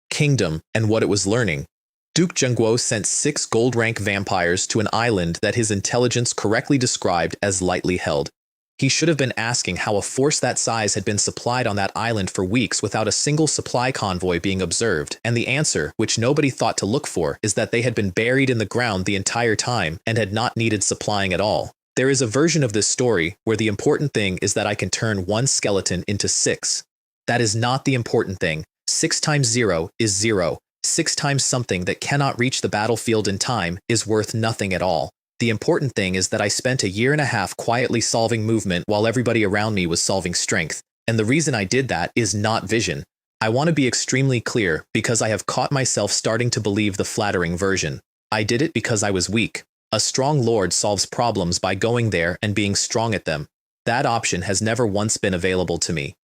kingdom and what it was learning. Duke Zhengguo sent 6 gold-rank vampires to an island that his intelligence correctly described as lightly held. He should have been asking how a force that size had been supplied on that island for weeks without a single supply convoy being observed, and the answer, which nobody thought to look for, is that they had been buried in the ground the entire time and had not needed supplying at all. There is a version of this story where the important thing is that I can turn 1 skeleton into 6. That is not the important thing. 6 times 0 is 0. 6 times something that cannot reach the battlefield in time is worth nothing at all. The important thing is that I spent a year and a half quietly solving movement while everybody around me was solving strength. And the reason I did that is not vision. I want to be extremely clear because I have caught myself starting to believe the flattering version. I did it because I was weak. A strong lord solves problems by going there and being strong at them. That option has never once been available to me.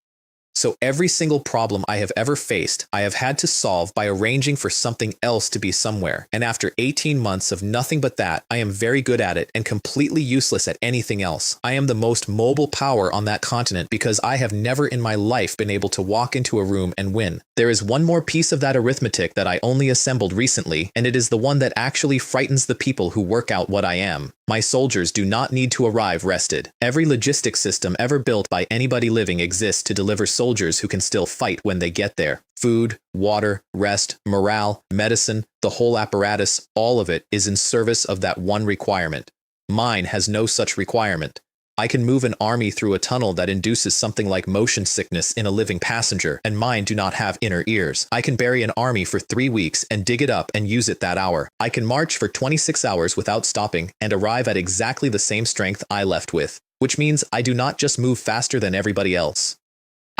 So every single problem I have ever faced, I have had to solve by arranging for something else to be somewhere. And after 18 months of nothing but that, I am very good at it and completely useless at anything else. I am the most mobile power on that continent because I have never in my life been able to walk into a room and win. There is one more piece of that arithmetic that I only assembled recently, and it is the one that actually frightens the people who work out what I am. My soldiers do not need to arrive rested. Every logistics system ever built by anybody living exists to deliver soldiers who can still fight when they get there. Food, water, rest, morale, medicine, the whole apparatus, all of it is in service of that one requirement. Mine has no such requirement. I can move an army through a tunnel that induces something like motion sickness in a living passenger, and mine do not have inner ears. I can bury an army for 3 weeks and dig it up and use it that hour. I can march for 26 hours without stopping and arrive at exactly the same strength I left with, which means I do not just move faster than everybody else.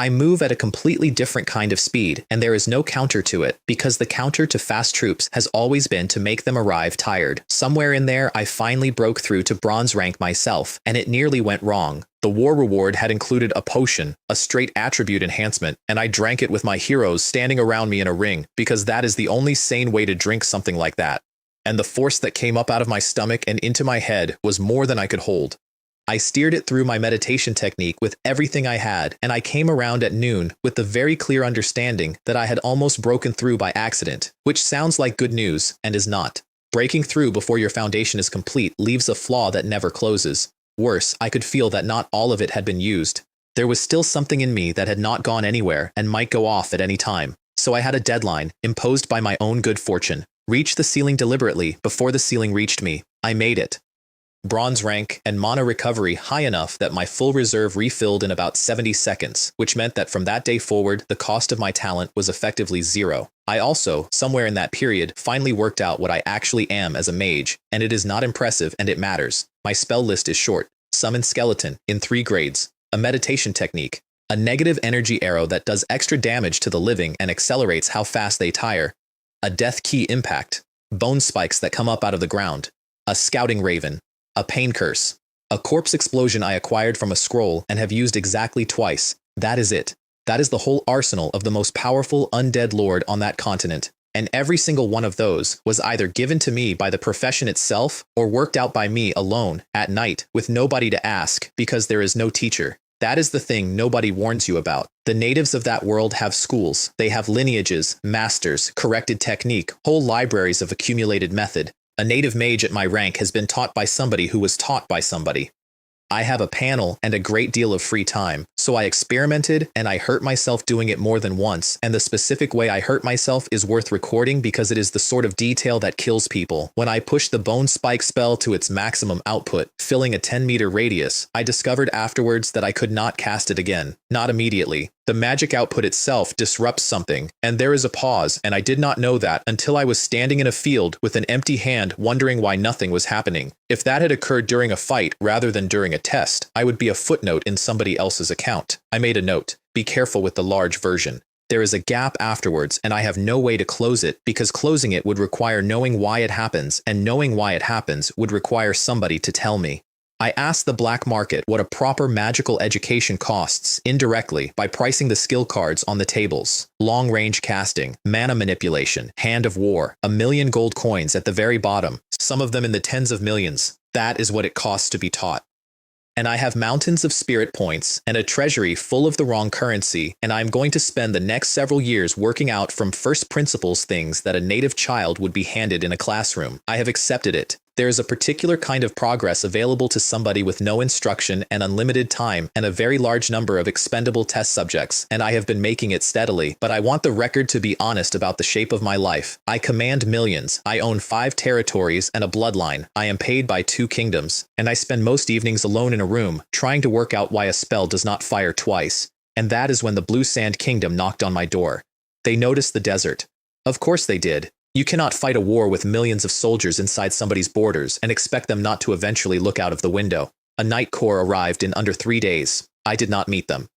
I move at a completely different kind of speed, and there is no counter to it, because the counter to fast troops has always been to make them arrive tired. Somewhere in there, I finally broke through to bronze rank myself, and it nearly went wrong. The war reward had included a potion, a straight attribute enhancement, and I drank it with my heroes standing around me in a ring, because that is the only sane way to drink something like that. And the force that came up out of my stomach and into my head was more than I could hold. I steered it through my meditation technique with everything I had, and I came around at noon with the very clear understanding that I had almost broken through by accident, which sounds like good news and is not. Breaking through before your foundation is complete leaves a flaw that never closes. Worse, I could feel that not all of it had been used. There was still something in me that had not gone anywhere and might go off at any time. So I had a deadline, imposed by my own good fortune. Reach the ceiling deliberately before the ceiling reached me. I made it. Bronze rank and mana recovery high enough that my full reserve refilled in about 70 seconds, which meant that from that day forward, the cost of my talent was effectively 0. I also, somewhere in that period, finally worked out what I actually am as a mage, and it is not impressive and it matters. My spell list is short. Summon Skeleton in 3 grades, a meditation technique, a negative energy arrow that does extra damage to the living and accelerates how fast they tire, a death key impact, bone spikes that come up out of the ground, a scouting raven, a pain curse, a corpse explosion I acquired from a scroll and have used exactly twice. That is it. That is the whole arsenal of the most powerful undead lord on that continent. And every single one of those was either given to me by the profession itself or worked out by me alone at night with nobody to ask because there is no teacher. That is the thing nobody warns you about. The natives of that world have schools. They have lineages, masters, corrected technique, whole libraries of accumulated method. A native mage at my rank has been taught by somebody who was taught by somebody. I have a panel and a great deal of free time, so I experimented and I hurt myself doing it more than once, and the specific way I hurt myself is worth recording because it is the sort of detail that kills people. When I pushed the bone spike spell to its maximum output, filling a 10-meter radius, I discovered afterwards that I could not cast it again. Not immediately. The magic output itself disrupts something, and there is a pause, and I did not know that until I was standing in a field with an empty hand wondering why nothing was happening. If that had occurred during a fight rather than during a test, I would be a footnote in somebody else's account. I made a note. Be careful with the large version. There is a gap afterwards, and I have no way to close it because closing it would require knowing why it happens, and knowing why it happens would require somebody to tell me. I asked the black market what a proper magical education costs indirectly by pricing the skill cards on the tables. Long-range casting, mana manipulation, hand of war, 1,000,000 gold coins at the very bottom, some of them in the tens of millions. That is what it costs to be taught. And I have mountains of spirit points and a treasury full of the wrong currency, and I'm going to spend the next several years working out from first principles things that a native child would be handed in a classroom. I have accepted it. There is a particular kind of progress available to somebody with no instruction and unlimited time and a very large number of expendable test subjects, and I have been making it steadily, but I want the record to be honest about the shape of my life. I command millions, I own 5 territories and a bloodline, I am paid by 2 kingdoms, and I spend most evenings alone in a room, trying to work out why a spell does not fire twice. And that is when the Blue Sand Kingdom knocked on my door. They noticed the desert. Of course they did. You cannot fight a war with millions of soldiers inside somebody's borders and expect them not to eventually look out of the window. A night corps arrived in under 3 days. I did not meet them.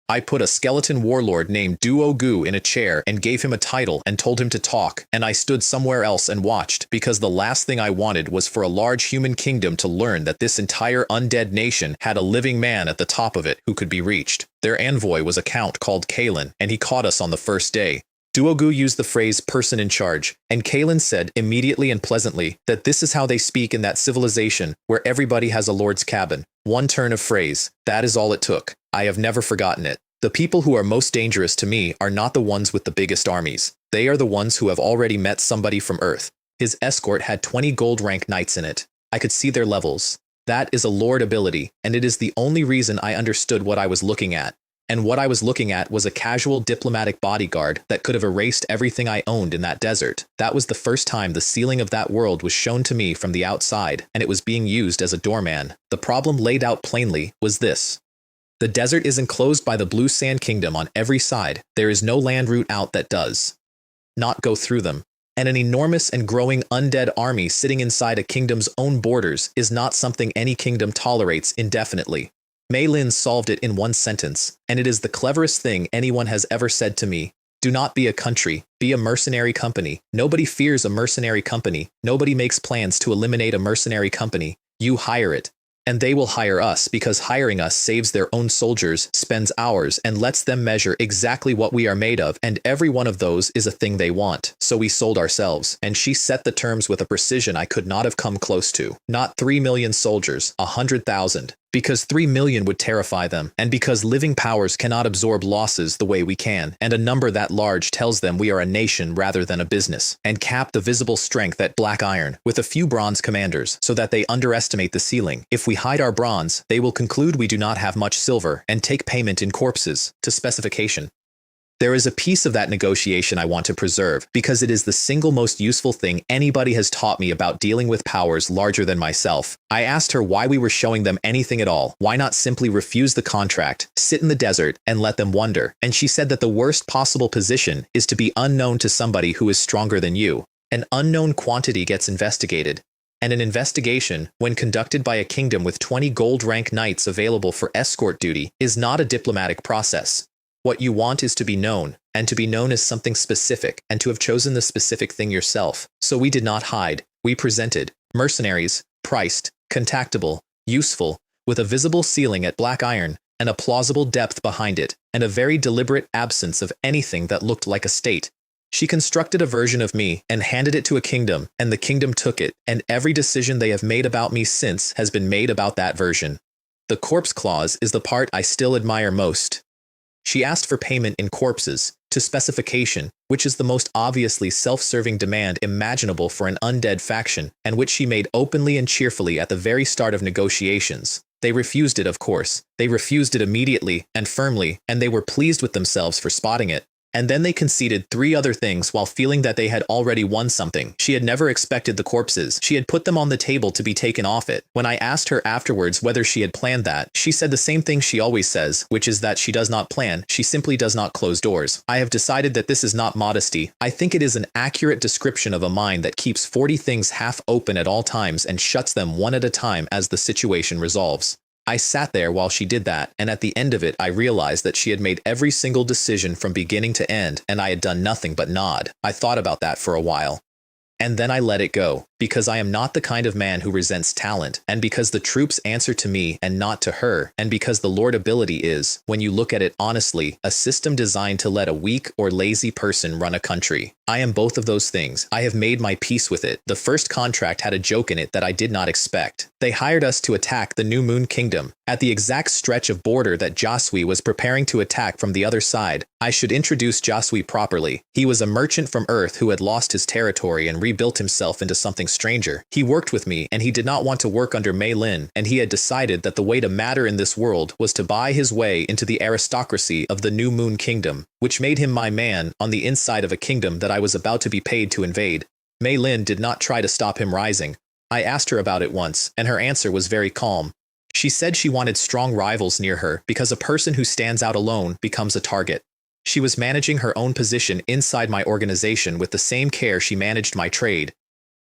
I put a skeleton warlord named Duogu in a chair and gave him a title and told him to talk, and I stood somewhere else and watched because the last thing I wanted was for a large human kingdom to learn that this entire undead nation had a living man at the top of it who could be reached. Their envoy was a count called Kalen, and he caught us on the first day. Duogu used the phrase person in charge, and Kalen said immediately and pleasantly that this is how they speak in that civilization where everybody has a lord's cabin. One turn of phrase. That is all it took. I have never forgotten it. The people who are most dangerous to me are not the ones with the biggest armies. They are the ones who have already met somebody from Earth. His escort had 20 gold rank knights in it. I could see their levels. That is a lord ability, and it is the only reason I understood what I was looking at. And what I was looking at was a casual diplomatic bodyguard that could have erased everything I owned in that desert. That was the first time the ceiling of that world was shown to me from the outside, and it was being used as a doorman. The problem laid out plainly was this. The desert is enclosed by the Blue Sand Kingdom on every side. There is no land route out that does not go through them. And an enormous and growing undead army sitting inside a kingdom's own borders is not something any kingdom tolerates indefinitely. Mei Lin solved it in one sentence, and it is the cleverest thing anyone has ever said to me. Do not be a country, be a mercenary company. Nobody fears a mercenary company. Nobody makes plans to eliminate a mercenary company. You hire it. And they will hire us because hiring us saves their own soldiers, spends hours, and lets them measure exactly what we are made of, and every one of those is a thing they want. So we sold ourselves, and she set the terms with a precision I could not have come close to. Not 3 million soldiers, 100,000. Because 3 million would terrify them, and because living powers cannot absorb losses the way we can, and a number that large tells them we are a nation rather than a business, and cap the visible strength at Black Iron with a few bronze commanders, so that they underestimate the ceiling. If we hide our bronze, they will conclude we do not have much silver, and take payment in corpses, to specification. There is a piece of that negotiation I want to preserve, because it is the single most useful thing anybody has taught me about dealing with powers larger than myself. I asked her why we were showing them anything at all, why not simply refuse the contract, sit in the desert, and let them wonder, and she said that the worst possible position is to be unknown to somebody who is stronger than you. An unknown quantity gets investigated, and an investigation, when conducted by a kingdom with 20 gold rank knights available for escort duty, is not a diplomatic process. What you want is to be known, and to be known as something specific, and to have chosen the specific thing yourself. So we did not hide. We presented mercenaries, priced, contactable, useful, with a visible ceiling at Black Iron, and a plausible depth behind it, and a very deliberate absence of anything that looked like a state. She constructed a version of me and handed it to a kingdom, and the kingdom took it, and every decision they have made about me since has been made about that version. The corpse clause is the part I still admire most. She asked for payment in corpses, to specification, which is the most obviously self-serving demand imaginable for an undead faction, and which she made openly and cheerfully at the very start of negotiations. They refused it, of course. They refused it immediately and firmly, and they were pleased with themselves for spotting it. And then they conceded 3 other things while feeling that they had already won something. She had never expected the corpses. She had put them on the table to be taken off it. When I asked her afterwards whether she had planned that, she said the same thing she always says, which is that she does not plan, she simply does not close doors. I have decided that this is not modesty. I think it is an accurate description of a mind that keeps 40 things half open at all times and shuts them one at a time as the situation resolves. I sat there while she did that, and at the end of it I realized that she had made every single decision from beginning to end, and I had done nothing but nod. I thought about that for a while. And then I let it go, because I am not the kind of man who resents talent, and because the troops answer to me and not to her, and because the Lord ability is, when you look at it honestly, a system designed to let a weak or lazy person run a country. I am both of those things. I have made my peace with it. The first contract had a joke in it that I did not expect. They hired us to attack the New Moon Kingdom, at the exact stretch of border that Jasui was preparing to attack from the other side. I should introduce Jasui properly. He was a merchant from Earth who had lost his territory and rebuilt himself into something stranger. He worked with me, and he did not want to work under Mei Lin, and he had decided that the way to matter in this world was to buy his way into the aristocracy of the New Moon Kingdom, which made him my man on the inside of a kingdom that I was about to be paid to invade. Mei Lin did not try to stop him rising. I asked her about it once, and her answer was very calm. She said she wanted strong rivals near her because a person who stands out alone becomes a target. She was managing her own position inside my organization with the same care she managed my trade.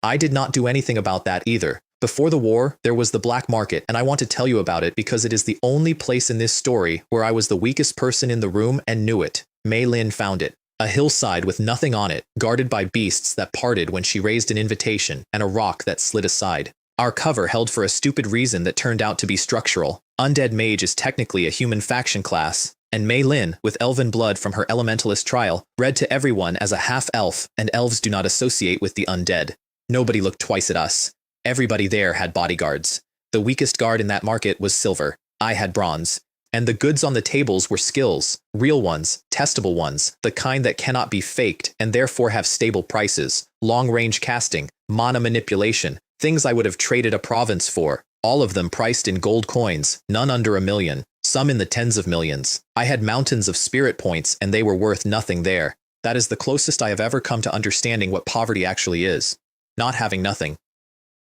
I did not do anything about that either. Before the war, there was the black market, and I want to tell you about it because it is the only place in this story where I was the weakest person in the room and knew it. Mei Lin found it. A hillside with nothing on it, guarded by beasts that parted when she raised an invitation, and a rock that slid aside. Our cover held for a stupid reason that turned out to be structural. Undead Mage is technically a human faction class, and Mei Lin, with elven blood from her elementalist trial, read to everyone as a half-elf, and elves do not associate with the undead. Nobody looked twice at us. Everybody there had bodyguards. The weakest guard in that market was silver. I had bronze. And the goods on the tables were skills, real ones, testable ones, the kind that cannot be faked and therefore have stable prices, long-range casting, mana manipulation, things I would have traded a province for, all of them priced in gold coins, none under 1 million. some in the tens of millions. I had mountains of spirit points and they were worth nothing there. That is the closest I have ever come to understanding what poverty actually is. Not having nothing.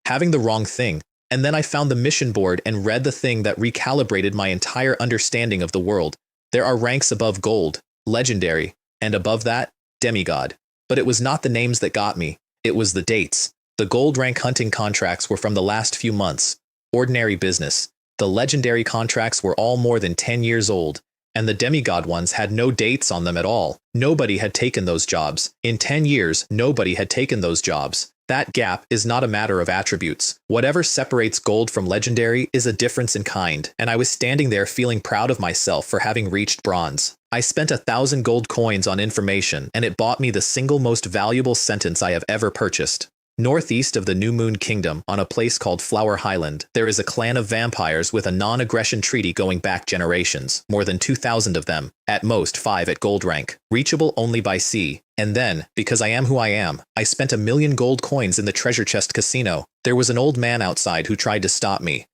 Having the wrong thing. And then I found the mission board and read the thing that recalibrated my entire understanding of the world. There are ranks above gold, legendary, and above that, demigod. But it was not the names that got me. It was the dates. The gold rank hunting contracts were from the last few months. Ordinary business. The legendary contracts were all more than 10 years old. And the demigod ones had no dates on them at all. Nobody had taken those jobs. In 10 years, nobody had taken those jobs. That gap is not a matter of attributes. Whatever separates gold from legendary is a difference in kind, and I was standing there feeling proud of myself for having reached bronze. I spent 1,000 gold coins on information, and it bought me the single most valuable sentence I have ever purchased. Northeast of the New Moon Kingdom, on a place called Flower Highland, there is a clan of vampires with a non-aggression treaty going back generations, more than 2,000 of them, at most 5 at gold rank, reachable only by sea. And then, because I am who I am, I spent 1,000,000 gold coins in the treasure chest casino. There was an old man outside who tried to stop me.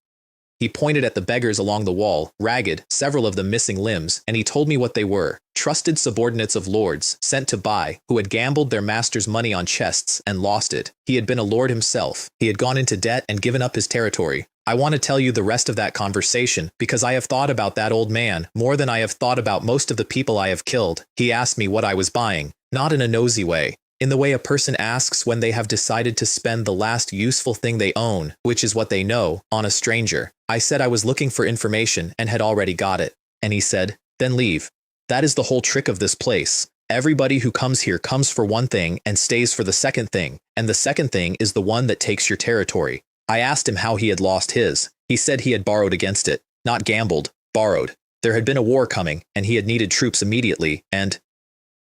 He pointed at the beggars along the wall, ragged, several of them missing limbs, and he told me what they were. Trusted subordinates of lords, sent to buy, who had gambled their master's money on chests and lost it. He had been a lord himself. He had gone into debt and given up his territory. I want to tell you the rest of that conversation because I have thought about that old man more than I have thought about most of the people I have killed. He asked me what I was buying, not in a nosy way. In the way a person asks when they have decided to spend the last useful thing they own, which is what they know, on a stranger. I said I was looking for information and had already got it. And he said, then leave. That is the whole trick of this place. Everybody who comes here comes for one thing and stays for the second thing, and the second thing is the one that takes your territory. I asked him how he had lost his. He said he had borrowed against it. Not gambled, borrowed. There had been a war coming, and he had needed troops immediately, and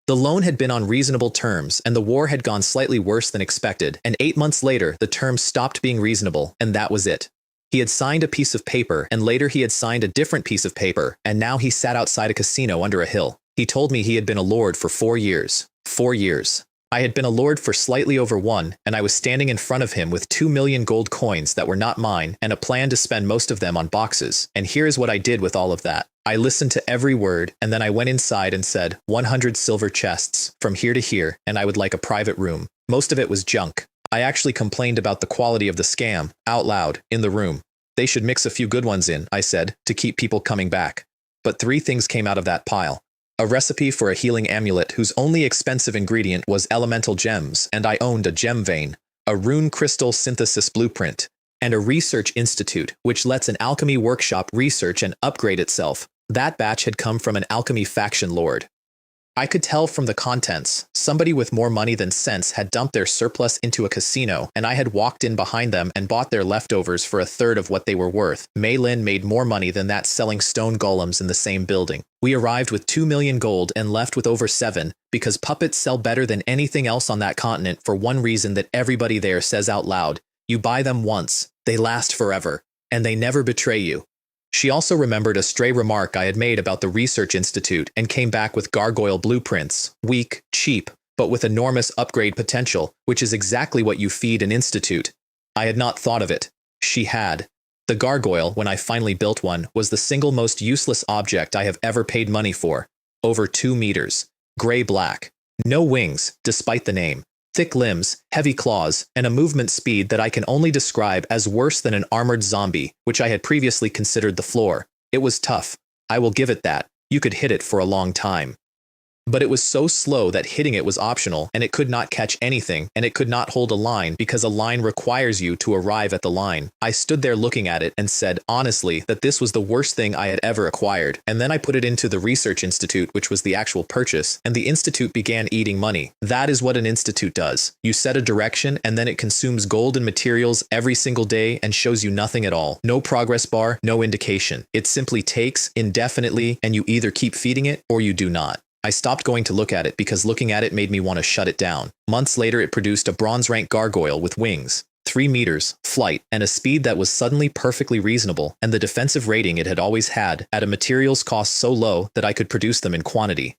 the loan had been on reasonable terms, and the war had gone slightly worse than expected, and 8 months later, the terms stopped being reasonable, and that was it. He had signed a piece of paper, and later he had signed a different piece of paper, and now he sat outside a casino under a hill. He told me he had been a lord for 4 years. 4 years. I had been a lord for slightly over 1, and I was standing in front of him with 2,000,000 gold coins that were not mine, and a plan to spend most of them on boxes. And here is what I did with all of that. I listened to every word, and then I went inside and said, 100 silver chests, from here to here, and I would like a private room. Most of it was junk. I actually complained about the quality of the scam, out loud, in the room. They should mix a few good ones in, I said, to keep people coming back. But 3 things came out of that pile. A recipe for a healing amulet whose only expensive ingredient was elemental gems, and I owned a gem vein, a rune crystal synthesis blueprint, and a research institute which lets an alchemy workshop research and upgrade itself. That batch had come from an alchemy faction lord. I could tell from the contents, somebody with more money than sense had dumped their surplus into a casino, and I had walked in behind them and bought their leftovers for 1/3 of what they were worth. Mei Lin made more money than that selling stone golems in the same building. We arrived with 2,000,000 gold and left with over 7, because puppets sell better than anything else on that continent for one reason that everybody there says out loud. You buy them once, they last forever, and they never betray you. She also remembered a stray remark I had made about the Research Institute and came back with gargoyle blueprints, weak, cheap, but with enormous upgrade potential, which is exactly what you feed an institute. I had not thought of it. She had. The gargoyle, when I finally built one, was the single most useless object I have ever paid money for. Over 2 meters. Gray-black. No wings, despite the name. Thick limbs, heavy claws, and a movement speed that I can only describe as worse than an armored zombie, which I had previously considered the floor. It was tough. I will give it that. You could hit it for a long time. But it was so slow that hitting it was optional, and it could not catch anything, and it could not hold a line because a line requires you to arrive at the line. I stood there looking at it and said, honestly, that this was the worst thing I had ever acquired. And then I put it into the Research Institute, which was the actual purchase, and the institute began eating money. That is what an institute does. You set a direction, and then it consumes gold and materials every single day and shows you nothing at all. No progress bar, no indication. It simply takes indefinitely, and you either keep feeding it or you do not. I stopped going to look at it because looking at it made me want to shut it down. Months later, it produced a bronze-rank gargoyle with wings, 3 meters, flight, and a speed that was suddenly perfectly reasonable, and the defensive rating it had always had, at a materials cost so low that I could produce them in quantity.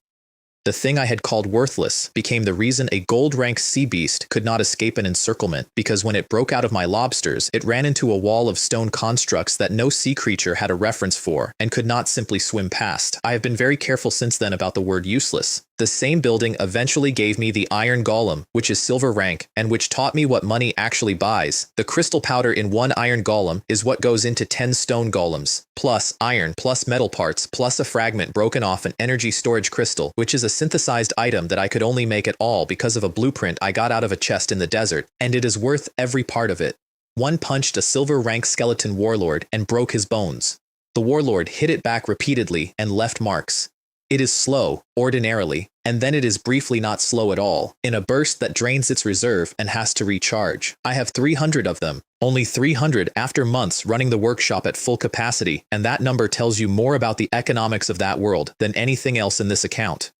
The thing I had called worthless became the reason a gold-rank sea beast could not escape an encirclement, because when it broke out of my lobsters, it ran into a wall of stone constructs that no sea creature had a reference for and could not simply swim past. I have been very careful since then about the word useless. The same building eventually gave me the iron golem, which is silver rank, and which taught me what money actually buys. The crystal powder in one iron golem is what goes into 10 stone golems, plus iron, plus metal parts, plus a fragment broken off an energy storage crystal, which is a synthesized item that I could only make at all because of a blueprint I got out of a chest in the desert, and it is worth every part of it. One punched a silver rank skeleton warlord and broke his bones. The warlord hit it back repeatedly and left marks. It is slow, ordinarily, and then it is briefly not slow at all, in a burst that drains its reserve and has to recharge. I have 300 of them, only 300 after months running the workshop at full capacity, and that number tells you more about the economics of that world than anything else in this account.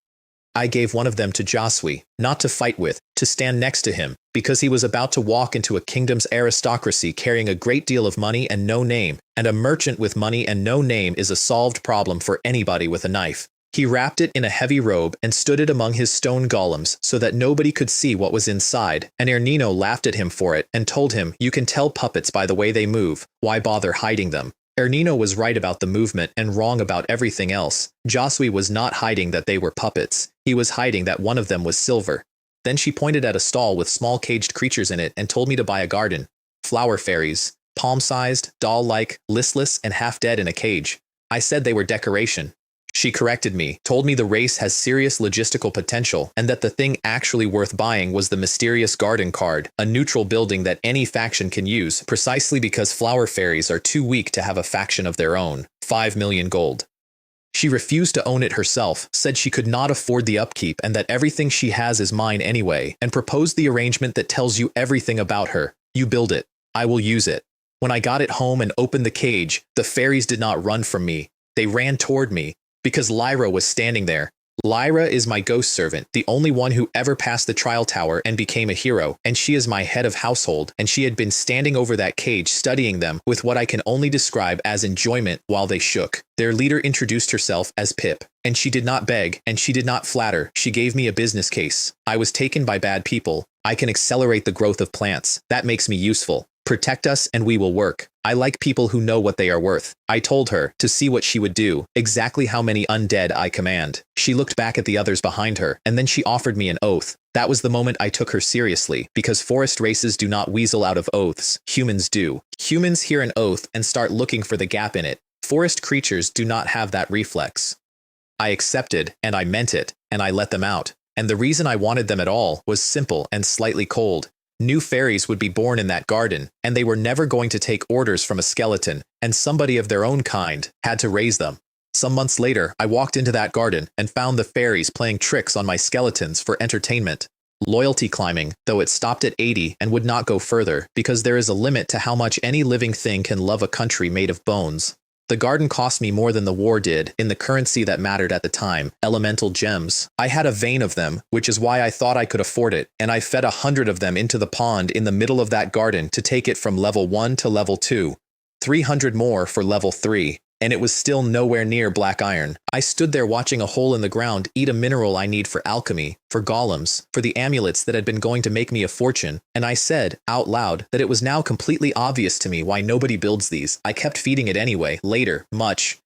I gave one of them to Josui, not to fight with, to stand next to him, because he was about to walk into a kingdom's aristocracy carrying a great deal of money and no name, and a merchant with money and no name is a solved problem for anybody with a knife. He wrapped it in a heavy robe and stood it among his stone golems so that nobody could see what was inside, and Ernino laughed at him for it and told him, "You can tell puppets by the way they move, why bother hiding them?" Ernino was right about the movement and wrong about everything else. Josui was not hiding that they were puppets, he was hiding that one of them was silver. Then she pointed at a stall with small caged creatures in it and told me to buy a garden. Flower fairies, palm-sized, doll-like, listless, and half-dead in a cage. I said they were decoration. She corrected me, told me the race has serious logistical potential, and that the thing actually worth buying was the mysterious garden card, a neutral building that any faction can use, precisely because flower fairies are too weak to have a faction of their own. 5 million gold. She refused to own it herself, said she could not afford the upkeep and that everything she has is mine anyway, and proposed the arrangement that tells you everything about her. You build it. I will use it. When I got it home and opened the cage, the fairies did not run from me. They ran toward me. Because Lyra was standing there. Lyra is my ghost servant, the only one who ever passed the trial tower and became a hero, and she is my head of household, and she had been standing over that cage studying them with what I can only describe as enjoyment while they shook. Their leader introduced herself as Pip, and she did not beg, and she did not flatter, she gave me a business case. I was taken by bad people. I can accelerate the growth of plants. That makes me useful. Protect us and we will work. I like people who know what they are worth. I told her, to see what she would do, exactly how many undead I command. She looked back at the others behind her, and then she offered me an oath. That was the moment I took her seriously, because forest races do not weasel out of oaths. Humans do. Humans hear an oath and start looking for the gap in it. Forest creatures do not have that reflex. I accepted, and I meant it, and I let them out. And the reason I wanted them at all was simple and slightly cold. New fairies would be born in that garden, and they were never going to take orders from a skeleton, and somebody of their own kind had to raise them. Some months later, I walked into that garden and found the fairies playing tricks on my skeletons for entertainment. Loyalty climbing, though it stopped at 80 and would not go further, because there is a limit to how much any living thing can love a country made of bones. The garden cost me more than the war did, in the currency that mattered at the time, elemental gems. I had a vein of them, which is why I thought I could afford it, and I fed 100 of them into the pond in the middle of that garden to take it from level 1 to level 2. 300 more for level 3. And it was still nowhere near black iron. I stood there watching a hole in the ground eat a mineral I need for alchemy, for golems, for the amulets that had been going to make me a fortune, and I said, out loud, that it was now completely obvious to me why nobody builds these. I kept feeding it anyway, later, much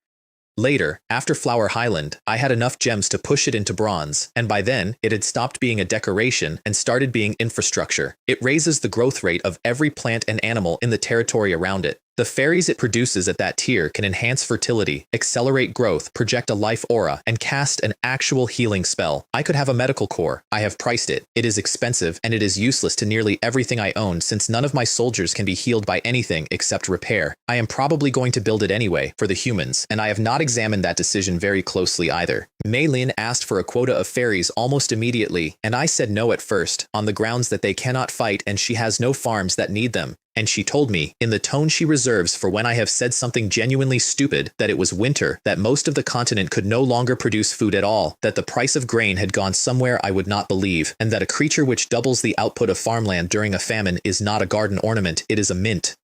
later, after Flower Highland, I had enough gems to push it into bronze, and by then, it had stopped being a decoration and started being infrastructure. It raises the growth rate of every plant and animal in the territory around it. The fairies it produces at that tier can enhance fertility, accelerate growth, project a life aura, and cast an actual healing spell. I could have a medical core. I have priced it. It is expensive, and it is useless to nearly everything I own since none of my soldiers can be healed by anything except repair. I am probably going to build it anyway, for the humans, and I have not examined that decision very closely either. Mei Lin asked for a quota of fairies almost immediately, and I said no at first, on the grounds that they cannot fight and she has no farms that need them. And she told me, in the tone she reserves for when I have said something genuinely stupid, that it was winter, that most of the continent could no longer produce food at all, that the price of grain had gone somewhere I would not believe, and that a creature which doubles the output of farmland during a famine is not a garden ornament, it is a mint.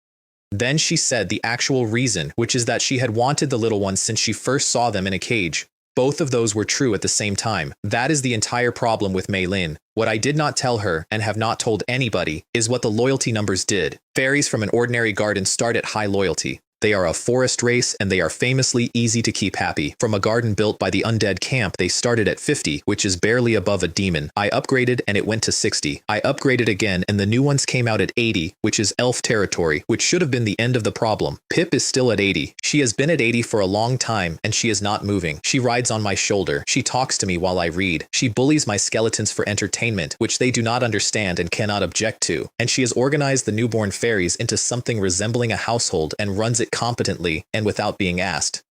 Then she said the actual reason, which is that she had wanted the little ones since she first saw them in a cage. Both of those were true at the same time. That is the entire problem with Mei Lin. What I did not tell her, and have not told anybody, is what the loyalty numbers did. Fairies from an ordinary garden start at high loyalty. They are a forest race, and they are famously easy to keep happy. From a garden built by the undead camp, they started at 50, which is barely above a demon. I upgraded, and it went to 60. I upgraded again, and the new ones came out at 80, which is elf territory, which should have been the end of the problem. Pip is still at 80. She has been at 80 for a long time, and she is not moving. She rides on my shoulder. She talks to me while I read. She bullies my skeletons for entertainment, which they do not understand and cannot object to. And she has organized the newborn fairies into something resembling a household and runs it competently and without being asked.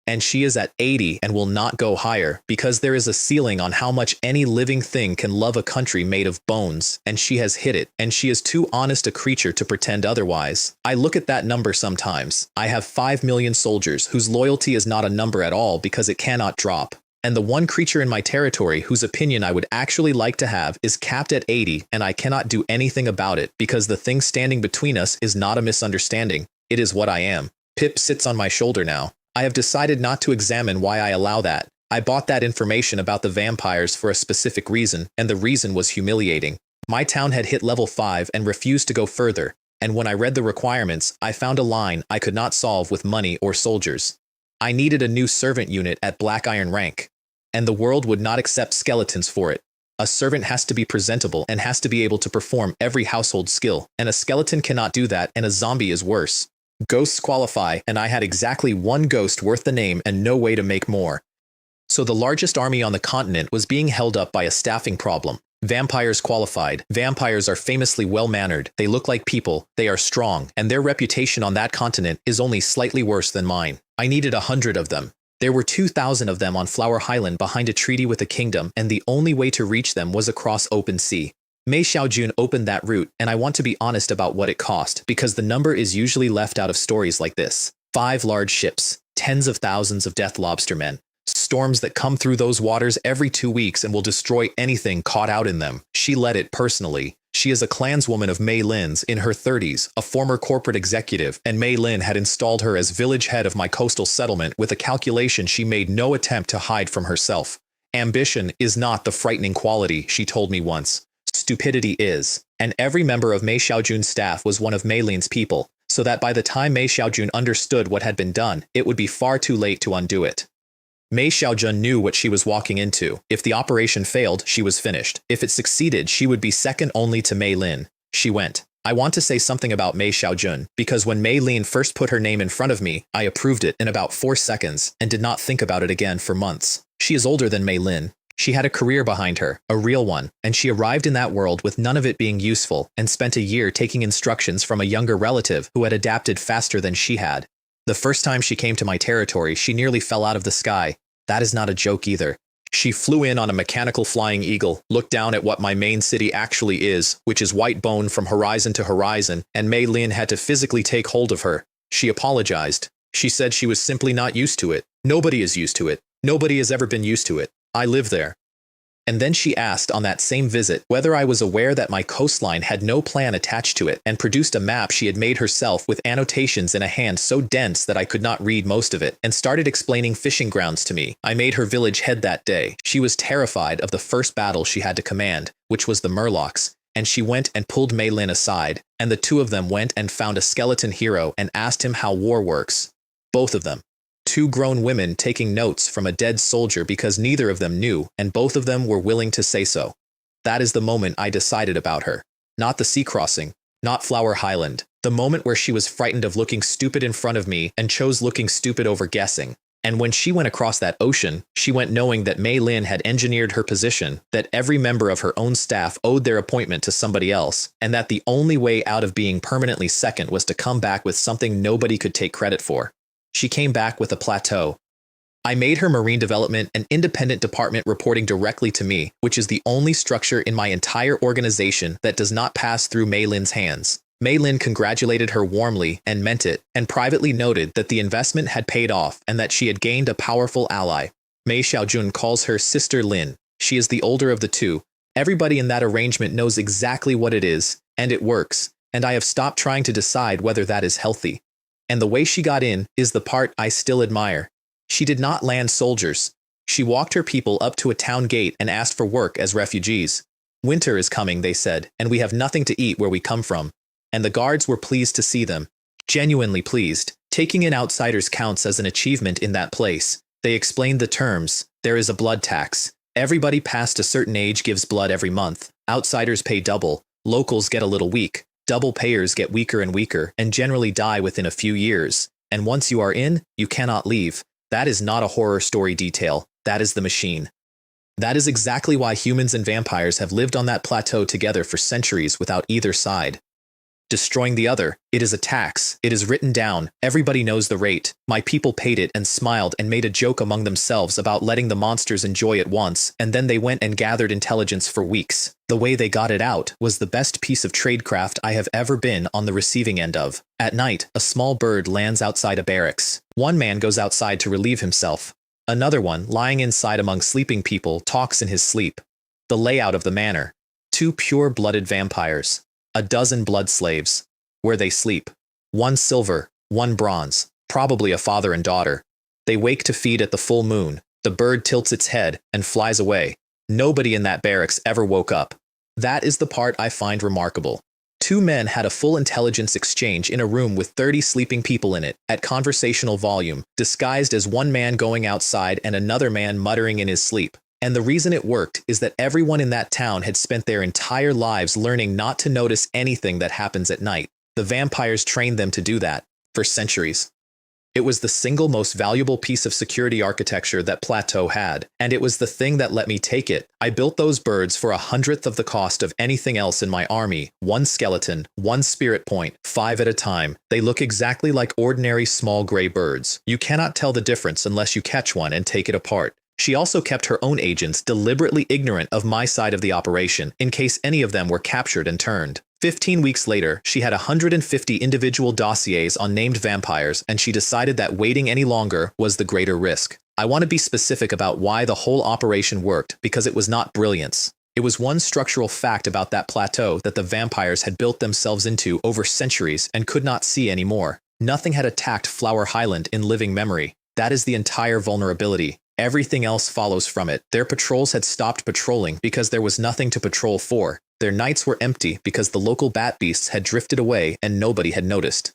And she is at 80 and will not go higher because there is a ceiling on how much any living thing can love a country made of bones, and she has hit it, and she is too honest a creature to pretend otherwise. I look at that number sometimes. I have 5 million soldiers whose loyalty is not a number at all because it cannot drop. And the one creature in my territory whose opinion I would actually like to have is capped at 80, and I cannot do anything about it because the thing standing between us is not a misunderstanding. It is what I am. Pip sits on my shoulder now. I have decided not to examine why I allow that. I bought that information about the vampires for a specific reason, and the reason was humiliating. My town had hit level 5 and refused to go further, and when I read the requirements, I found a line I could not solve with money or soldiers. I needed a new servant unit at Black Iron rank, and the world would not accept skeletons for it. A servant has to be presentable and has to be able to perform every household skill, and a skeleton cannot do that, and a zombie is worse. Ghosts qualify, and I had exactly one ghost worth the name and no way to make more. So the largest army on the continent was being held up by a staffing problem. Vampires qualified. Vampires are famously well-mannered. They look like people, they are strong, and their reputation on that continent is only slightly worse than mine. I needed 100 of them. There were 2,000 of them on Flower Highland behind a treaty with the kingdom, and the only way to reach them was across open sea. Mei Xiaojun opened that route, and I want to be honest about what it cost, because the number is usually left out of stories like this. 5 large ships, tens of thousands of death lobstermen, storms that come through those waters every 2 weeks and will destroy anything caught out in them. She led it personally. She is a clanswoman of Mei Lin's, in her 30s, a former corporate executive, and Mei Lin had installed her as village head of my coastal settlement with a calculation she made no attempt to hide from herself. Ambition is not the frightening quality, she told me once. Stupidity is. And every member of Mei Xiaojun's staff was one of Mei Lin's people, so that by the time Mei Xiaojun understood what had been done, it would be far too late to undo it. Mei Xiaojun knew what she was walking into. If the operation failed, she was finished. If it succeeded, she would be second only to Mei Lin. She went. I want to say something about Mei Xiaojun, because when Mei Lin first put her name in front of me, I approved it in about 4 seconds and did not think about it again for months. She is older than Mei Lin. She had a career behind her, a real one, and she arrived in that world with none of it being useful and spent a year taking instructions from a younger relative who had adapted faster than she had. The first time she came to my territory, she nearly fell out of the sky. That is not a joke either. She flew in on a mechanical flying eagle, looked down at what my main city actually is, which is white bone from horizon to horizon, and Mei Lin had to physically take hold of her. She apologized. She said she was simply not used to it. Nobody is used to it. Nobody has ever been used to it. I live there. And then she asked on that same visit whether I was aware that my coastline had no plan attached to it, and produced a map she had made herself with annotations in a hand so dense that I could not read most of it, and started explaining fishing grounds to me. I made her village head that day. She was terrified of the first battle she had to command, which was the Murlocs, and she went and pulled Mei Lin aside, and the two of them went and found a skeleton hero and asked him how war works. Both of them. 2 grown women taking notes from a dead soldier because neither of them knew, and both of them were willing to say so. That is the moment I decided about her. Not the sea crossing, not Flower Highland. The moment where she was frightened of looking stupid in front of me and chose looking stupid over guessing. And when she went across that ocean, she went knowing that Mei Lin had engineered her position, that every member of her own staff owed their appointment to somebody else, and that the only way out of being permanently second was to come back with something nobody could take credit for. She came back with a plateau. I made her marine development an independent department reporting directly to me, which is the only structure in my entire organization that does not pass through Mei Lin's hands. Mei Lin congratulated her warmly and meant it, and privately noted that the investment had paid off and that she had gained a powerful ally. Mei Xiaojun calls her Sister Lin. She is the older of the two. Everybody in that arrangement knows exactly what it is, and it works, and I have stopped trying to decide whether that is healthy. And the way she got in is the part I still admire. She did not land soldiers. She walked her people up to a town gate and asked for work as refugees. Winter is coming, they said, and we have nothing to eat where we come from. And the guards were pleased to see them. Genuinely pleased. Taking in outsiders counts as an achievement in that place. They explained the terms. There is a blood tax. Everybody past a certain age gives blood every month. Outsiders pay double. Locals get a little weak. Double payers get weaker and weaker and generally die within a few years. And once you are in, you cannot leave. That is not a horror story detail. That is the machine. That is exactly why humans and vampires have lived on that plateau together for centuries without either side destroying the other. It is a tax. It is written down. Everybody knows the rate. My people paid it and smiled and made a joke among themselves about letting the monsters enjoy it once, and then they went and gathered intelligence for weeks. The way they got it out was the best piece of tradecraft I have ever been on the receiving end of. At night, a small bird lands outside a barracks. One man goes outside to relieve himself. Another one, lying inside among sleeping people, talks in his sleep. The layout of the manor. 2 pure-blooded vampires. A dozen blood slaves. Where they sleep. 1 silver, 1 bronze. Probably a father and daughter. They wake to feed at the full moon. The bird tilts its head and flies away. Nobody in that barracks ever woke up. That is the part I find remarkable. 2 men had a full intelligence exchange in a room with 30 sleeping people in it, at conversational volume, disguised as one man going outside and another man muttering in his sleep. And the reason it worked is that everyone in that town had spent their entire lives learning not to notice anything that happens at night. The vampires trained them to do that, for centuries. It was the single most valuable piece of security architecture that Plateau had, and it was the thing that let me take it. I built those birds for 1/100th of the cost of anything else in my army. 1 skeleton, 1 spirit point, 5 at a time. They look exactly like ordinary small gray birds. You cannot tell the difference unless you catch one and take it apart. She also kept her own agents deliberately ignorant of my side of the operation, in case any of them were captured and turned. 15 weeks later, she had 150 individual dossiers on named vampires, and she decided that waiting any longer was the greater risk. I want to be specific about why the whole operation worked, because it was not brilliance. It was one structural fact about that plateau that the vampires had built themselves into over centuries and could not see anymore. Nothing had attacked Flower Highland in living memory. That is the entire vulnerability. Everything else follows from it. Their patrols had stopped patrolling because there was nothing to patrol for. Their nights were empty because the local bat beasts had drifted away and nobody had noticed.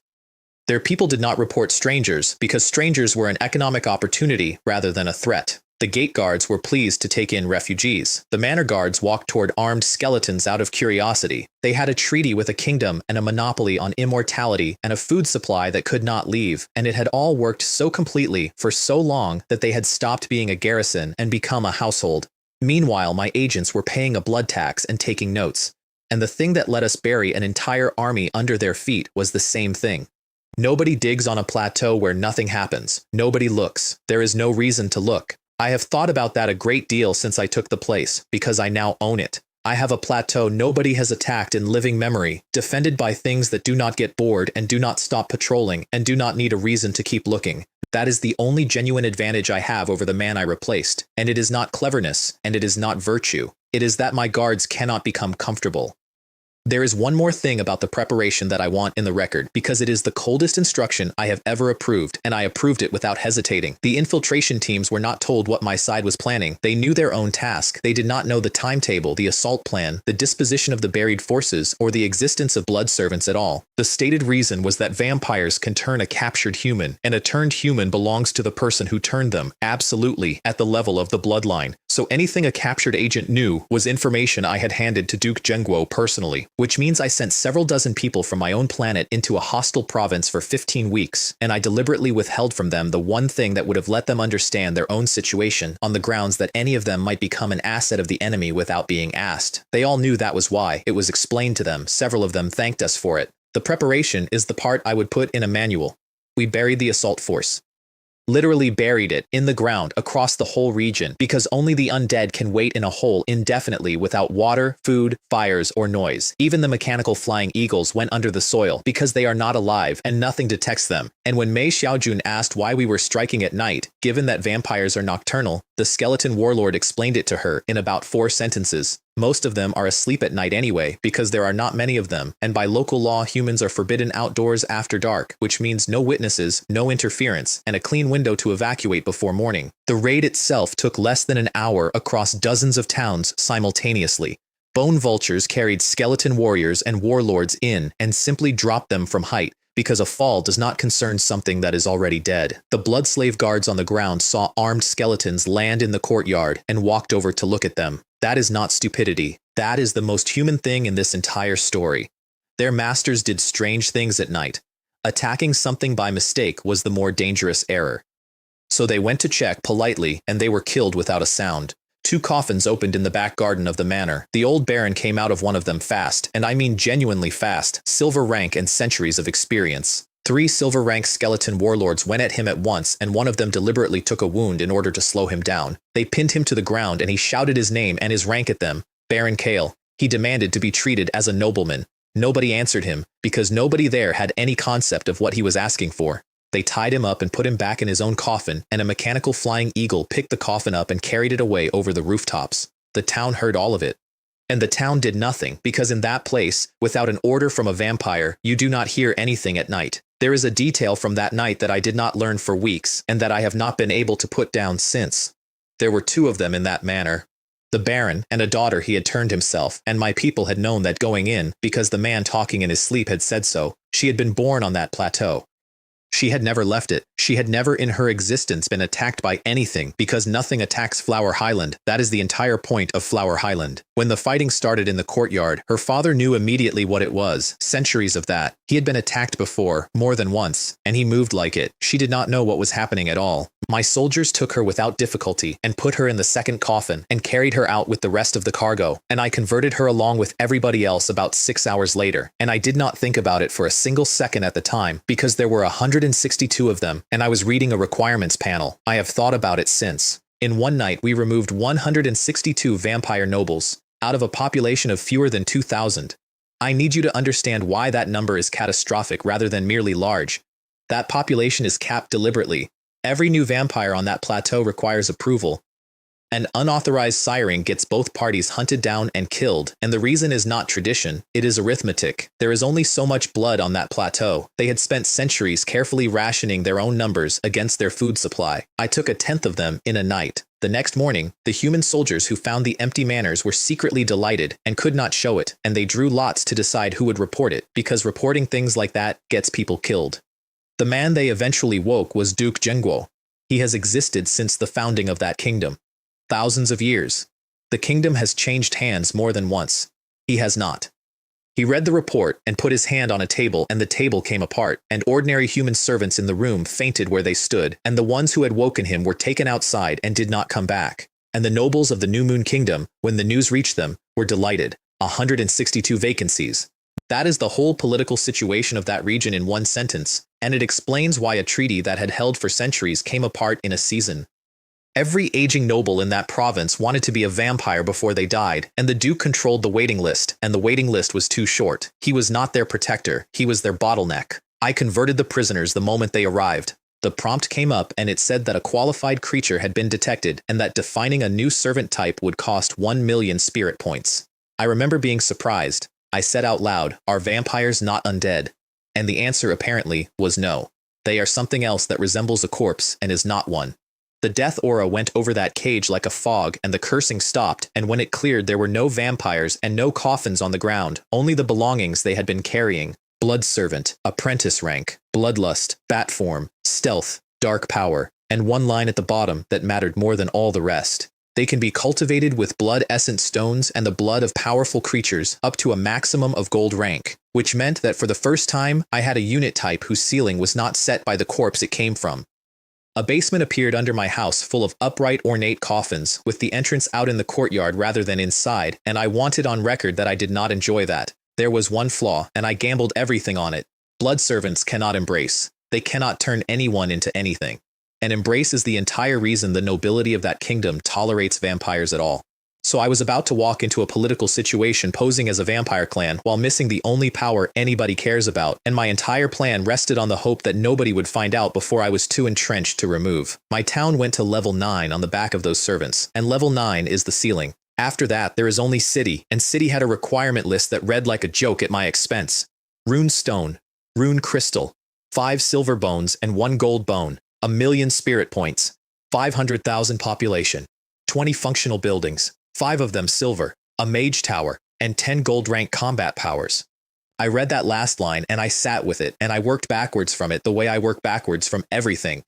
Their people did not report strangers because strangers were an economic opportunity rather than a threat. The gate guards were pleased to take in refugees. The manor guards walked toward armed skeletons out of curiosity. They had a treaty with a kingdom and a monopoly on immortality and a food supply that could not leave, and it had all worked so completely for so long that they had stopped being a garrison and become a household. Meanwhile, my agents were paying a blood tax and taking notes. And the thing that let us bury an entire army under their feet was the same thing. Nobody digs on a plateau where nothing happens. Nobody looks. There is no reason to look. I have thought about that a great deal since I took the place, because I now own it. I have a plateau nobody has attacked in living memory, defended by things that do not get bored and do not stop patrolling and do not need a reason to keep looking. That is the only genuine advantage I have over the man I replaced, and it is not cleverness, and it is not virtue. It is that my guards cannot become comfortable. There is one more thing about the preparation that I want in the record, because it is the coldest instruction I have ever approved, and I approved it without hesitating. The infiltration teams were not told what my side was planning. They knew their own task. They did not know the timetable, the assault plan, the disposition of the buried forces, or the existence of blood servants at all. The stated reason was that vampires can turn a captured human, and a turned human belongs to the person who turned them, absolutely, at the level of the bloodline. So anything a captured agent knew was information I had handed to Duke Zhenguo personally. Which means I sent several dozen people from my own planet into a hostile province for 15 weeks, and I deliberately withheld from them the one thing that would have let them understand their own situation, on the grounds that any of them might become an asset of the enemy without being asked. They all knew that was why. It was explained to them. Several of them thanked us for it. The preparation is the part I would put in a manual. We buried the assault force. Literally buried it in the ground across the whole region, because only the undead can wait in a hole indefinitely without water, food, fires, or noise. Even the mechanical flying eagles went under the soil because they are not alive and nothing detects them. And when Mei Xiaojun asked why we were striking at night, given that vampires are nocturnal, the skeleton warlord explained it to her in about 4 sentences. Most of them are asleep at night anyway, because there are not many of them, and by local law humans are forbidden outdoors after dark, which means no witnesses, no interference, and a clean window to evacuate before morning. The raid itself took less than an hour across dozens of towns simultaneously. Bone vultures carried skeleton warriors and warlords in and simply dropped them from height, because a fall does not concern something that is already dead. The blood slave guards on the ground saw armed skeletons land in the courtyard and walked over to look at them. That is not stupidity. That is the most human thing in this entire story. Their masters did strange things at night. Attacking something by mistake was the more dangerous error. So they went to check politely, and they were killed without a sound. 2 coffins opened in the back garden of the manor. The old baron came out of one of them fast, and I mean genuinely fast, silver rank and centuries of experience. 3 silver rank skeleton warlords went at him at once, and one of them deliberately took a wound in order to slow him down. They pinned him to the ground, and he shouted his name and his rank at them, Baron Kale. He demanded to be treated as a nobleman. Nobody answered him, because nobody there had any concept of what he was asking for. They tied him up and put him back in his own coffin, and a mechanical flying eagle picked the coffin up and carried it away over the rooftops. The town heard all of it. And the town did nothing, because in that place, without an order from a vampire, you do not hear anything at night. There is a detail from that night that I did not learn for weeks, and that I have not been able to put down since. There were 2 of them in that manor. The Baron and a daughter he had turned himself, and my people had known that going in, because the man talking in his sleep had said so. She had been born on that plateau. She had never left it. She had never in her existence been attacked by anything, because nothing attacks Flower Highland. That is the entire point of Flower Highland. When the fighting started in the courtyard, her father knew immediately what it was. Centuries of that. He had been attacked before, more than once, and he moved like it. She did not know what was happening at all. My soldiers took her without difficulty and put her in the second coffin and carried her out with the rest of the cargo, and I converted her along with everybody else about 6 hours later, and I did not think about it for a single second at the time, because there were 162 of them, and I was reading a requirements panel. I have thought about it since. In one night we removed 162 vampire nobles, out of a population of fewer than 2,000. I need you to understand why that number is catastrophic rather than merely large. That population is capped deliberately. Every new vampire on that plateau requires approval. An unauthorized siring gets both parties hunted down and killed, and the reason is not tradition, it is arithmetic. There is only so much blood on that plateau. They had spent centuries carefully rationing their own numbers against their food supply. I took 1/10 of them in a night. The next morning, the human soldiers who found the empty manors were secretly delighted and could not show it, and they drew lots to decide who would report it, because reporting things like that gets people killed. The man they eventually woke was Duke Zhenguo. He has existed since the founding of that kingdom. Thousands of years. The kingdom has changed hands more than once. He has not. He read the report and put his hand on a table, and the table came apart, and ordinary human servants in the room fainted where they stood, and the ones who had woken him were taken outside and did not come back. And the nobles of the New Moon Kingdom, when the news reached them, were delighted. 162 vacancies. That is the whole political situation of that region in one sentence, and it explains why a treaty that had held for centuries came apart in a season. Every aging noble in that province wanted to be a vampire before they died, and the Duke controlled the waiting list, and the waiting list was too short. He was not their protector, he was their bottleneck. I converted the prisoners the moment they arrived. The prompt came up and it said that a qualified creature had been detected, and that defining a new servant type would cost 1 million spirit points. I remember being surprised. I said out loud, "Are vampires not undead?" And the answer apparently was no. They are something else that resembles a corpse and is not one. The death aura went over that cage like a fog, and the cursing stopped, and when it cleared there were no vampires and no coffins on the ground, only the belongings they had been carrying. Blood servant, apprentice rank, bloodlust, bat form, stealth, dark power, and one line at the bottom that mattered more than all the rest. They can be cultivated with blood essence stones and the blood of powerful creatures up to a maximum of gold rank, which meant that for the first time I had a unit type whose ceiling was not set by the corpse it came from. A basement appeared under my house full of upright ornate coffins, with the entrance out in the courtyard rather than inside, and I wanted on record that I did not enjoy that. There was one flaw, and I gambled everything on it. Blood servants cannot embrace. They cannot turn anyone into anything. An embrace is the entire reason the nobility of that kingdom tolerates vampires at all. So I was about to walk into a political situation posing as a vampire clan while missing the only power anybody cares about, and my entire plan rested on the hope that nobody would find out before I was too entrenched to remove. My town went to level 9 on the back of those servants, and level 9 is the ceiling. After that, there is only City, and City had a requirement list that read like a joke at my expense. Rune stone, rune crystal, 5 silver bones and 1 gold bone, 1,000,000 spirit points, 500,000 population, 20 functional buildings, 5 of them silver, a mage tower, and 10 gold rank combat powers. I read that last line and I sat with it and I worked backwards from it the way I work backwards from everything.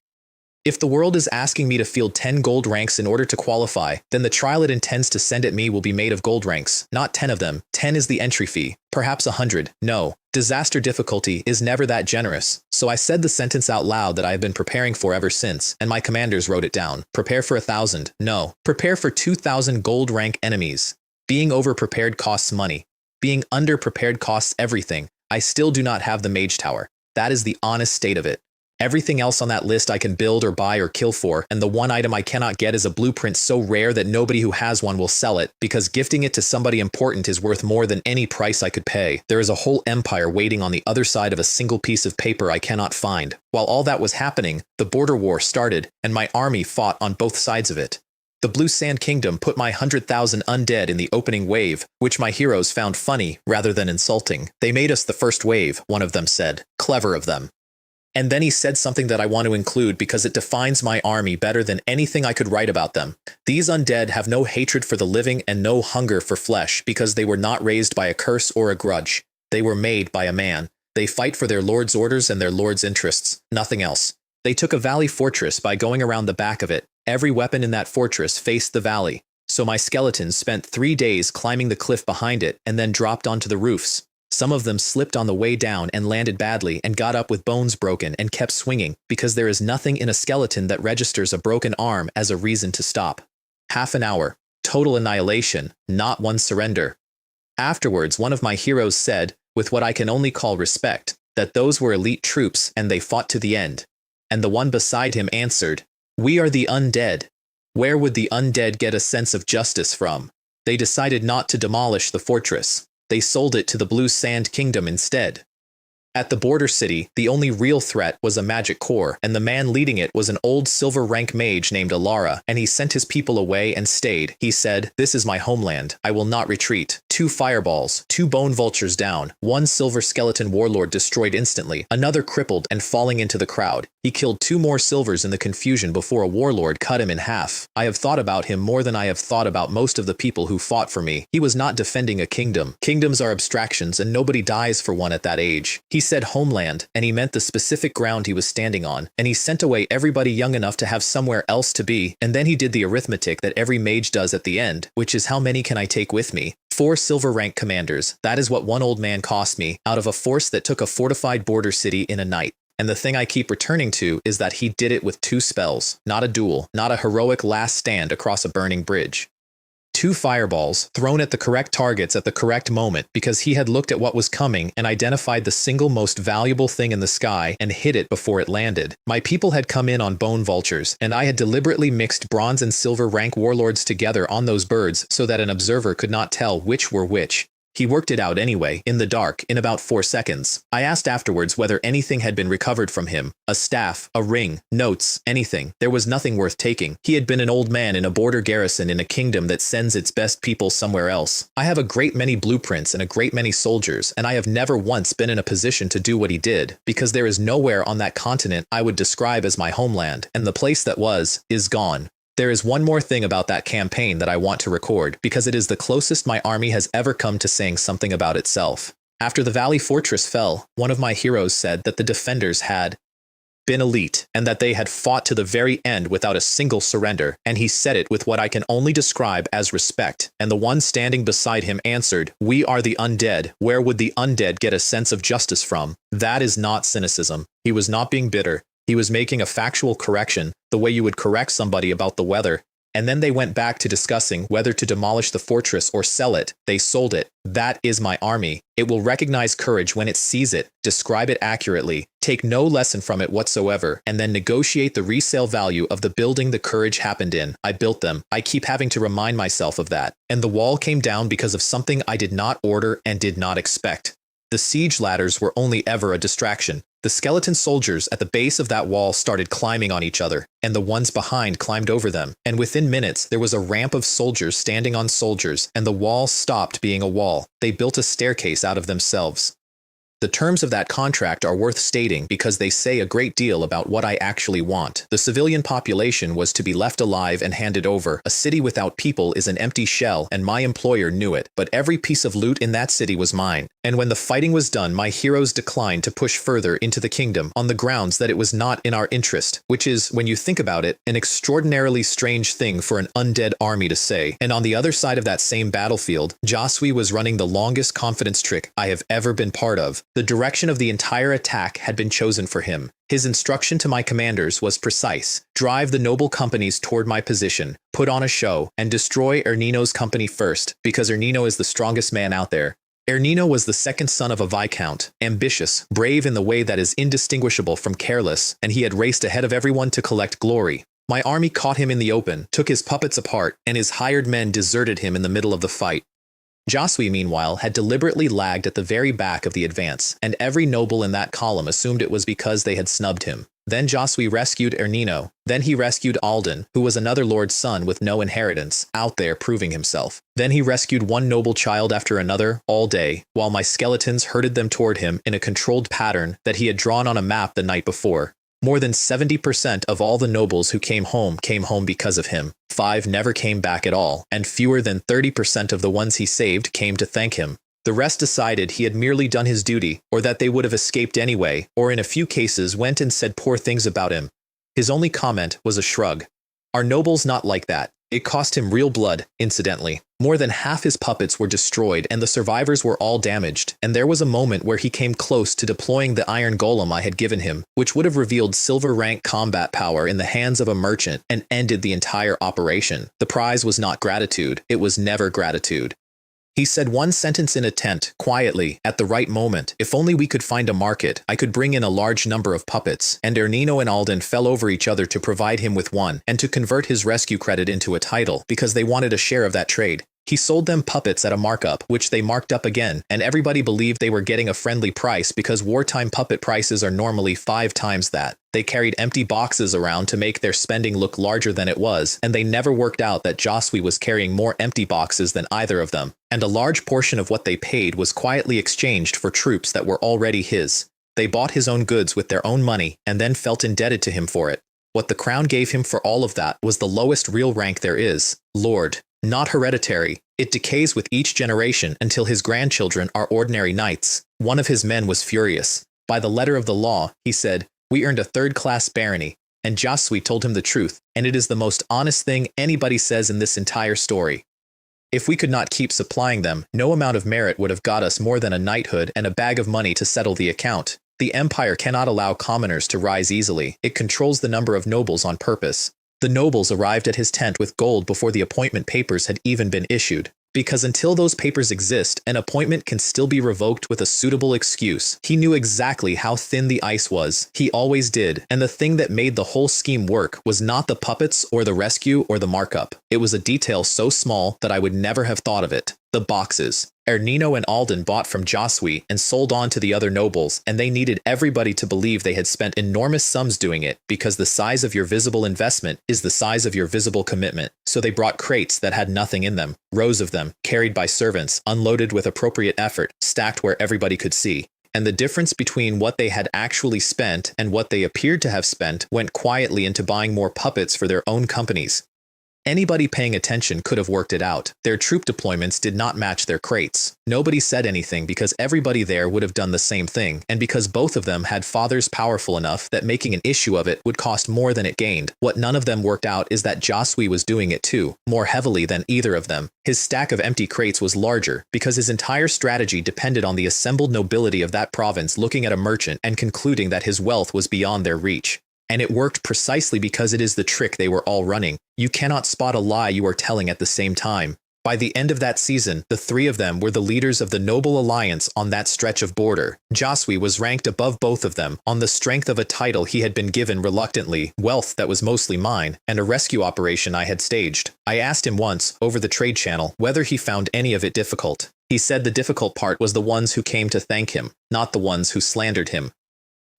If the world is asking me to field 10 gold ranks in order to qualify, then the trial it intends to send at me will be made of gold ranks, not 10 of them. 10 is the entry fee, perhaps 100. No, disaster difficulty is never that generous. So I said the sentence out loud that I have been preparing for ever since, and my commanders wrote it down. Prepare for 1,000. No, prepare for 2,000 gold rank enemies. Being over-prepared costs money. Being under-prepared costs everything. I still do not have the mage tower. That is the honest state of it. Everything else on that list I can build or buy or kill for, and the one item I cannot get is a blueprint so rare that nobody who has one will sell it, because gifting it to somebody important is worth more than any price I could pay. There is a whole empire waiting on the other side of a single piece of paper I cannot find. While all that was happening, the border war started, and my army fought on both sides of it. The Blue Sand Kingdom put my 100,000 undead in the opening wave, which my heroes found funny rather than insulting. They made us the first wave, one of them said. Clever of them. And then he said something that I want to include because it defines my army better than anything I could write about them. These undead have no hatred for the living and no hunger for flesh because they were not raised by a curse or a grudge. They were made by a man. They fight for their lord's orders and their lord's interests, nothing else. They took a valley fortress by going around the back of it. Every weapon in that fortress faced the valley. So my skeletons spent 3 days climbing the cliff behind it and then dropped onto the roofs. Some of them slipped on the way down and landed badly and got up with bones broken and kept swinging because there is nothing in a skeleton that registers a broken arm as a reason to stop. Half an hour. Total annihilation, not one surrender. Afterwards, one of my heroes said, with what I can only call respect, that those were elite troops and they fought to the end. And the one beside him answered, "We are the undead." Where would the undead get a sense of justice from? They decided not to demolish the fortress. They sold it to the Blue Sand Kingdom instead. At the border city, the only real threat was a magic core, and the man leading it was an old silver rank mage named Alara, and he sent his people away and stayed. He said, "This is my homeland. I will not retreat." 2 fireballs, 2 bone vultures down, 1 silver skeleton warlord destroyed instantly, another crippled and falling into the crowd. He killed 2 more silvers in the confusion before a warlord cut him in half. I have thought about him more than I have thought about most of the people who fought for me. He was not defending a kingdom. Kingdoms are abstractions and nobody dies for one at that age. He said homeland, and he meant the specific ground he was standing on, and he sent away everybody young enough to have somewhere else to be, and then he did the arithmetic that every mage does at the end, which is how many can I take with me? 4 silver rank commanders. That is what one old man cost me, out of a force that took a fortified border city in a night. And the thing I keep returning to is that he did it with 2 spells, not a duel, not a heroic last stand across a burning bridge. 2 fireballs thrown at the correct targets at the correct moment because he had looked at what was coming and identified the single most valuable thing in the sky and hit it before it landed. My people had come in on bone vultures, and I had deliberately mixed bronze and silver rank warlords together on those birds so that an observer could not tell which were which. He worked it out anyway, in the dark, in about 4 seconds. I asked afterwards whether anything had been recovered from him. A staff, a ring, notes, anything. There was nothing worth taking. He had been an old man in a border garrison in a kingdom that sends its best people somewhere else. I have a great many blueprints and a great many soldiers, and I have never once been in a position to do what he did, because there is nowhere on that continent I would describe as my homeland, and the place that was, is gone. There is one more thing about that campaign that I want to record, because it is the closest my army has ever come to saying something about itself. After the Valley Fortress fell, one of my heroes said that the defenders had been elite, and that they had fought to the very end without a single surrender, and he said it with what I can only describe as respect, and the one standing beside him answered, "We are the undead. Where would the undead get a sense of justice from?" That is not cynicism. He was not being bitter. He was making a factual correction, the way you would correct somebody about the weather. And then they went back to discussing whether to demolish the fortress or sell it. They sold it. That is my army. It will recognize courage when it sees it, describe it accurately, take no lesson from it whatsoever, and then negotiate the resale value of the building the courage happened in. I built them. I keep having to remind myself of that. And the wall came down because of something I did not order and did not expect. The siege ladders were only ever a distraction. The The skeleton soldiers at the base of that wall started climbing on each other, and the ones behind climbed over them, and within minutes there was a ramp of soldiers standing on soldiers, and the wall stopped being a wall. They built a staircase out of themselves. The terms of that contract are worth stating because they say a great deal about what I actually want. The civilian population was to be left alive and handed over. A city without people is an empty shell, and my employer knew it, but every piece of loot in that city was mine. And when the fighting was done, my heroes declined to push further into the kingdom on the grounds that it was not in our interest, which is, when you think about it, an extraordinarily strange thing for an undead army to say. And on the other side of that same battlefield, Josui was running the longest confidence trick I have ever been part of. The direction of the entire attack had been chosen for him. His instruction to my commanders was precise: drive the noble companies toward my position, put on a show, and destroy Ernino's company first, because Ernino is the strongest man out there. Ernino was the second son of a viscount, ambitious, brave in the way that is indistinguishable from careless, and he had raced ahead of everyone to collect glory. My army caught him in the open, took his puppets apart, and his hired men deserted him in the middle of the fight. Josui, meanwhile, had deliberately lagged at the very back of the advance, and every noble in that column assumed it was because they had snubbed him. Then Josui rescued Ernino. Then he rescued Alden, who was another lord's son with no inheritance, out there proving himself. Then he rescued one noble child after another, all day, while my skeletons herded them toward him in a controlled pattern that he had drawn on a map the night before. More than 70% of all the nobles who came home because of him. 5 never came back at all, and fewer than 30% of the ones he saved came to thank him. The rest decided he had merely done his duty, or that they would have escaped anyway, or in a few cases went and said poor things about him. His only comment was a shrug. Our nobles not like that. It cost him real blood, incidentally. More than half his puppets were destroyed and the survivors were all damaged, and there was a moment where he came close to deploying the iron golem I had given him, which would have revealed silver rank combat power in the hands of a merchant and ended the entire operation. The prize was not gratitude, it was never gratitude. He said one sentence in a tent, quietly, at the right moment: if only we could find a market, I could bring in a large number of puppets. And Ernino and Alden fell over each other to provide him with one, and to convert his rescue credit into a title, because they wanted a share of that trade. He sold them puppets at a markup, which they marked up again, and everybody believed they were getting a friendly price because wartime puppet prices are normally 5 times that. They carried empty boxes around to make their spending look larger than it was, and they never worked out that Josui was carrying more empty boxes than either of them, and a large portion of what they paid was quietly exchanged for troops that were already his. They bought his own goods with their own money, and then felt indebted to him for it. What the crown gave him for all of that was the lowest real rank there is, Lord. Not hereditary. It decays with each generation until his grandchildren are ordinary knights. One of his men was furious. By the letter of the law, he said, we earned a 3rd-class barony, and Josui told him the truth, and it is the most honest thing anybody says in this entire story. If we could not keep supplying them, no amount of merit would have got us more than a knighthood and a bag of money to settle the account. The empire cannot allow commoners to rise easily. It controls the number of nobles on purpose. The nobles arrived at his tent with gold before the appointment papers had even been issued. Because until those papers exist, an appointment can still be revoked with a suitable excuse. He knew exactly how thin the ice was. He always did. And the thing that made the whole scheme work was not the puppets or the rescue or the markup. It was a detail so small that I would never have thought of it. The boxes. Ernino and Alden bought from Josui and sold on to the other nobles, and they needed everybody to believe they had spent enormous sums doing it, because the size of your visible investment is the size of your visible commitment. So they brought crates that had nothing in them, rows of them, carried by servants, unloaded with appropriate effort, stacked where everybody could see. And the difference between what they had actually spent and what they appeared to have spent went quietly into buying more puppets for their own companies. Anybody paying attention could have worked it out. Their troop deployments did not match their crates. Nobody said anything because everybody there would have done the same thing, and because both of them had fathers powerful enough that making an issue of it would cost more than it gained. What none of them worked out is that Josui was doing it too, more heavily than either of them. His stack of empty crates was larger, because his entire strategy depended on the assembled nobility of that province looking at a merchant and concluding that his wealth was beyond their reach. And it worked precisely because it is the trick they were all running. You cannot spot a lie you are telling at the same time. By the end of that season, the 3 of them were the leaders of the noble alliance on that stretch of border. Josui was ranked above both of them, on the strength of a title he had been given reluctantly, wealth that was mostly mine, and a rescue operation I had staged. I asked him once, over the trade channel, whether he found any of it difficult. He said the difficult part was the ones who came to thank him, not the ones who slandered him.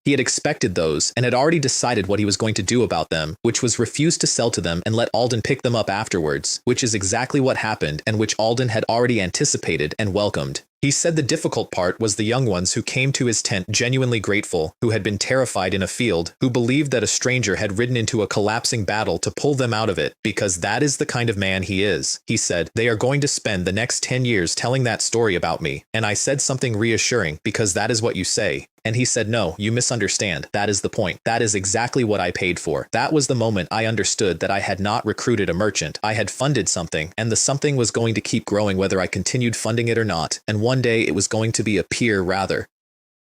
He had expected those and had already decided what he was going to do about them, which was refuse to sell to them and let Alden pick them up afterwards, which is exactly what happened and which Alden had already anticipated and welcomed. He said the difficult part was the young ones who came to his tent genuinely grateful, who had been terrified in a field, who believed that a stranger had ridden into a collapsing battle to pull them out of it, because that is the kind of man he is. He said, they are going to spend the next 10 years telling that story about me, and I said something reassuring, because that is what you say. And he said, no, you misunderstand. That is the point. That is exactly what I paid for. That was the moment I understood that I had not recruited a merchant. I had funded something, and the something was going to keep growing whether I continued funding it or not, and one day it was going to be a peer rather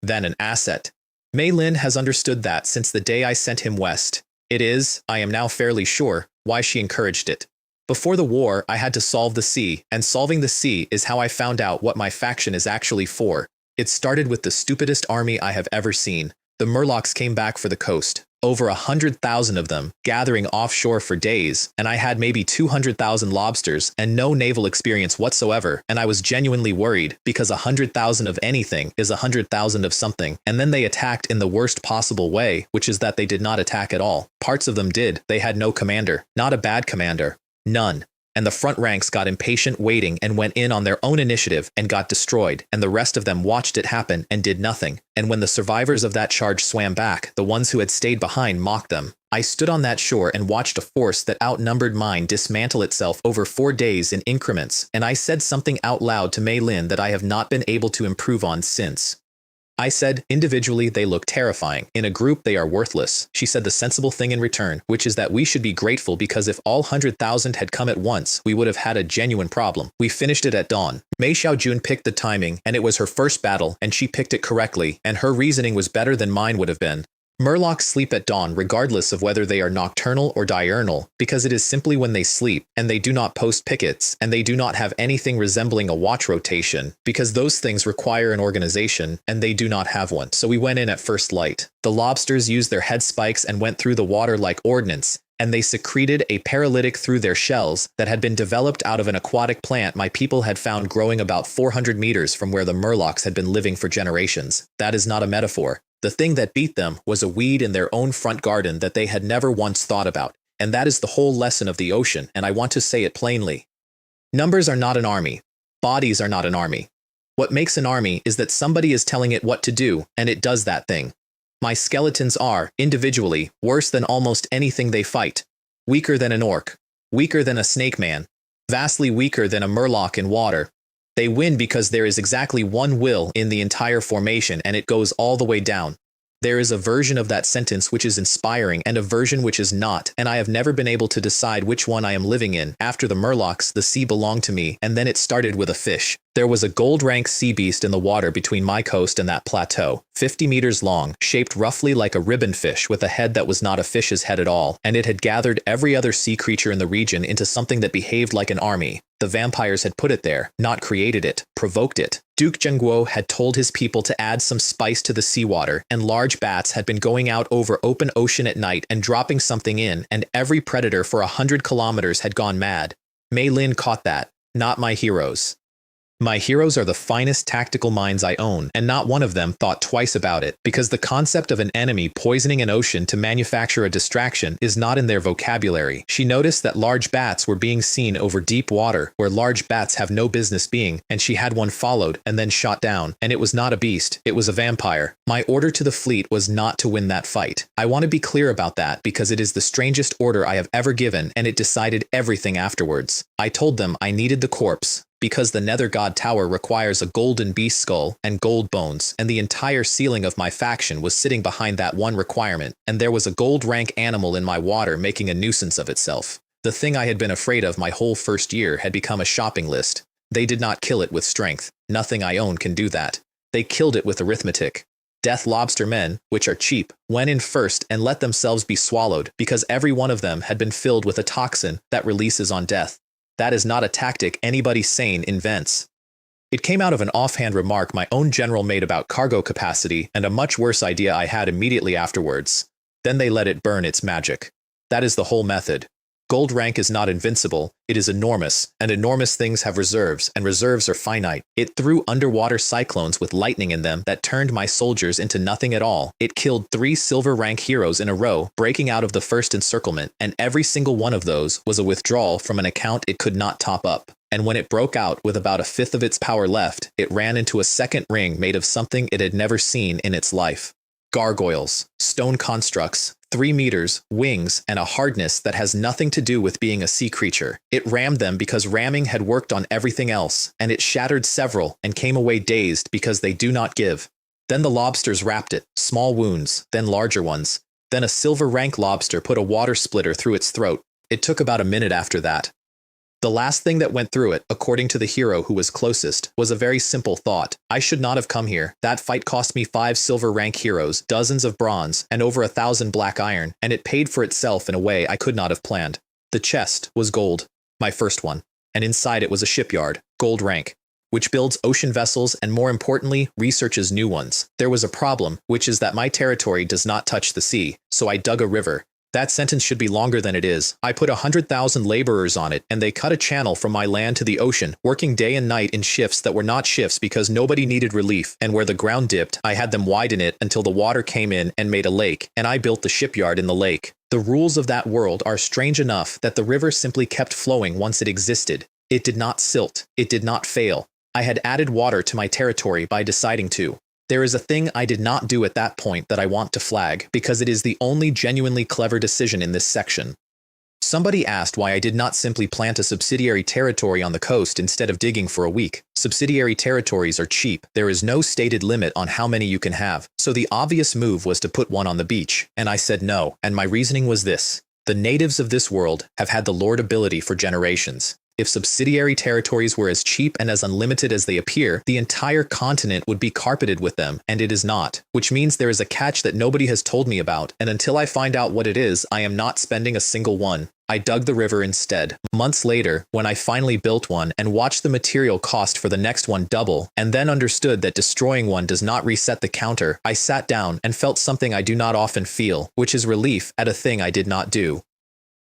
than an asset. Mei Lin has understood that since the day I sent him west. It is, I am now fairly sure, why she encouraged it. Before the war, I had to solve the sea, and solving the sea is how I found out what my faction is actually for. It started with the stupidest army I have ever seen. The Murlocs came back for the coast. Over 100,000 of them, gathering offshore for days, and I had maybe 200,000 lobsters and no naval experience whatsoever, and I was genuinely worried, because 100,000 of anything is 100,000 of something, and then they attacked in the worst possible way, which is that they did not attack at all. Parts of them did. They had no commander. Not a bad commander. None. And the front ranks got impatient waiting and went in on their own initiative and got destroyed, and the rest of them watched it happen and did nothing. And when the survivors of that charge swam back, the ones who had stayed behind mocked them. I stood on that shore and watched a force that outnumbered mine dismantle itself over 4 days in increments, and I said something out loud to Mei Lin that I have not been able to improve on since. I said, individually they look terrifying. In a group they are worthless. She said the sensible thing in return, which is that we should be grateful because if all 100,000 had come at once, we would have had a genuine problem. We finished it at dawn. Mei Xiaojun picked the timing, and it was her first battle, and she picked it correctly, and her reasoning was better than mine would have been. Murlocs sleep at dawn regardless of whether they are nocturnal or diurnal, because it is simply when they sleep, and they do not post pickets, and they do not have anything resembling a watch rotation, because those things require an organization, and they do not have one. So we went in at first light. The lobsters used their head spikes and went through the water like ordnance, and they secreted a paralytic through their shells that had been developed out of an aquatic plant my people had found growing about 400 meters from where the Murlocs had been living for generations. That is not a metaphor. The thing that beat them was a weed in their own front garden that they had never once thought about, and that is the whole lesson of the ocean, and I want to say it plainly. Numbers are not an army. Bodies are not an army. What makes an army is that somebody is telling it what to do, and it does that thing. My skeletons are, individually, worse than almost anything they fight. Weaker than an orc. Weaker than a snake man. Vastly weaker than a murloc in water. They win because there is exactly one will in the entire formation and it goes all the way down. There is a version of that sentence which is inspiring and a version which is not, and I have never been able to decide which one I am living in. After the Murlocs, the sea belonged to me, and then it started with a fish. There was a gold-rank sea beast in the water between my coast and that plateau, 50 meters long, shaped roughly like a ribbon fish with a head that was not a fish's head at all, and it had gathered every other sea creature in the region into something that behaved like an army. The vampires had put it there, not created it, provoked it. Duke Zhengguo had told his people to add some spice to the seawater, and large bats had been going out over open ocean at night and dropping something in, and every predator for 100 kilometers had gone mad. Mei Lin caught that. Not my heroes. My heroes are the finest tactical minds I own, and not one of them thought twice about it, because the concept of an enemy poisoning an ocean to manufacture a distraction is not in their vocabulary. She noticed that large bats were being seen over deep water, where large bats have no business being, and she had one followed and then shot down, and it was not a beast, it was a vampire. My order to the fleet was not to win that fight. I want to be clear about that, because it is the strangest order I have ever given, and it decided everything afterwards. I told them I needed the corpse, because the Nether God Tower requires a golden beast skull and gold bones, and the entire ceiling of my faction was sitting behind that one requirement, and there was a gold rank animal in my water making a nuisance of itself. The thing I had been afraid of my whole first year had become a shopping list. They did not kill it with strength. Nothing I own can do that. They killed it with arithmetic. Death lobster men, which are cheap, went in first and let themselves be swallowed, because every one of them had been filled with a toxin that releases on death. That is not a tactic anybody sane invents. It came out of an offhand remark my own general made about cargo capacity and a much worse idea I had immediately afterwards. Then they let it burn its magic. That is the whole method. Gold rank is not invincible, it is enormous, and enormous things have reserves, and reserves are finite. It threw underwater cyclones with lightning in them that turned my soldiers into nothing at all. It killed 3 silver rank heroes in a row, breaking out of the first encirclement, and every single one of those was a withdrawal from an account it could not top up. And when it broke out with about 1/5 of its power left, it ran into a second ring made of something it had never seen in its life. Gargoyles, stone constructs, 3 meters, wings, and a hardness that has nothing to do with being a sea creature. It rammed them because ramming had worked on everything else, and it shattered several and came away dazed because they do not give. Then the lobsters wrapped it, small wounds, then larger ones. Then a silver rank lobster put a water splitter through its throat. It took about a minute after that. The last thing that went through it, according to the hero who was closest, was a very simple thought. I should not have come here. That fight cost me 5 silver rank heroes, dozens of bronze, and over 1,000 black iron, and it paid for itself in a way I could not have planned. The chest was gold, my first one, and inside it was a shipyard, gold rank, which builds ocean vessels and, more importantly, researches new ones. There was a problem, which is that my territory does not touch the sea, so I dug a river. That sentence should be longer than it is. I put 100,000 laborers on it, and they cut a channel from my land to the ocean, working day and night in shifts that were not shifts because nobody needed relief, and where the ground dipped, I had them widen it until the water came in and made a lake, and I built the shipyard in the lake. The rules of that world are strange enough that the river simply kept flowing once it existed. It did not silt. It did not fail. I had added water to my territory by deciding to. There is a thing I did not do at that point that I want to flag, because it is the only genuinely clever decision in this section. Somebody asked why I did not simply plant a subsidiary territory on the coast instead of digging for a week. Subsidiary territories are cheap. There is no stated limit on how many you can have, so the obvious move was to put one on the beach. And I said no, and my reasoning was this. The natives of this world have had the Lord ability for generations. If subsidiary territories were as cheap and as unlimited as they appear, the entire continent would be carpeted with them, and it is not. Which means there is a catch that nobody has told me about, and until I find out what it is, I am not spending a single one. I dug the river instead. Months later, when I finally built one and watched the material cost for the next one double, and then understood that destroying one does not reset the counter, I sat down and felt something I do not often feel, which is relief at a thing I did not do.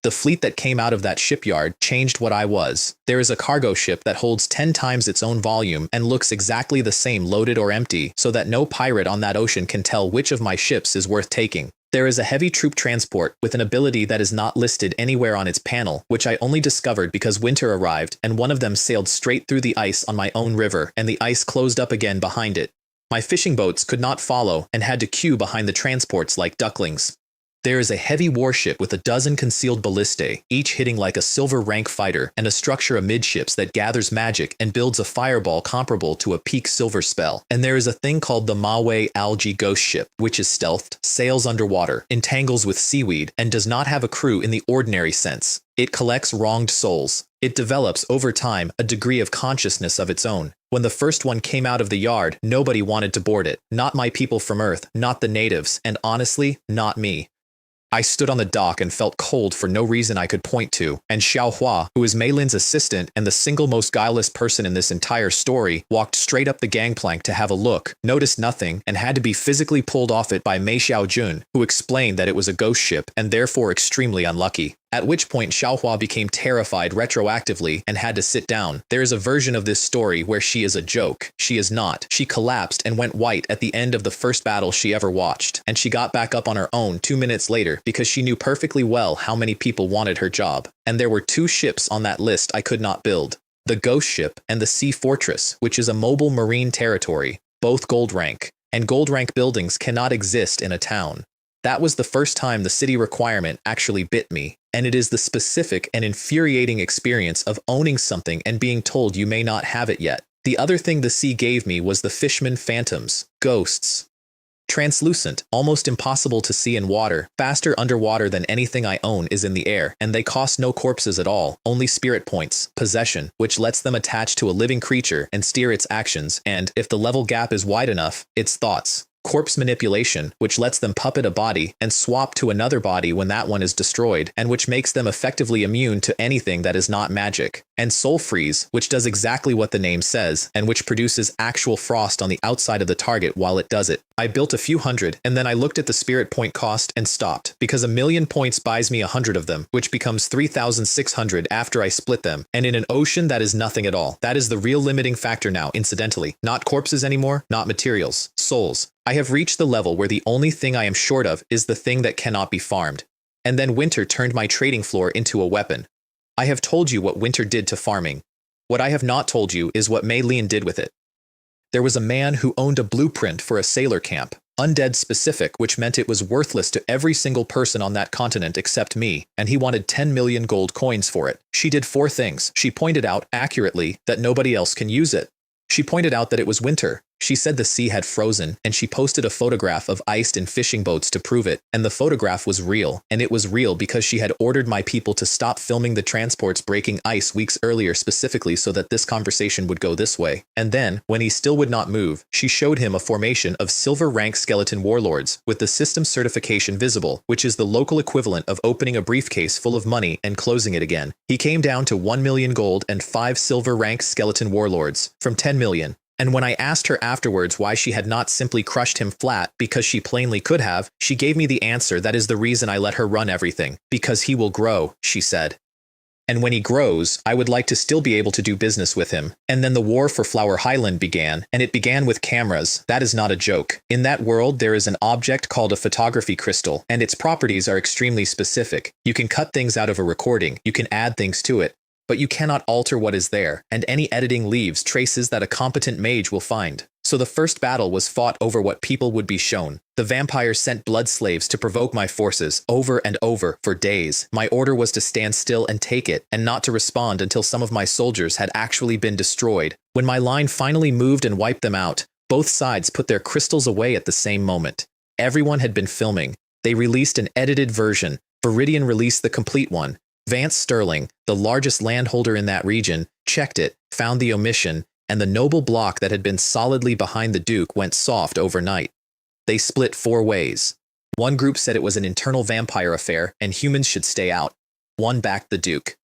The fleet that came out of that shipyard changed what I was. There is a cargo ship that holds 10 times its own volume and looks exactly the same loaded or empty, so that no pirate on that ocean can tell which of my ships is worth taking. There is a heavy troop transport with an ability that is not listed anywhere on its panel, which I only discovered because winter arrived and one of them sailed straight through the ice on my own river and the ice closed up again behind it. My fishing boats could not follow and had to queue behind the transports like ducklings. There is a heavy warship with 12 concealed ballistae, each hitting like a silver rank fighter, and a structure amidships that gathers magic and builds a fireball comparable to a peak silver spell. And there is a thing called the Maui algae ghost ship, which is stealthed, sails underwater, entangles with seaweed, and does not have a crew in the ordinary sense. It collects wronged souls. It develops over time a degree of consciousness of its own. When the first one came out of the yard, nobody wanted to board it. Not my people from Earth, not the natives, and honestly, not me. I stood on the dock and felt cold for no reason I could point to, and Xiao Hua, who is Mei Lin's assistant and the single most guileless person in this entire story, walked straight up the gangplank to have a look, noticed nothing, and had to be physically pulled off it by Mei Xiaojun, who explained that it was a ghost ship and therefore extremely unlucky. At which point Xiao Hua became terrified retroactively and had to sit down. There is a version of this story where she is a joke. She is not. She collapsed and went white at the end of the first battle she ever watched, and she got back up on her own 2 minutes later because she knew perfectly well how many people wanted her job. And there were 2 ships on that list I could not build. The Ghost Ship and the Sea Fortress, which is a mobile marine territory, both gold rank. And gold rank buildings cannot exist in a town. That was the first time the city requirement actually bit me, and it is the specific and infuriating experience of owning something and being told you may not have it yet. The other thing the sea gave me was the Fishman phantoms, ghosts. Translucent, almost impossible to see in water, faster underwater than anything I own is in the air, and they cost no corpses at all, only spirit points, possession, which lets them attach to a living creature and steer its actions, and, if the level gap is wide enough, its thoughts. corpse manipulation, which lets them puppet a body and swap to another body when that one is destroyed, and which makes them effectively immune to anything that is not magic, and soul freeze, which does exactly what the name says, and which produces actual frost on the outside of the target while it does it. I built a few hundred, and then I looked at the spirit point cost and stopped, because 1,000,000 points buys me 100 of them, which becomes 3,600 after I split them, and in an ocean that is nothing at all. That is the real limiting factor now, incidentally. Not corpses anymore, not materials, souls. I have reached the level where the only thing I am short of is the thing that cannot be farmed. And then winter turned my trading floor into a weapon. I have told you what winter did to farming. What I have not told you is what Mei Lian did with it. There was a man who owned a blueprint for a sailor camp, undead specific, which meant it was worthless to every single person on that continent except me, and he wanted 10 million gold coins for it. She did 4 things. She pointed out, accurately, that nobody else can use it. She pointed out that it was winter. She said the sea had frozen, and she posted a photograph of iced and fishing boats to prove it, and the photograph was real, and it was real because she had ordered my people to stop filming the transports breaking ice weeks earlier specifically so that this conversation would go this way. And then, when he still would not move, she showed him a formation of silver rank skeleton warlords, with the system certification visible, which is the local equivalent of opening a briefcase full of money and closing it again. He came down to 1 million gold and 5 silver rank skeleton warlords, from 10 million. And when I asked her afterwards why she had not simply crushed him flat, because she plainly could have, she gave me the answer that is the reason I let her run everything. Because he will grow, she said. And when he grows, I would like to still be able to do business with him. And then the war for Flower Highland began, and it began with cameras. That is not a joke. In that world, there is an object called a photography crystal, and its properties are extremely specific. You can cut things out of a recording, you can add things to it, but you cannot alter what is there, and any editing leaves traces that a competent mage will find. So the first battle was fought over what people would be shown. The vampires sent blood slaves to provoke my forces over and over for days. My order was to stand still and take it, and not to respond until some of my soldiers had actually been destroyed. When my line finally moved and wiped them out, both sides put their crystals away at the same moment. Everyone had been filming. They released an edited version. Viridian released the complete one. Vance Sterling, the largest landholder in that region, checked it, found the omission, and the noble block that had been solidly behind the Duke went soft overnight. They split 4 ways. One group said it was an internal vampire affair and humans should stay out. One backed the Duke.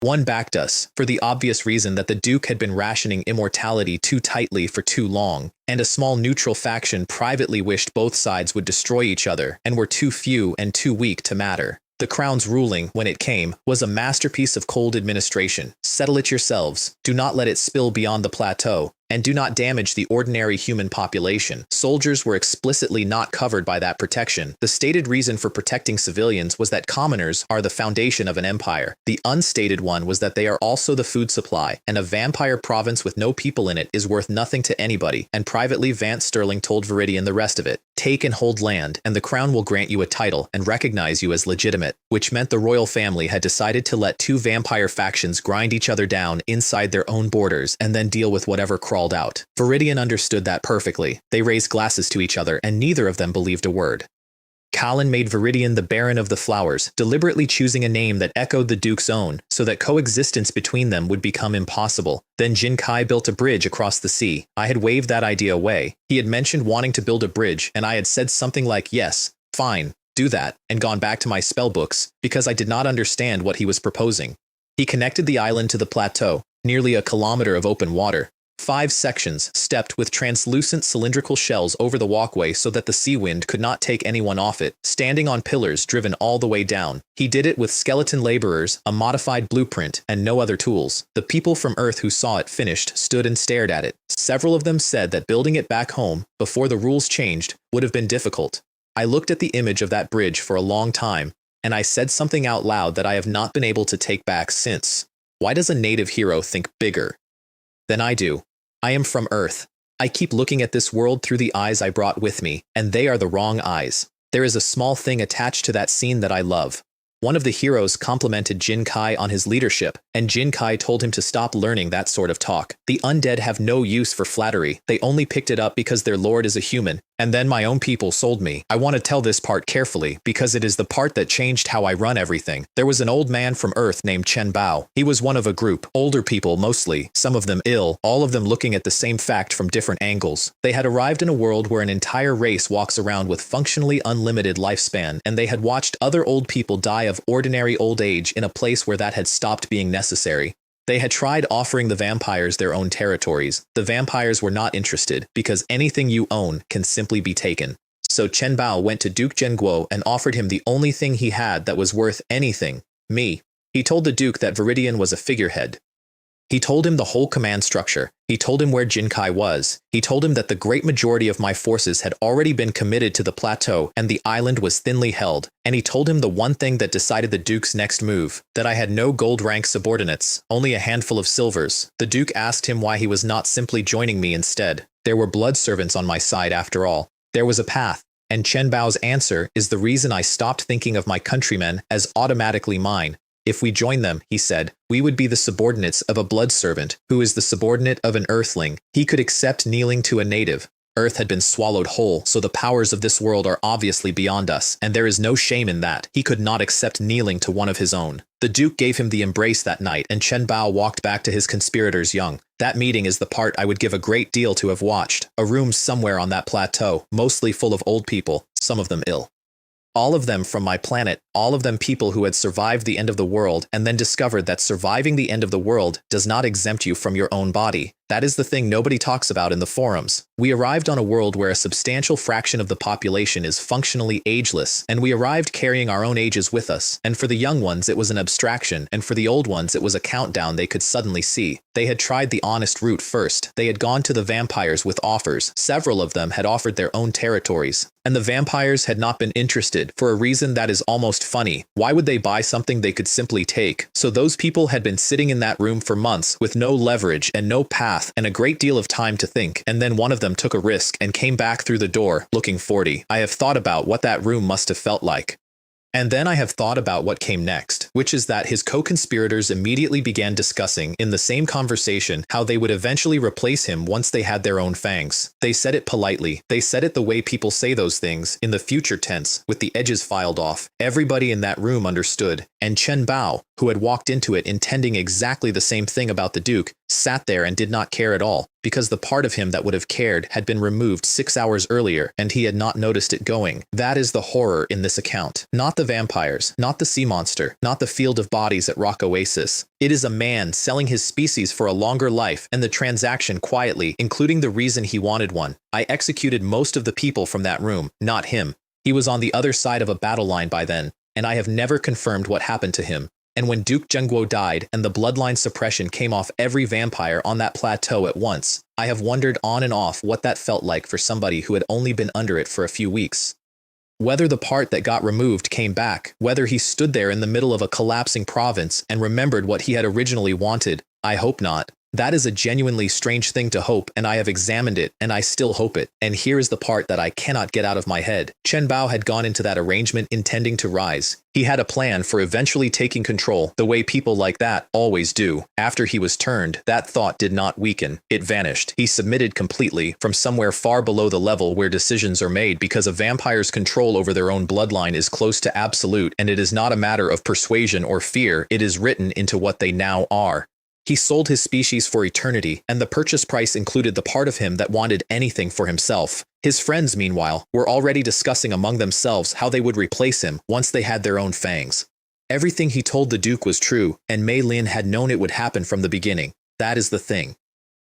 One backed us, for the obvious reason that the Duke had been rationing immortality too tightly for too long, and a small neutral faction privately wished both sides would destroy each other and were too few and too weak to matter. The Crown's ruling, when it came, was a masterpiece of cold administration. Settle it yourselves. Do not let it spill beyond the plateau, and do not damage the ordinary human population. Soldiers were explicitly not covered by that protection. The stated reason for protecting civilians was that commoners are the foundation of an empire. The unstated one was that they are also the food supply, and a vampire province with no people in it is worth nothing to anybody, and privately Vance Sterling told Viridian the rest of it. Take and hold land, and the crown will grant you a title and recognize you as legitimate, which meant the royal family had decided to let 2 vampire factions grind each other down inside their own borders and then deal with whatever crawled out. Viridian understood that perfectly. They raised glasses to each other, and neither of them believed a word. Kalin made Viridian the Baron of the Flowers, deliberately choosing a name that echoed the Duke's own, so that coexistence between them would become impossible. Then Jin Kai built a bridge across the sea. I had waved that idea away. He had mentioned wanting to build a bridge, and I had said something like, yes, fine, do that, and gone back to my spellbooks, because I did not understand what he was proposing. He connected the island to the plateau, nearly a kilometer of open water. 5 sections stepped with translucent cylindrical shells over the walkway so that the sea wind could not take anyone off it, standing on pillars driven all the way down. He did it with skeleton laborers, a modified blueprint, and no other tools. The people from Earth who saw it finished stood and stared at it. Several of them said that building it back home, before the rules changed, would have been difficult. I looked at the image of that bridge for a long time, and I said something out loud that I have not been able to take back since. Why does a native hero think bigger than I do? I am from Earth. I keep looking at this world through the eyes I brought with me, and they are the wrong eyes. There is a small thing attached to that scene that I love. One of the heroes complimented Jin Kai on his leadership, and Jin Kai told him to stop learning that sort of talk. The undead have no use for flattery. They only picked it up because their lord is a human, And then my own people sold me. I want to tell this part carefully, because it is the part that changed how I run everything. There was an old man from Earth named Chen Bao. He was one of a group, older people mostly, some of them ill, all of them looking at the same fact from different angles. They had arrived in a world where an entire race walks around with functionally unlimited lifespan, and they had watched other old people die of ordinary old age in a place where that had stopped being necessary. They had tried offering the vampires their own territories. The vampires were not interested, because anything you own can simply be taken. So Chen Bao went to Duke Zhenguo and offered him the only thing he had that was worth anything, me. He told the Duke that Viridian was a figurehead. He told him the whole command structure. He told him where Jinkai was. He told him that the great majority of my forces had already been committed to the plateau and the island was thinly held. And he told him the one thing that decided the Duke's next move, that I had no gold rank subordinates, only a handful of silvers. The Duke asked him why he was not simply joining me instead. There were blood servants on my side after all. There was a path. And Chen Bao's answer is the reason I stopped thinking of my countrymen as automatically mine. If we join them, he said, we would be the subordinates of a blood servant, who is the subordinate of an earthling. He could accept kneeling to a native. Earth had been swallowed whole, so the powers of this world are obviously beyond us, and there is no shame in that. He could not accept kneeling to one of his own. The Duke gave him the embrace that night, and Chen Bao walked back to his conspirators young. That meeting is the part I would give a great deal to have watched. A room somewhere on that plateau, mostly full of old people, some of them ill. All of them from my planet, all of them people who had survived the end of the world and then discovered that surviving the end of the world does not exempt you from your own body. That is the thing nobody talks about in the forums. We arrived on a world where a substantial fraction of the population is functionally ageless, and we arrived carrying our own ages with us. And for the young ones, it was an abstraction, and for the old ones, it was a countdown they could suddenly see. They had tried the honest route first. They had gone to the vampires with offers. Several of them had offered their own territories. And the vampires had not been interested, for a reason that is almost funny. Why would they buy something they could simply take? So those people had been sitting in that room for months with no leverage and no path and a great deal of time to think, and then one of them took a risk and came back through the door, looking 40. I have thought about what that room must have felt like. And then I have thought about what came next, which is that his co-conspirators immediately began discussing, in the same conversation, how they would eventually replace him once they had their own fangs. They said it politely. They said it the way people say those things, in the future tense, with the edges filed off. Everybody in that room understood, and Chen Bao, who had walked into it intending exactly the same thing about the Duke, sat there and did not care at all, because the part of him that would have cared had been removed 6 hours earlier, and he had not noticed it going. That is the horror in this account. Not the vampires, not the sea monster, not the field of bodies at Rock Oasis. It is a man selling his species for a longer life, and the transaction quietly, including the reason he wanted one. I executed most of the people from that room, not him. He was on the other side of a battle line by then, and I have never confirmed what happened to him. And when Duke Zhenguo died and the bloodline suppression came off every vampire on that plateau at once, I have wondered on and off what that felt like for somebody who had only been under it for a few weeks. Whether the part that got removed came back, whether he stood there in the middle of a collapsing province and remembered what he had originally wanted, I hope not. That is a genuinely strange thing to hope, and I have examined it, and I still hope it. And here is the part that I cannot get out of my head. Chen Bao had gone into that arrangement intending to rise. He had a plan for eventually taking control, the way people like that always do. After he was turned, that thought did not weaken. It vanished. He submitted completely, from somewhere far below the level where decisions are made, because a vampire's control over their own bloodline is close to absolute, and it is not a matter of persuasion or fear. It is written into what they now are. He sold his species for eternity, and the purchase price included the part of him that wanted anything for himself. His friends, meanwhile, were already discussing among themselves how they would replace him once they had their own fangs. Everything he told the Duke was true, and Mei Lin had known it would happen from the beginning. That is the thing.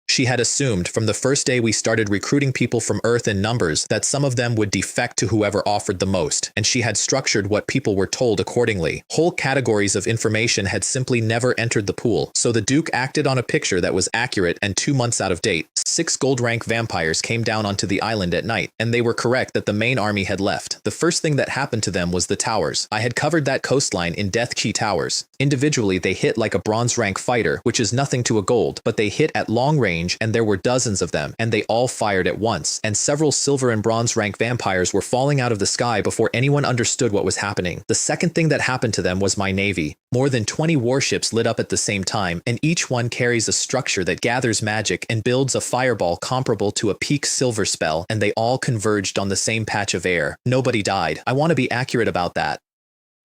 She had assumed from the first day we started recruiting people from Earth in numbers that some of them would defect to whoever offered the most, and she had structured what people were told accordingly. Whole categories of information had simply never entered the pool, so the Duke acted on a picture that was accurate and 2 months out of date. 6 gold rank vampires came down onto the island at night, and they were correct that the main army had left. The first thing that happened to them was the towers. I had covered that coastline in Death Key towers. Individually, they hit like a bronze rank fighter, which is nothing to a gold, but they hit at long range range, and there were dozens of them, and they all fired at once, and several silver and bronze rank vampires were falling out of the sky before anyone understood what was happening. The second thing that happened to them was my navy. More than 20 warships lit up at the same time, and each one carries a structure that gathers magic and builds a fireball comparable to a peak silver spell, and they all converged on the same patch of air. Nobody died. I want to be accurate about that.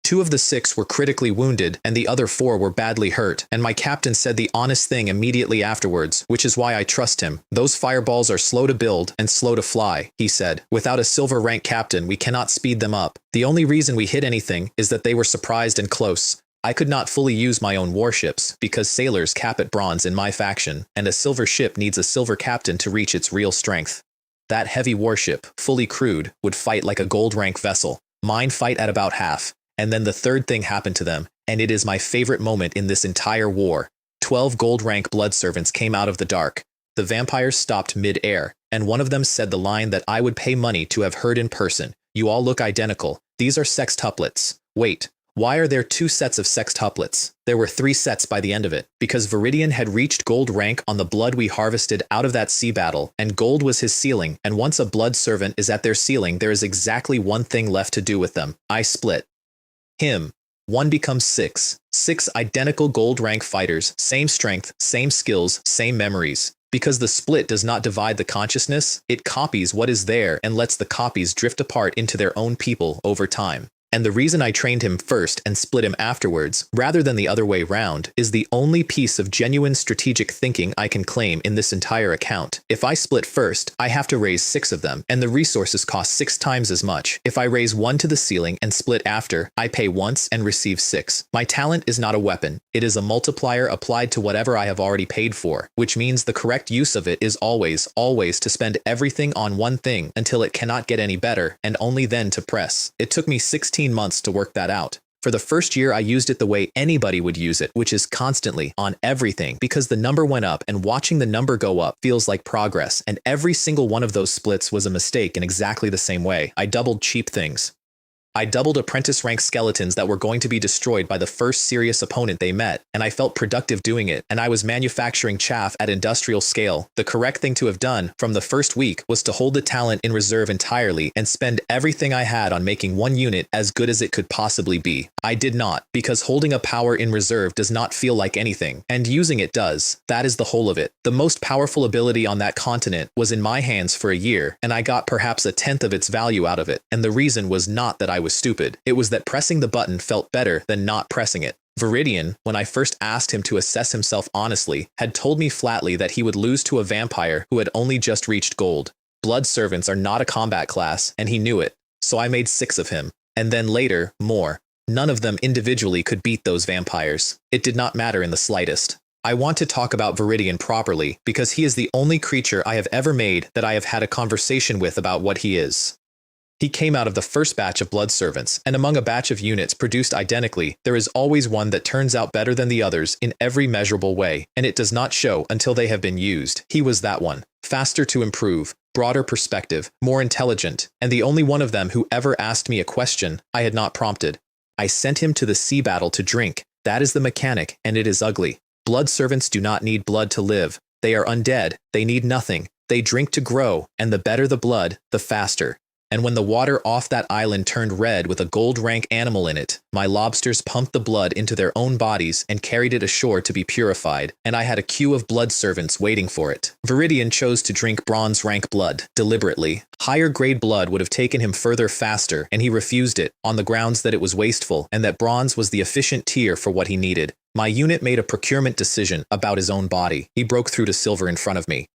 2 of the 6 were critically wounded, and the other 4 were badly hurt, and my captain said the honest thing immediately afterwards, which is why I trust him. Those fireballs are slow to build and slow to fly, he said. Without a silver rank captain, we cannot speed them up. The only reason we hit anything is that they were surprised and close. I could not fully use my own warships, because sailors cap at bronze in my faction, and a silver ship needs a silver captain to reach its real strength. That heavy warship, fully crewed, would fight like a gold rank vessel. Mine fight at about half. And then the third thing happened to them, and it is my favorite moment in this entire war. 12 gold rank blood servants came out of the dark. The vampires stopped mid-air, and one of them said the line that I would pay money to have heard in person. You all look identical. These are sextuplets. Wait, why are there 2 sets of sextuplets? There were 3 sets by the end of it, because Viridian had reached gold rank on the blood we harvested out of that sea battle, and gold was his ceiling, and once a blood servant is at their ceiling, there is exactly one thing left to do with them. I split him. 1 becomes 6. 6 identical gold rank fighters, same strength, same skills, same memories. Because the split does not divide the consciousness, it copies what is there and lets the copies drift apart into their own people over time. And the reason I trained him first and split him afterwards, rather than the other way round, is the only piece of genuine strategic thinking I can claim in this entire account. If I split first, I have to raise 6 of them, and the resources cost 6 times as much. If I raise 1 to the ceiling and split after, I pay once and receive 6. My talent is not a weapon. It is a multiplier applied to whatever I have already paid for, which means the correct use of it is always to spend everything on one thing until it cannot get any better, and only then to press. It took me 16 months to work that out. For the first year, I used it the way anybody would use it, which is constantly on everything, because the number went up, and watching the number go up feels like progress, and every single one of those splits was a mistake in exactly the same way. I doubled cheap things. I doubled apprentice rank skeletons that were going to be destroyed by the first serious opponent they met, and I felt productive doing it, and I was manufacturing chaff at industrial scale. The correct thing to have done from the first week was to hold the talent in reserve entirely and spend everything I had on making one unit as good as it could possibly be. I did not, because holding a power in reserve does not feel like anything, and using it does. That is the whole of it. The most powerful ability on that continent was in my hands for a year, and I got perhaps a tenth of its value out of it, and the reason was not that I was stupid. It was that pressing the button felt better than not pressing it. Viridian, when I first asked him to assess himself honestly, had told me flatly that he would lose to a vampire who had only just reached gold. Blood servants are not a combat class, and he knew it. So I made 6 of him. And then later, more. None of them individually could beat those vampires. It did not matter in the slightest. I want to talk about Viridian properly, because he is the only creature I have ever made that I have had a conversation with about what he is. He came out of the first batch of blood servants, and among a batch of units produced identically, there is always one that turns out better than the others in every measurable way, and it does not show until they have been used. He was that one. Faster to improve, broader perspective, more intelligent, and the only one of them who ever asked me a question I had not prompted. I sent him to the sea battle to drink. That is the mechanic, and it is ugly. Blood servants do not need blood to live. They are undead. They need nothing. They drink to grow, and the better the blood, the faster. And when the water off that island turned red with a gold rank animal in it, my lobsters pumped the blood into their own bodies and carried it ashore to be purified, and I had a queue of blood servants waiting for it. Viridian chose to drink bronze rank blood, deliberately. Higher grade blood would have taken him further faster, and he refused it, on the grounds that it was wasteful, and that bronze was the efficient tier for what he needed. My unit made a procurement decision about his own body. He broke through to silver in front of me.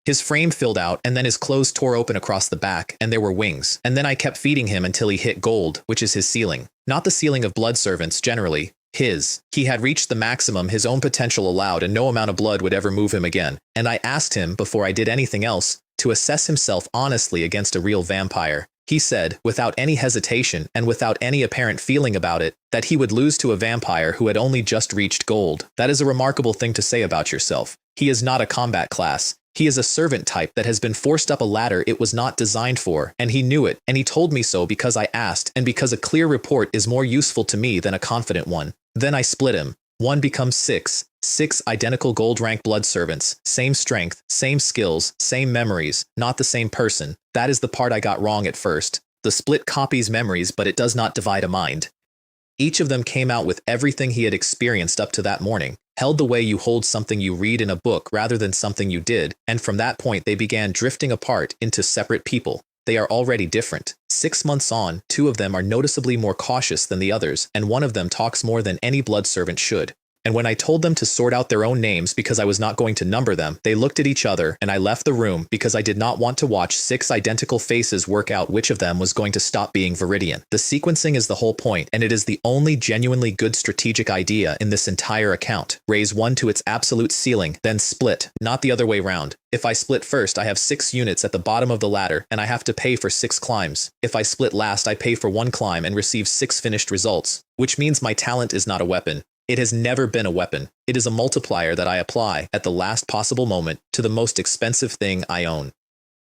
His frame filled out, and then his clothes tore open across the back, and there were wings. And then I kept feeding him until he hit gold, which is his ceiling. Not the ceiling of blood servants, generally. His. He had reached the maximum his own potential allowed, and no amount of blood would ever move him again. And I asked him, before I did anything else, to assess himself honestly against a real vampire. He said, without any hesitation, and without any apparent feeling about it, that he would lose to a vampire who had only just reached gold. That is a remarkable thing to say about yourself. He is not a combat class. He is a servant type that has been forced up a ladder it was not designed for, and he knew it, and he told me so because I asked, and because a clear report is more useful to me than a confident one. Then I split him. 1 becomes 6. 6 identical gold rank blood servants, same strength, same skills, same memories, not the same person. That is the part I got wrong at first. The split copies memories, but it does not divide a mind. Each of them came out with everything he had experienced up to that morning, held the way you hold something you read in a book rather than something you did, and from that point they began drifting apart into separate people. They are already different. 6 months on, 2 of them are noticeably more cautious than the others, and one of them talks more than any blood servant should. And when I told them to sort out their own names because I was not going to number them, they looked at each other, and I left the room because I did not want to watch 6 identical faces work out which of them was going to stop being Viridian. The sequencing is the whole point, and it is the only genuinely good strategic idea in this entire account. Raise 1 to its absolute ceiling, then split, not the other way round. If I split first, I have 6 units at the bottom of the ladder, and I have to pay for 6 climbs. If I split last, I pay for 1 climb and receive 6 finished results, which means my talent is not a weapon. It has never been a weapon. It is a multiplier that I apply at the last possible moment to the most expensive thing I own.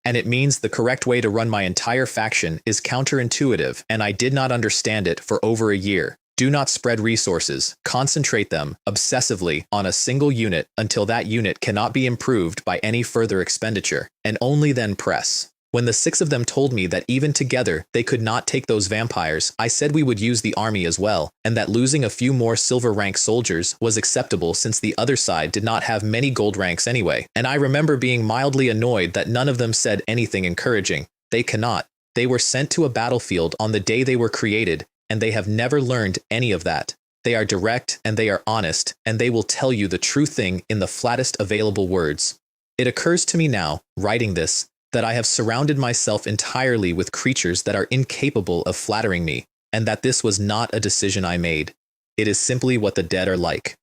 And it means the correct way to run my entire faction is counterintuitive, and I did not understand it for over a year. Do not spread resources. Concentrate them obsessively on a single unit until that unit cannot be improved by any further expenditure, and only then press. When the 6 of them told me that even together they could not take those vampires, I said we would use the army as well, and that losing a few more silver rank soldiers was acceptable since the other side did not have many gold ranks anyway. And I remember being mildly annoyed that none of them said anything encouraging. They cannot. They were sent to a battlefield on the day they were created, and they have never learned any of that. They are direct and they are honest, and they will tell you the true thing in the flattest available words. It occurs to me now, writing this, that I have surrounded myself entirely with creatures that are incapable of flattering me, and that this was not a decision I made. It is simply what the dead are like.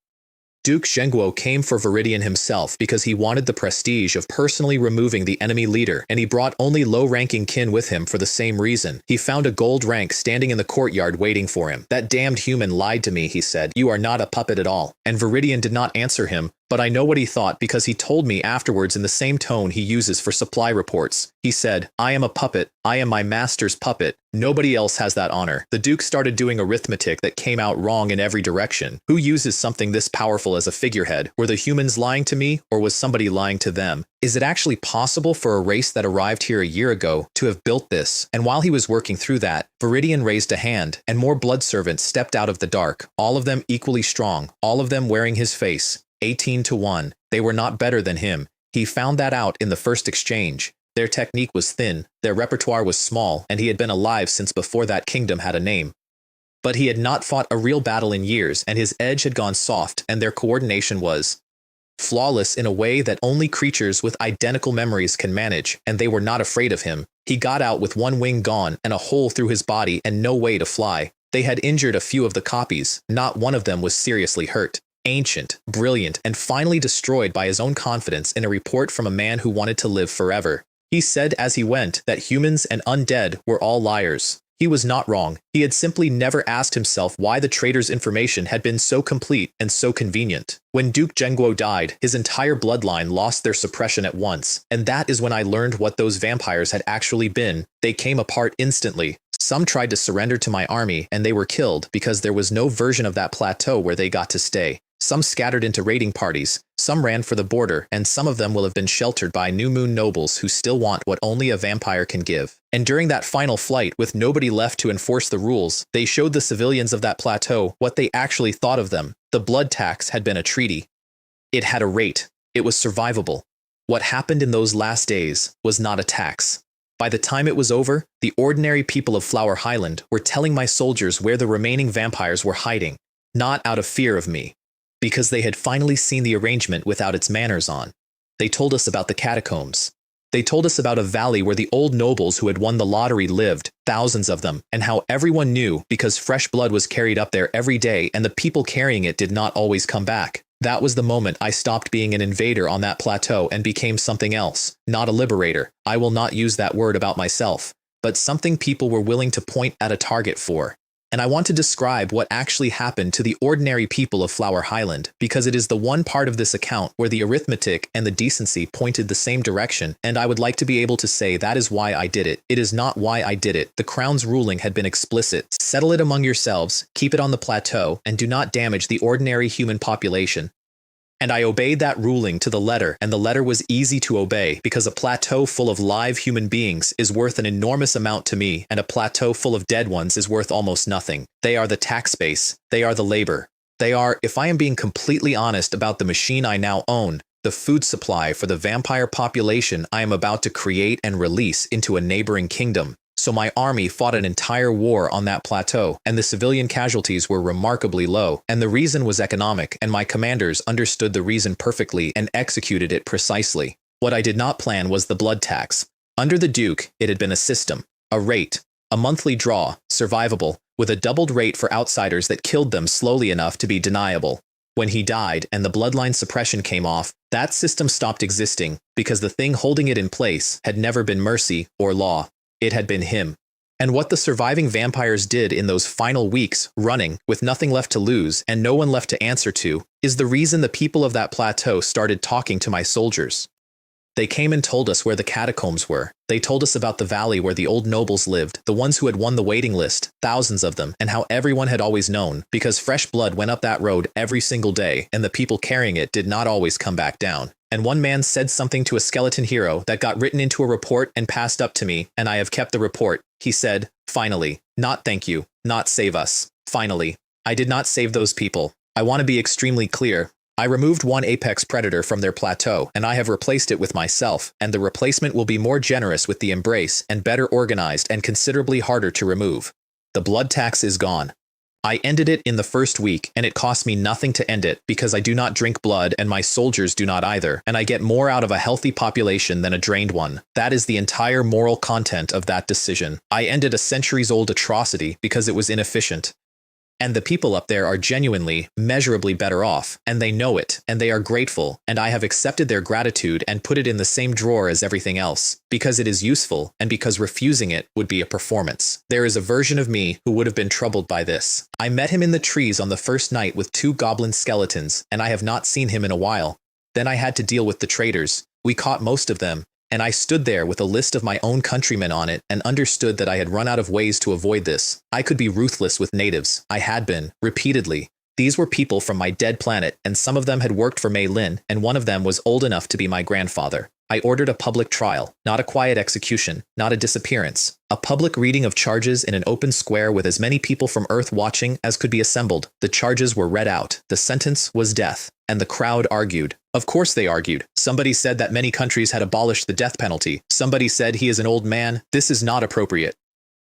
Duke Zhenguo came for Viridian himself because he wanted the prestige of personally removing the enemy leader, and he brought only low-ranking kin with him for the same reason. He found a gold rank standing in the courtyard waiting for him. That damned human lied to me, he said. You are not a puppet at all. And Viridian did not answer him, but I know what he thought because he told me afterwards in the same tone he uses for supply reports. He said, I am a puppet. I am my master's puppet. Nobody else has that honor. The Duke started doing arithmetic that came out wrong in every direction. Who uses something this powerful as a figurehead? Were the humans lying to me, or was somebody lying to them? Is it actually possible for a race that arrived here a year ago to have built this? And while he was working through that, Viridian raised a hand, and more blood servants stepped out of the dark, all of them equally strong, all of them wearing his face. 18-1. They were not better than him. He found that out in the first exchange. Their technique was thin, their repertoire was small, and he had been alive since before that kingdom had a name. But he had not fought a real battle in years, and his edge had gone soft, and their coordination was flawless in a way that only creatures with identical memories can manage, and they were not afraid of him. He got out with one wing gone and a hole through his body and no way to fly. They had injured a few of the copies. Not one of them was seriously hurt. Ancient, brilliant, and finally destroyed by his own confidence in a report from a man who wanted to live forever. He said as he went that humans and undead were all liars. He was not wrong. He had simply never asked himself why the traitor's information had been so complete and so convenient. When Duke Zhenguo died, his entire bloodline lost their suppression at once, and that is when I learned what those vampires had actually been. They came apart instantly. Some tried to surrender to my army, and they were killed because there was no version of that plateau where they got to stay. Some scattered into raiding parties, some ran for the border, and some of them will have been sheltered by New Moon nobles who still want what only a vampire can give. And during that final flight, with nobody left to enforce the rules, they showed the civilians of that plateau what they actually thought of them. The blood tax had been a treaty. It had a rate. It was survivable. What happened in those last days was not a tax. By the time it was over, the ordinary people of Flower Highland were telling my soldiers where the remaining vampires were hiding, not out of fear of me, because they had finally seen the arrangement without its manners on. They told us about the catacombs. They told us about a valley where the old nobles who had won the lottery lived, thousands of them, and how everyone knew because fresh blood was carried up there every day and the people carrying it did not always come back. That was the moment I stopped being an invader on that plateau and became something else, not a liberator. I will not use that word about myself, but something people were willing to point at a target for. And I want to describe what actually happened to the ordinary people of Flower Highland, because it is the one part of this account where the arithmetic and the decency pointed the same direction, and I would like to be able to say that is why I did it. It is not why I did it. The Crown's ruling had been explicit. Settle it among yourselves, keep it on the plateau, and do not damage the ordinary human population. And I obeyed that ruling to the letter, and the letter was easy to obey because a plateau full of live human beings is worth an enormous amount to me, and a plateau full of dead ones is worth almost nothing. They are the tax base. They are the labor. They are, if I am being completely honest about the machine I now own, the food supply for the vampire population I am about to create and release into a neighboring kingdom. So my army fought an entire war on that plateau, and the civilian casualties were remarkably low, and the reason was economic, and my commanders understood the reason perfectly and executed it precisely. What I did not plan was the blood tax. Under the Duke, it had been a system, a rate, a monthly draw, survivable, with a doubled rate for outsiders that killed them slowly enough to be deniable. When he died and the bloodline suppression came off, that system stopped existing because the thing holding it in place had never been mercy or law. It had been him. And what the surviving vampires did in those final weeks, running, with nothing left to lose and no one left to answer to, is the reason the people of that plateau started talking to my soldiers. They came and told us where the catacombs were. They told us about the valley where the old nobles lived, the ones who had won the waiting list, thousands of them, and how everyone had always known, because fresh blood went up that road every single day, and the people carrying it did not always come back down. And one man said something to a skeleton hero that got written into a report and passed up to me, and I have kept the report. He said, finally, not thank you, not save us. Finally, I did not save those people. I want to be extremely clear. I removed one apex predator from their plateau, and I have replaced it with myself, and the replacement will be more generous with the embrace and better organized and considerably harder to remove. The blood tax is gone. I ended it in the first week, and it cost me nothing to end it because I do not drink blood and my soldiers do not either, and I get more out of a healthy population than a drained one. That is the entire moral content of that decision. I ended a centuries-old atrocity because it was inefficient. And the people up there are genuinely, measurably better off, and they know it, and they are grateful, and I have accepted their gratitude and put it in the same drawer as everything else, because it is useful, and because refusing it would be a performance. There is a version of me who would have been troubled by this. I met him in the trees on the first night with 2 goblin skeletons, and I have not seen him in a while. Then I had to deal with the traitors. We caught most of them, and I stood there with a list of my own countrymen on it and understood that I had run out of ways to avoid this. I could be ruthless with natives. I had been, repeatedly. These were people from my dead planet, and some of them had worked for Mei Lin, and one of them was old enough to be my grandfather. I ordered a public trial, not a quiet execution, not a disappearance. A public reading of charges in an open square with as many people from Earth watching as could be assembled. The charges were read out. The sentence was death. And the crowd argued. Of course they argued. Somebody said that many countries had abolished the death penalty. Somebody said he is an old man. This is not appropriate.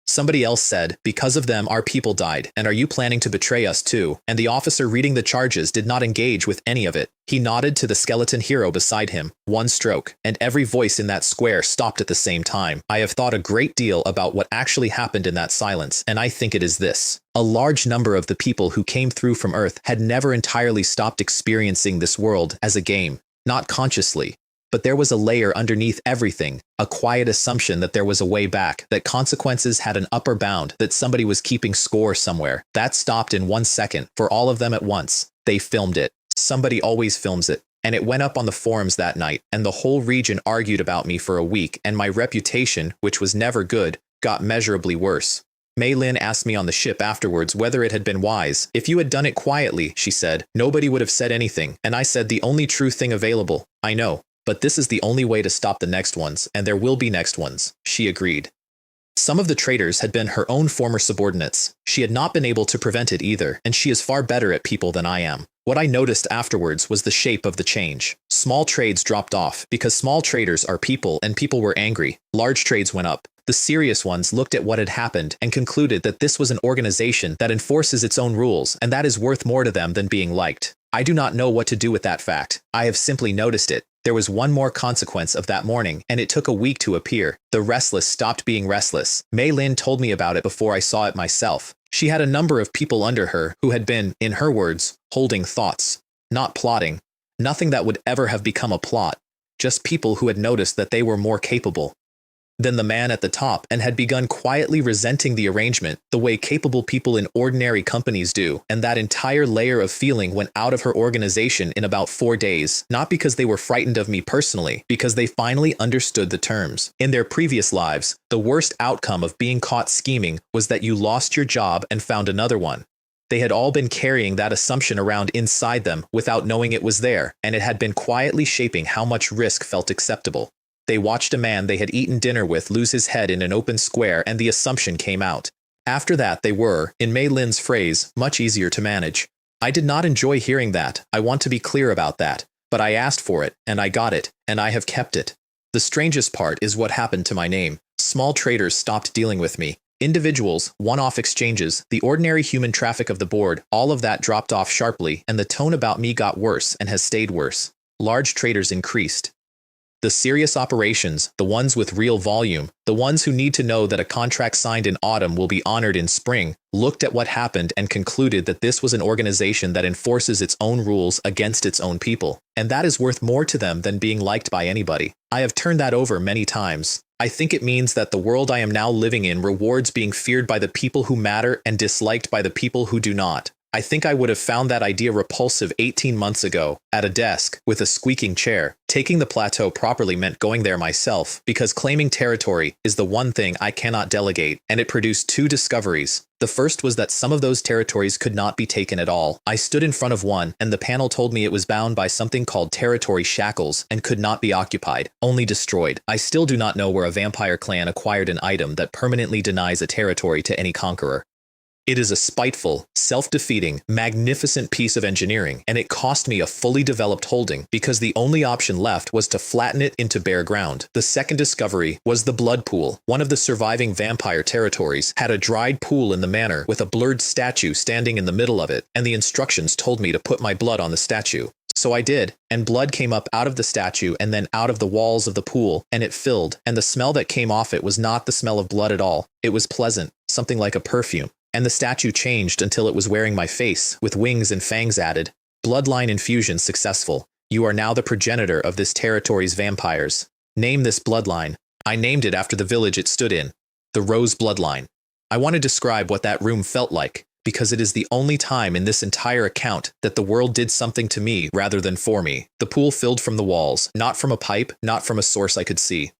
Somebody else said, because of them our people died, and are you planning to betray us too? And the officer reading the charges did not engage with any of it. He nodded to the skeleton hero beside him, one stroke, and every voice in that square stopped at the same time. I have thought a great deal about what actually happened in that silence, and I think it is this. A large number of the people who came through from Earth had never entirely stopped experiencing this world as a game, not consciously. But there was a layer underneath everything, a quiet assumption that there was a way back, that consequences had an upper bound, that somebody was keeping score somewhere. That stopped in 1 second, for all of them at once. They filmed it. Somebody always films it. And it went up on the forums that night, and the whole region argued about me for a week, and my reputation, which was never good, got measurably worse. Mei Lin asked me on the ship afterwards whether it had been wise. If you had done it quietly, she said, nobody would have said anything, and I said the only true thing available. I know. But this is the only way to stop the next ones, and there will be next ones, she agreed. Some of the traitors had been her own former subordinates. She had not been able to prevent it either, and she is far better at people than I am. What I noticed afterwards was the shape of the change. Small trades dropped off, because small traders are people, and people were angry. Large trades went up. The serious ones looked at what had happened and concluded that this was an organization that enforces its own rules, and that is worth more to them than being liked. I do not know what to do with that fact. I have simply noticed it. There was one more consequence of that morning, and it took a week to appear. The restless stopped being restless. Mei Lin told me about it before I saw it myself. She had a number of people under her who had been, in her words, holding thoughts, not plotting. Nothing that would ever have become a plot. Just people who had noticed that they were more capable. than the man at the top and had begun quietly resenting the arrangement the way capable people in ordinary companies do, and that entire layer of feeling went out of her organization in about 4 days, not because they were frightened of me personally, because they finally understood the terms. In their previous lives, the worst outcome of being caught scheming was that you lost your job and found another one. They had all been carrying that assumption around inside them without knowing it was there, and it had been quietly shaping how much risk felt acceptable. They watched a man they had eaten dinner with lose his head in an open square, and the assumption came out. After that, they were, in Mei Lin's phrase, much easier to manage. I did not enjoy hearing that, I want to be clear about that, but I asked for it, and I got it, and I have kept it. The strangest part is what happened to my name. Small traders stopped dealing with me. Individuals, one-off exchanges, the ordinary human traffic of the board, all of that dropped off sharply, and the tone about me got worse and has stayed worse. Large traders increased. The serious operations, the ones with real volume, the ones who need to know that a contract signed in autumn will be honored in spring, looked at what happened and concluded that this was an organization that enforces its own rules against its own people, and that is worth more to them than being liked by anybody. I have turned that over many times. I think it means that the world I am now living in rewards being feared by the people who matter and disliked by the people who do not. I think I would have found that idea repulsive 18 months ago, at a desk, with a squeaking chair. Taking the plateau properly meant going there myself, because claiming territory is the one thing I cannot delegate, and it produced 2 discoveries. The first was that some of those territories could not be taken at all. I stood in front of one, and the panel told me it was bound by something called territory shackles, and could not be occupied, only destroyed. I still do not know where a vampire clan acquired an item that permanently denies a territory to any conqueror. It is a spiteful, self-defeating, magnificent piece of engineering, and it cost me a fully developed holding because the only option left was to flatten it into bare ground. The second discovery was the blood pool. One of the surviving vampire territories had a dried pool in the manor with a blurred statue standing in the middle of it, and the instructions told me to put my blood on the statue. So I did, and blood came up out of the statue and then out of the walls of the pool, and it filled, and the smell that came off it was not the smell of blood at all. It was pleasant, something like a perfume. And the statue changed until it was wearing my face, with wings and fangs added. Bloodline infusion successful. You are now the progenitor of this territory's vampires. Name this bloodline. I named it after the village it stood in. The Rose Bloodline. I want to describe what that room felt like, because it is the only time in this entire account that the world did something to me rather than for me. The pool filled from the walls, not from a pipe, not from a source I could see.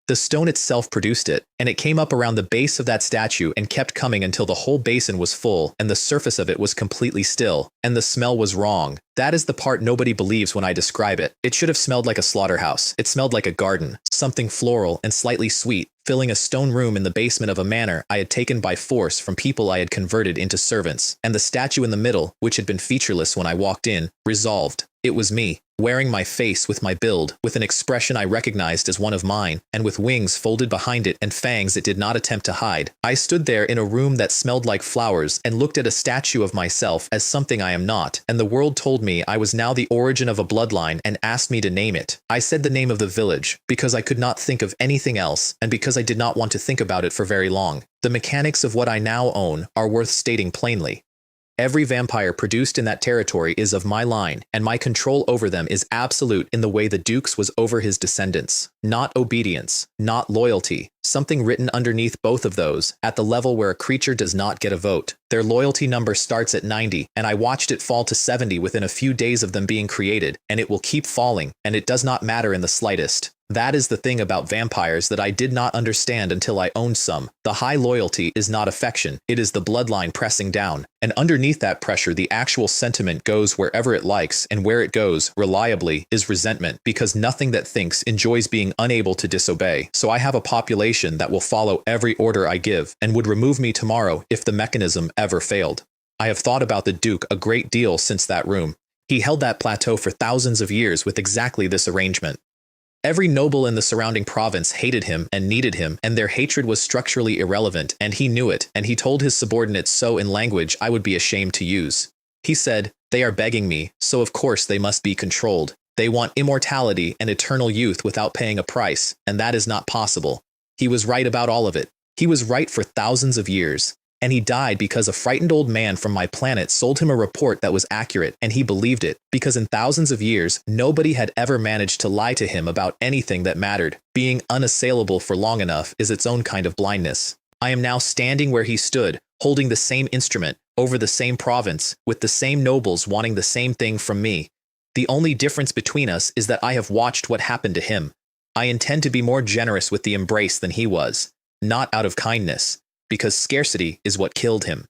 The stone itself produced it, and it came up around the base of that statue and kept coming until the whole basin was full and the surface of it was completely still, and the smell was wrong. That is the part nobody believes when I describe it. It should have smelled like a slaughterhouse. It smelled like a garden, something floral and slightly sweet, filling a stone room in the basement of a manor I had taken by force from people I had converted into servants. And the statue in the middle, which had been featureless when I walked in, resolved. It was me, wearing my face with my build, with an expression I recognized as one of mine, and with wings folded behind it and fangs it did not attempt to hide. I stood there in a room that smelled like flowers and looked at a statue of myself as something I am not, and the world told me I was now the origin of a bloodline and asked me to name it. I said the name of the village, because I could not think of anything else, and because I did not want to think about it for very long. The mechanics of what I now own are worth stating plainly. Every vampire produced in that territory is of my line, and my control over them is absolute in the way the Duke's was over his descendants. Not obedience, not loyalty, something written underneath both of those, at the level where a creature does not get a vote. Their loyalty number starts at 90, and I watched it fall to 70 within a few days of them being created, and it will keep falling, and it does not matter in the slightest. That is the thing about vampires that I did not understand until I owned some. The high loyalty is not affection, it is the bloodline pressing down. And underneath that pressure, the actual sentiment goes wherever it likes, and where it goes, reliably, is resentment, because nothing that thinks enjoys being unable to disobey. So I have a population that will follow every order I give, and would remove me tomorrow if the mechanism ever failed. I have thought about the Duke a great deal since that room. He held that plateau for thousands of years with exactly this arrangement. Every noble in the surrounding province hated him and needed him, and their hatred was structurally irrelevant, and he knew it, and he told his subordinates so in language I would be ashamed to use. He said, "They are begging me, so of course they must be controlled. They want immortality and eternal youth without paying a price, and that is not possible." He was right about all of it. He was right for thousands of years. And he died because a frightened old man from my planet sold him a report that was accurate, and he believed it, because in thousands of years, nobody had ever managed to lie to him about anything that mattered. Being unassailable for long enough is its own kind of blindness. I am now standing where he stood, holding the same instrument, over the same province, with the same nobles wanting the same thing from me. The only difference between us is that I have watched what happened to him. I intend to be more generous with the embrace than he was, not out of kindness, because scarcity is what killed him.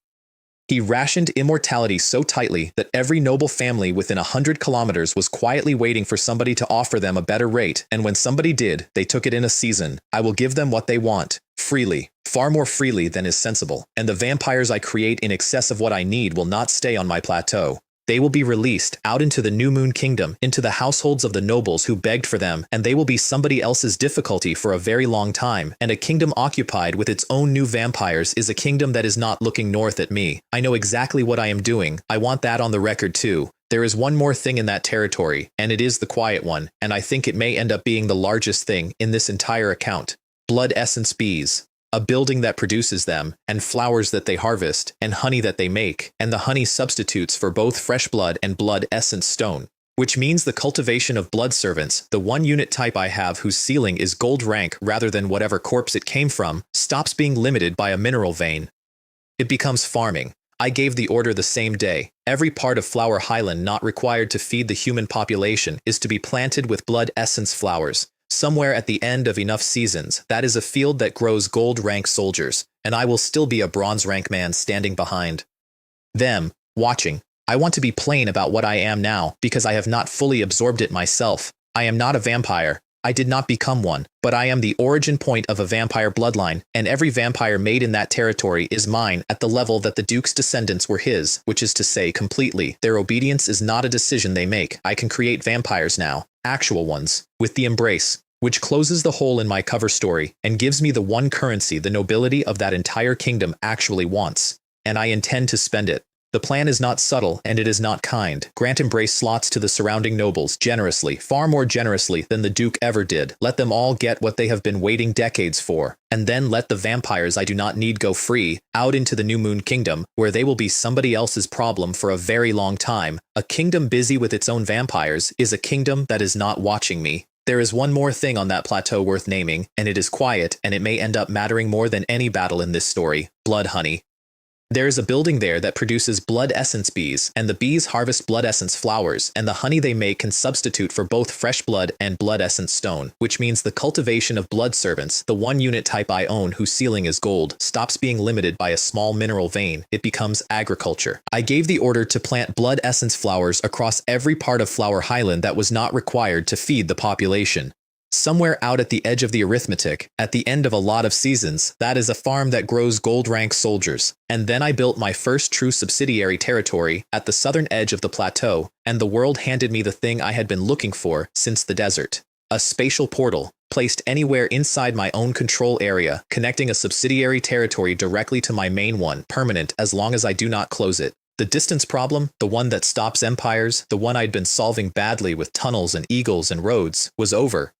He rationed immortality so tightly that every noble family within 100 kilometers was quietly waiting for somebody to offer them a better rate, and when somebody did, they took it in a season. I will give them what they want, freely, far more freely than is sensible, and the vampires I create in excess of what I need will not stay on my plateau. They will be released out into the New Moon Kingdom, into the households of the nobles who begged for them, and they will be somebody else's difficulty for a very long time, and a kingdom occupied with its own new vampires is a kingdom that is not looking north at me. I know exactly what I am doing. I want that on the record too. There is one more thing in that territory, and it is the quiet one, and I think it may end up being the largest thing in this entire account. Blood essence bees. A building that produces them, and flowers that they harvest, and honey that they make, and the honey substitutes for both fresh blood and blood essence stone, which means the cultivation of blood servants, the one unit type I have whose ceiling is gold rank rather than whatever corpse it came from, stops being limited by a mineral vein. It becomes farming. I gave the order the same day. Every part of Flower Highland not required to feed the human population is to be planted with blood essence flowers. Somewhere at the end of enough seasons, that is a field that grows gold rank soldiers, and I will still be a bronze rank man standing behind them, watching. I want to be plain about what I am now, because I have not fully absorbed it myself. I am not a vampire. I did not become one, but I am the origin point of a vampire bloodline, and every vampire made in that territory is mine at the level that the Duke's descendants were his, which is to say completely. Their obedience is not a decision they make. I can create vampires now, actual ones, with the embrace, which closes the hole in my cover story and gives me the one currency the nobility of that entire kingdom actually wants, and I intend to spend it. The plan is not subtle, and it is not kind. Grant embrace slots to the surrounding nobles generously, far more generously than the Duke ever did. Let them all get what they have been waiting decades for, and then let the vampires I do not need go free, out into the New Moon Kingdom, where they will be somebody else's problem for a very long time. A kingdom busy with its own vampires is a kingdom that is not watching me. There is one more thing on that plateau worth naming, and it is quiet, and it may end up mattering more than any battle in this story: blood honey. There is a building there that produces blood essence bees, and the bees harvest blood essence flowers, and the honey they make can substitute for both fresh blood and blood essence stone, which means the cultivation of blood servants, the one unit type I own whose ceiling is gold, stops being limited by a small mineral vein. It becomes agriculture. I gave the order to plant blood essence flowers across every part of Flower Highland that was not required to feed the population. Somewhere out at the edge of the arithmetic, at the end of a lot of seasons, that is a farm that grows gold rank soldiers. And then I built my first true subsidiary territory at the southern edge of the plateau, and the world handed me the thing I had been looking for since the desert. A spatial portal, placed anywhere inside my own control area, connecting a subsidiary territory directly to my main one, permanent as long as I do not close it. The distance problem, the one that stops empires, the one I'd been solving badly with tunnels and eagles and roads, was over.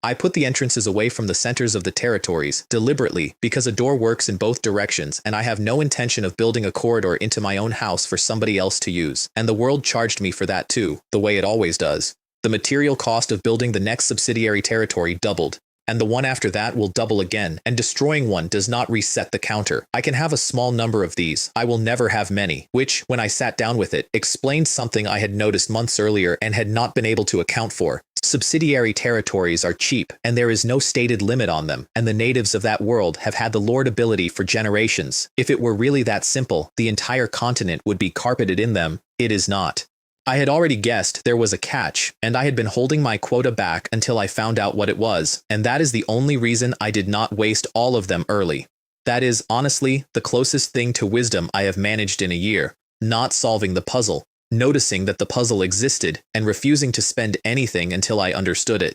I put the entrances away from the centers of the territories, deliberately, because a door works in both directions, and I have no intention of building a corridor into my own house for somebody else to use. And the world charged me for that too, the way it always does. The material cost of building the next subsidiary territory doubled, and the one after that will double again, and destroying one does not reset the counter. I can have a small number of these, I will never have many, which, when I sat down with it, explained something I had noticed months earlier and had not been able to account for. Subsidiary territories are cheap, and there is no stated limit on them, and the natives of that world have had the lord ability for generations. If it were really that simple, the entire continent would be carpeted in them. It is not. I had already guessed there was a catch, and I had been holding my quota back until I found out what it was, and that is the only reason I did not waste all of them early. That is, honestly, the closest thing to wisdom I have managed in a year. Not solving the puzzle, noticing that the puzzle existed, and refusing to spend anything until I understood it.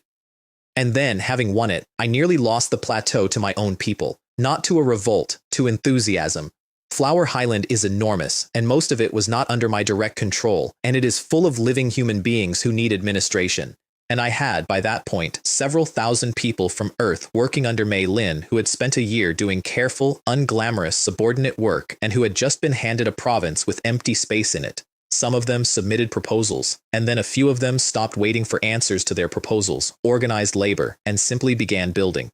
And then, having won it, I nearly lost the plateau to my own people, not to a revolt, to enthusiasm. Flower Highland is enormous, and most of it was not under my direct control, and it is full of living human beings who need administration. And I had, by that point, several thousand people from Earth working under Mei Lin who had spent a year doing careful, unglamorous, subordinate work and who had just been handed a province with empty space in it. Some of them submitted proposals, and then a few of them stopped waiting for answers to their proposals, organized labor, and simply began building.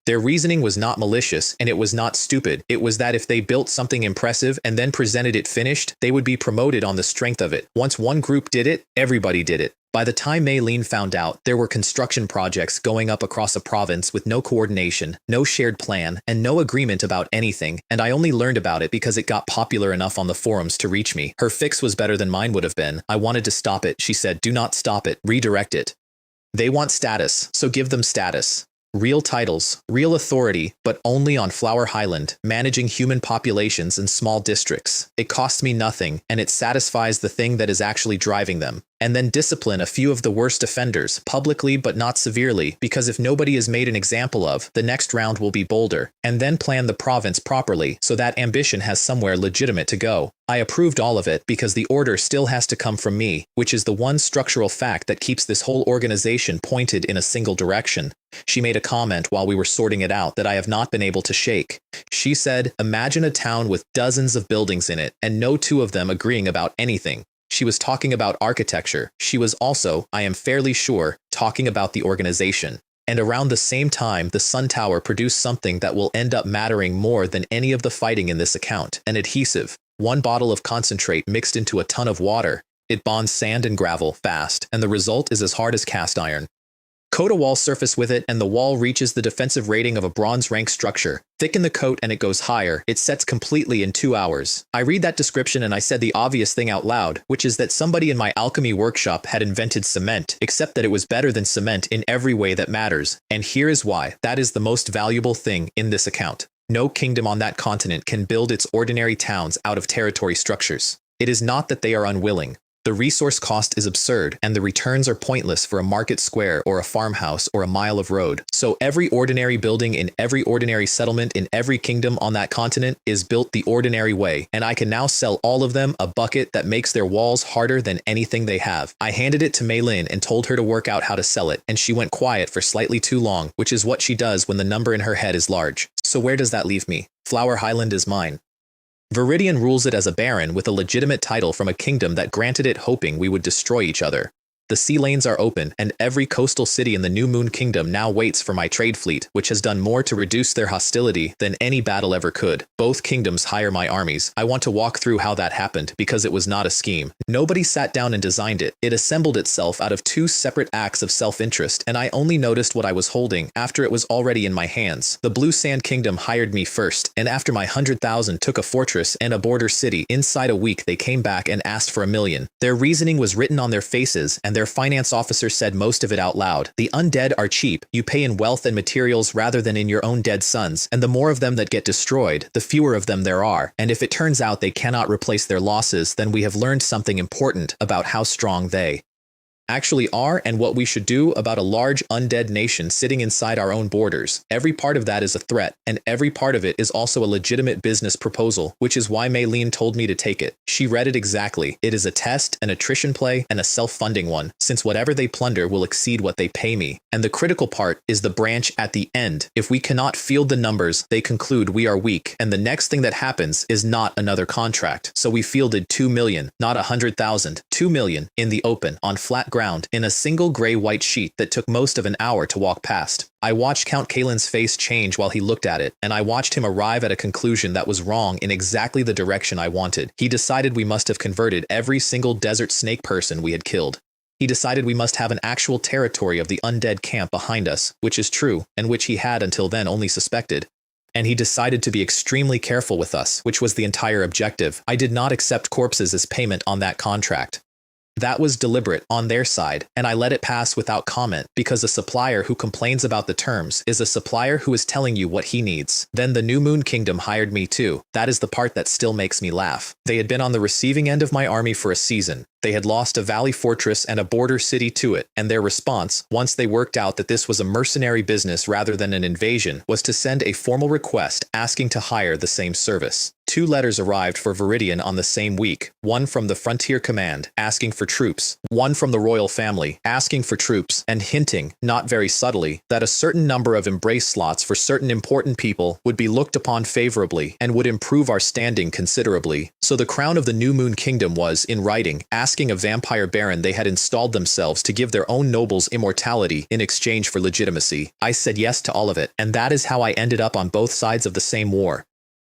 Their reasoning was not malicious, and it was not stupid. It was that if they built something impressive and then presented it finished, they would be promoted on the strength of it. Once one group did it, everybody did it. By the time Mei Lin found out, there were construction projects going up across a province with no coordination, no shared plan, and no agreement about anything, and I only learned about it because it got popular enough on the forums to reach me. Her fix was better than mine would have been. I wanted to stop it. She said, "Do not stop it. Redirect it. They want status, so give them status. Real titles, real authority, but only on Flower Highland, managing human populations in small districts. It costs me nothing, and it satisfies the thing that is actually driving them. And then discipline a few of the worst offenders, publicly but not severely, because if nobody is made an example of, the next round will be bolder. And then plan the province properly, so that ambition has somewhere legitimate to go." I approved all of it because the order still has to come from me, which is the one structural fact that keeps this whole organization pointed in a single direction. She made a comment while we were sorting it out that I have not been able to shake. She said, "Imagine a town with dozens of buildings in it, and no two of them agreeing about anything." She was talking about architecture. She was also, I am fairly sure, talking about the organization. And around the same time, the Sun Tower produced something that will end up mattering more than any of the fighting in this account: an adhesive. One bottle of concentrate mixed into a ton of water. It bonds sand and gravel fast, and the result is as hard as cast iron. Coat a wall surface with it, and the wall reaches the defensive rating of a bronze rank structure. Thicken the coat and it goes higher. It sets completely in 2 hours. I read that description and I said the obvious thing out loud, which is that somebody in my alchemy workshop had invented cement, except that it was better than cement in every way that matters. And here is why. That is the most valuable thing in this account. No kingdom on that continent can build its ordinary towns out of territory structures. It is not that they are unwilling. The resource cost is absurd, and the returns are pointless for a market square or a farmhouse or a mile of road. So every ordinary building in every ordinary settlement in every kingdom on that continent is built the ordinary way, and I can now sell all of them a bucket that makes their walls harder than anything they have. I handed it to Mei Lin and told her to work out how to sell it, and she went quiet for slightly too long, which is what she does when the number in her head is large. So where does that leave me? Flower Highland is mine. Viridian rules it as a baron with a legitimate title from a kingdom that granted it, hoping we would destroy each other. The sea lanes are open, and every coastal city in the New Moon Kingdom now waits for my trade fleet, which has done more to reduce their hostility than any battle ever could. Both kingdoms hire my armies. I want to walk through how that happened, because it was not a scheme. Nobody sat down and designed it. It assembled itself out of 2 separate acts of self-interest, and I only noticed what I was holding after it was already in my hands. The Blue Sand Kingdom hired me first, and after my 100,000 took a fortress and a border city, inside a week they came back and asked for 1 million. Their reasoning was written on their faces, and their finance officer said most of it out loud. The undead are cheap. You pay in wealth and materials rather than in your own dead sons, and the more of them that get destroyed, the fewer of them there are. And if it turns out they cannot replace their losses, then we have learned something important about how strong they actually are and what we should do about a large undead nation sitting inside our own borders. Every part of that is a threat, and every part of it is also a legitimate business proposal, which is why Mei Lin told me to take it. She read it exactly. It is a test, an attrition play, and a self-funding one, since whatever they plunder will exceed what they pay me. And the critical part is the branch at the end. If we cannot field the numbers, they conclude we are weak, and the next thing that happens is not another contract. So we fielded 2 million, not 100,000, 2 million in the open, on flat ground, in a single gray-white sheet that took most of an hour to walk past. I watched Count Kalen's face change while he looked at it, and I watched him arrive at a conclusion that was wrong in exactly the direction I wanted. He decided we must have converted every single desert snake person we had killed. He decided we must have an actual territory of the undead camp behind us, which is true, and which he had until then only suspected. And he decided to be extremely careful with us, which was the entire objective. I did not accept corpses as payment on that contract. That was deliberate on their side, and I let it pass without comment, because a supplier who complains about the terms is a supplier who is telling you what he needs. Then the New Moon Kingdom hired me too. That is the part that still makes me laugh. They had been on the receiving end of my army for a season. They had lost a valley fortress and a border city to it, and their response, once they worked out that this was a mercenary business rather than an invasion, was to send a formal request asking to hire the same service. 2 letters arrived for Viridian on the same week, one from the Frontier Command, asking for troops, one from the royal family, asking for troops, and hinting, not very subtly, that a certain number of embrace slots for certain important people would be looked upon favorably and would improve our standing considerably. So the crown of the New Moon Kingdom was, in writing, asking a vampire baron they had installed themselves to give their own nobles immortality in exchange for legitimacy. I said yes to all of it, and that is how I ended up on both sides of the same war.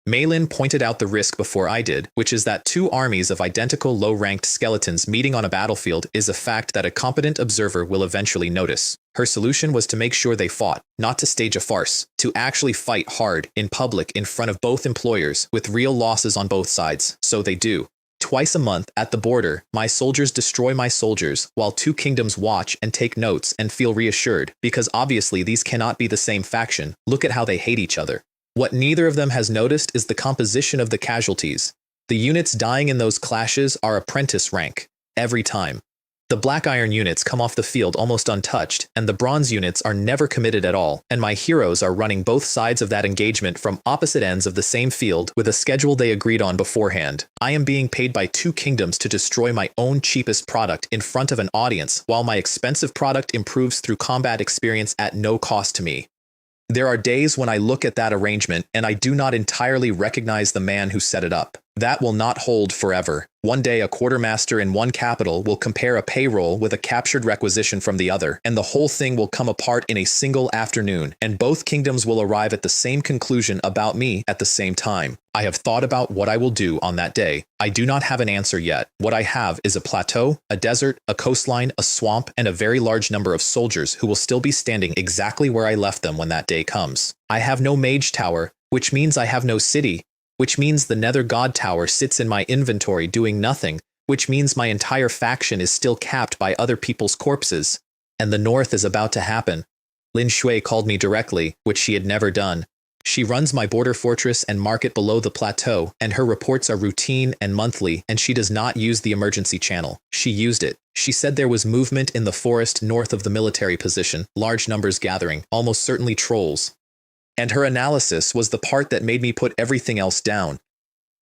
Mei Lin pointed out the risk before I did, which is that 2 armies of identical low-ranked skeletons meeting on a battlefield is a fact that a competent observer will eventually notice. Her solution was to make sure they fought, not to stage a farce, to actually fight hard, in public, in front of both employers, with real losses on both sides. So they do. Twice a month, at the border, my soldiers destroy my soldiers, while 2 kingdoms watch and take notes and feel reassured, because obviously these cannot be the same faction. Look at how they hate each other. What neither of them has noticed is the composition of the casualties. The units dying in those clashes are apprentice rank, every time. The Black Iron units come off the field almost untouched, and the Bronze units are never committed at all, and my heroes are running both sides of that engagement from opposite ends of the same field with a schedule they agreed on beforehand. I am being paid by 2 kingdoms to destroy my own cheapest product in front of an audience, while my expensive product improves through combat experience at no cost to me. There are days when I look at that arrangement and I do not entirely recognize the man who set it up. That will not hold forever. One day a quartermaster in one capital will compare a payroll with a captured requisition from the other, and the whole thing will come apart in a single afternoon, and both kingdoms will arrive at the same conclusion about me at the same time. I have thought about what I will do on that day. I do not have an answer yet. What I have is a plateau, a desert, a coastline, a swamp, and a very large number of soldiers who will still be standing exactly where I left them when that day comes. I have no mage tower, which means I have no city, which means the Nether God Tower sits in my inventory doing nothing, which means my entire faction is still capped by other people's corpses. And the North is about to happen. Lin Shui called me directly, which she had never done. She runs my border fortress and market below the plateau, and her reports are routine and monthly, and she does not use the emergency channel. She used it. She said there was movement in the forest north of the military position, large numbers gathering, almost certainly trolls. And her analysis was the part that made me put everything else down.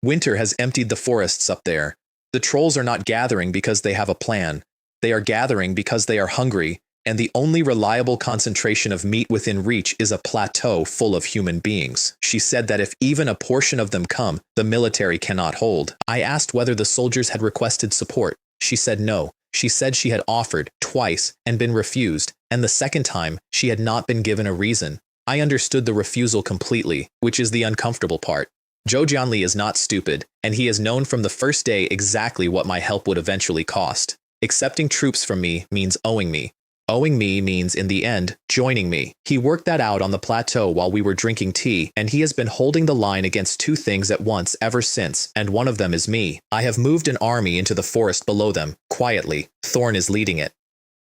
Winter has emptied the forests up there. The trolls are not gathering because they have a plan. They are gathering because they are hungry, and the only reliable concentration of meat within reach is a plateau full of human beings. She said that if even a portion of them come, the military cannot hold. I asked whether the soldiers had requested support. She said no. She said she had offered twice and been refused, and the second time she had not been given a reason. I understood the refusal completely, which is the uncomfortable part. Zhou Jianli is not stupid, and he has known from the first day exactly what my help would eventually cost. Accepting troops from me means owing me. Owing me means, in the end, joining me. He worked that out on the plateau while we were drinking tea, and he has been holding the line against 2 things at once ever since, and one of them is me. I have moved an army into the forest below them, quietly. Thorn is leading it.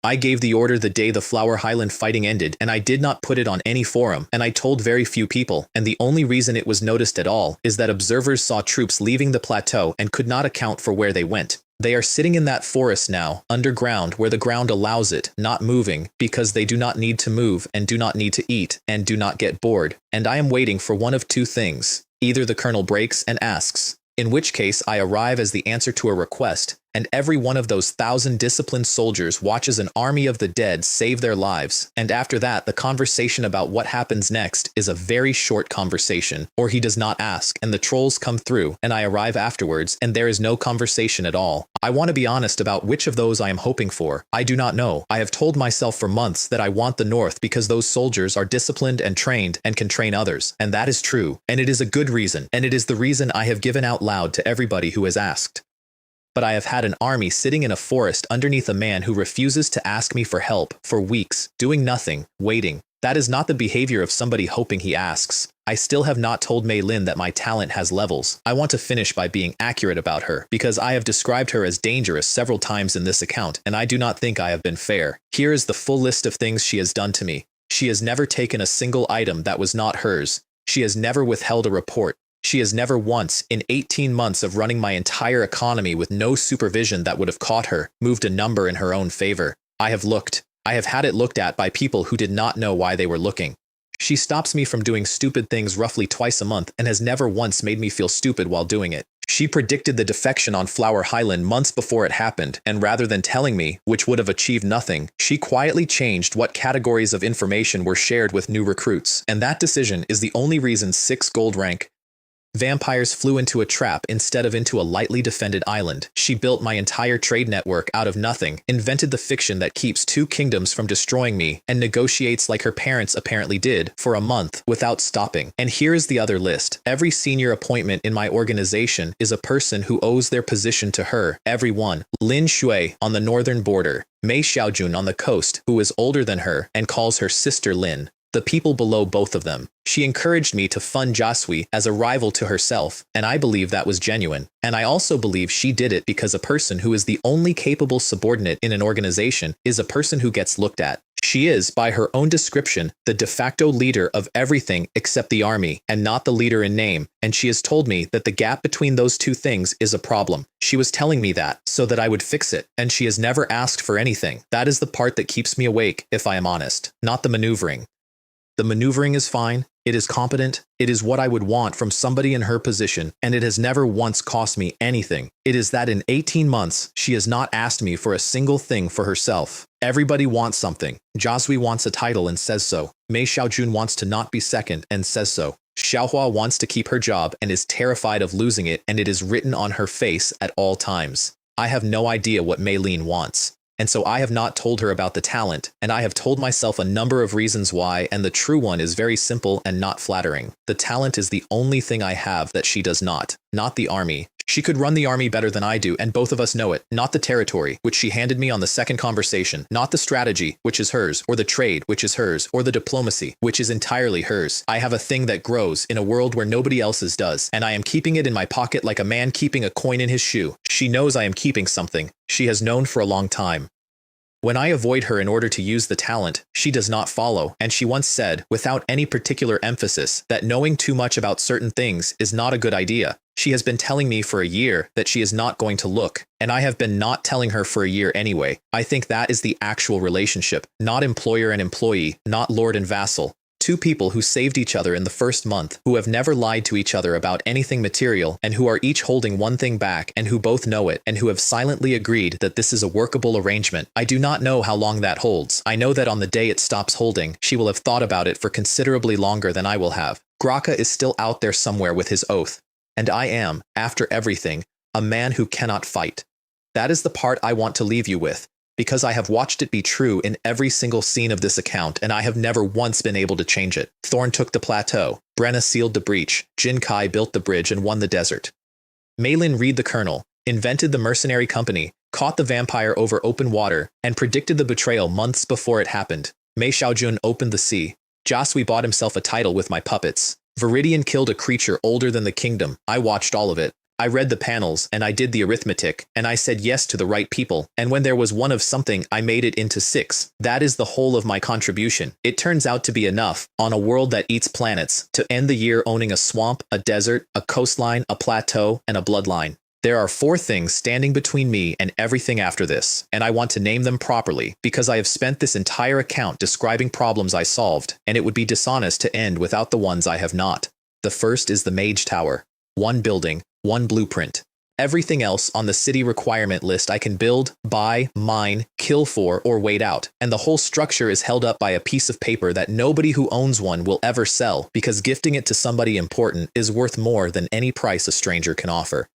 I gave the order the day the Flower Highland fighting ended, and I did not put it on any forum, and I told very few people, and the only reason it was noticed at all is that observers saw troops leaving the plateau and could not account for where they went. They are sitting in that forest now, underground, where the ground allows it, not moving, because they do not need to move and do not need to eat and do not get bored, and I am waiting for one of 2 things. Either the colonel breaks and asks, in which case I arrive as the answer to a request, and every one of those 1,000 disciplined soldiers watches an army of the dead save their lives, and after that the conversation about what happens next is a very short conversation, or he does not ask, and the trolls come through, and I arrive afterwards, and there is no conversation at all. I want to be honest about which of those I am hoping for. I do not know. I have told myself for months that I want the North because those soldiers are disciplined and trained and can train others, and that is true, and it is a good reason, and it is the reason I have given out loud to everybody who has asked. But I have had an army sitting in a forest underneath a man who refuses to ask me for help for weeks, doing nothing, waiting. That is not the behavior of somebody hoping he asks. I still have not told Mei Lin that my talent has levels. I want to finish by being accurate about her, because I have described her as dangerous several times in this account, and I do not think I have been fair. Here is the full list of things she has done to me. She has never taken a single item that was not hers. She has never withheld a report. She has never once, in 18 months of running my entire economy with no supervision that would have caught her, moved a number in her own favor. I have looked. I have had it looked at by people who did not know why they were looking. She stops me from doing stupid things roughly twice a month and has never once made me feel stupid while doing it. She predicted the defection on Flower Highland months before it happened, and rather than telling me, which would have achieved nothing, she quietly changed what categories of information were shared with new recruits, and that decision is the only reason 6 gold rank vampires flew into a trap instead of into a lightly defended island. She built my entire trade network out of nothing, invented the fiction that keeps 2 kingdoms from destroying me, and negotiates like her parents apparently did for a month without stopping. And here is the other list. Every senior appointment in my organization is a person who owes their position to her. Everyone. Lin Shui on the northern border, Mei Xiaojun on the coast, who is older than her and calls her sister Lin. The people below both of them. She encouraged me to fund Jasui as a rival to herself, and I believe that was genuine. And I also believe she did it because a person who is the only capable subordinate in an organization is a person who gets looked at. She is, by her own description, the de facto leader of everything except the army, and not the leader in name, and she has told me that the gap between those two things is a problem. She was telling me that, so that I would fix it, and she has never asked for anything. That is the part that keeps me awake, if I am honest, not the maneuvering. The maneuvering is fine, it is competent, it is what I would want from somebody in her position, and it has never once cost me anything. It is that in 18 months, she has not asked me for a single thing for herself. Everybody wants something. Jasui wants a title and says so. Mei Xiaojun wants to not be second and says so. Xiaohua wants to keep her job and is terrified of losing it, and it is written on her face at all times. I have no idea what Mei Lin wants. And so I have not told her about the talent, and I have told myself a number of reasons why, and the true one is very simple and not flattering. The talent is the only thing I have that she does not the army. She could run the army better than I do, and both of us know it. Not the territory, which she handed me on the second conversation. Not the strategy, which is hers, or the trade, which is hers, or the diplomacy, which is entirely hers. I have a thing that grows in a world where nobody else's does, and I am keeping it in my pocket like a man keeping a coin in his shoe. She knows I am keeping something. She has known for a long time. When I avoid her in order to use the talent, she does not follow, and she once said, without any particular emphasis, that knowing too much about certain things is not a good idea. She has been telling me for a year that she is not going to look, and I have been not telling her for a year anyway. I think that is the actual relationship, not employer and employee, not lord and vassal. 2 people who saved each other in the first month, who have never lied to each other about anything material, and who are each holding one thing back, and who both know it, and who have silently agreed that this is a workable arrangement. I do not know how long that holds. I know that on the day it stops holding, she will have thought about it for considerably longer than I will have. Graka is still out there somewhere with his oath. And I am, after everything, a man who cannot fight. That is the part I want to leave you with, because I have watched it be true in every single scene of this account, and I have never once been able to change it. Thorn took the plateau, Brenna sealed the breach, Jin Kai built the bridge and won the desert. Mei Lin Reed the colonel, invented the mercenary company, caught the vampire over open water, and predicted the betrayal months before it happened. Mei Xiaojun opened the sea. Jasui bought himself a title with my puppets. Viridian killed a creature older than the kingdom. I watched all of it. I read the panels, and I did the arithmetic, and I said yes to the right people, and when there was 1 of something, I made it into 6. That is the whole of my contribution. It turns out to be enough, on a world that eats planets, to end the year owning a swamp, a desert, a coastline, a plateau, and a bloodline. There are 4 things standing between me and everything after this, and I want to name them properly, because I have spent this entire account describing problems I solved, and it would be dishonest to end without the ones I have not. The first is the Mage Tower. 1 building, 1 blueprint. Everything else on the city requirement list I can build, buy, mine, kill for, or wait out, and the whole structure is held up by a piece of paper that nobody who owns one will ever sell, because gifting it to somebody important is worth more than any price a stranger can offer.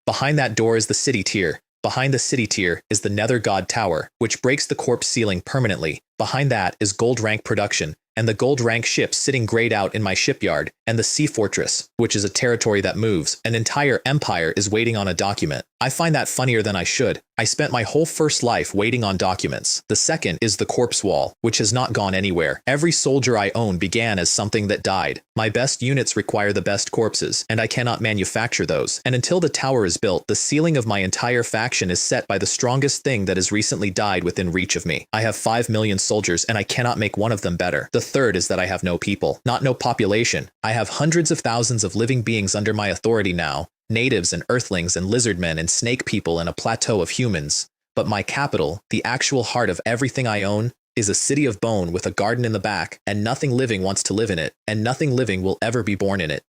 Behind that door is the city tier. Behind the city tier is the Nether God Tower, which breaks the corpse ceiling permanently. Behind that is gold rank production, and the gold rank ships sitting grayed out in my shipyard, and the Sea Fortress, which is a territory that moves. An entire empire is waiting on a document. I find that funnier than I should. I spent my whole first life waiting on documents. The second is the corpse wall, which has not gone anywhere. Every soldier I own began as something that died. My best units require the best corpses, and I cannot manufacture those. And until the tower is built, the ceiling of my entire faction is set by the strongest thing that has recently died within reach of me. I have 5 million soldiers, and I cannot make one of them better. The third is that I have no people, not no population. I have hundreds of thousands of living beings under my authority now. Natives and earthlings and lizardmen and snake people and a plateau of humans. But my capital, the actual heart of everything I own, is a city of bone with a garden in the back, and nothing living wants to live in it, and nothing living will ever be born in it.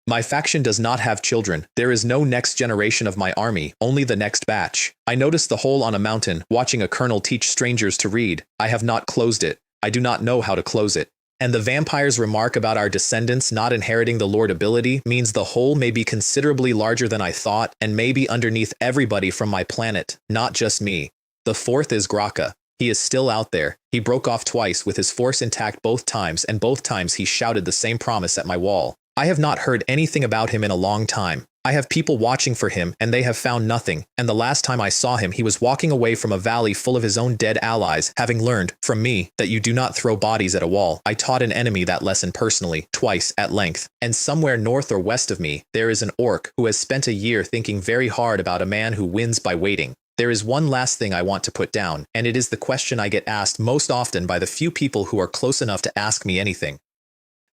My faction does not have children. There is no next generation of my army, only the next batch. I noticed the hole on a mountain, watching a colonel teach strangers to read. I have not closed it. I do not know how to close it. And the vampire's remark about our descendants not inheriting the Lord ability means the hole may be considerably larger than I thought and may be underneath everybody from my planet, not just me. The fourth is Graka. He is still out there. He broke off twice with his force intact both times, and both times he shouted the same promise at my wall. I have not heard anything about him in a long time. I have people watching for him, and they have found nothing, and the last time I saw him he was walking away from a valley full of his own dead allies, having learned, from me, that you do not throw bodies at a wall. I taught an enemy that lesson personally, twice, at length. And somewhere north or west of me, there is an orc who has spent a year thinking very hard about a man who wins by waiting. There is one last thing I want to put down, and it is the question I get asked most often by the few people who are close enough to ask me anything.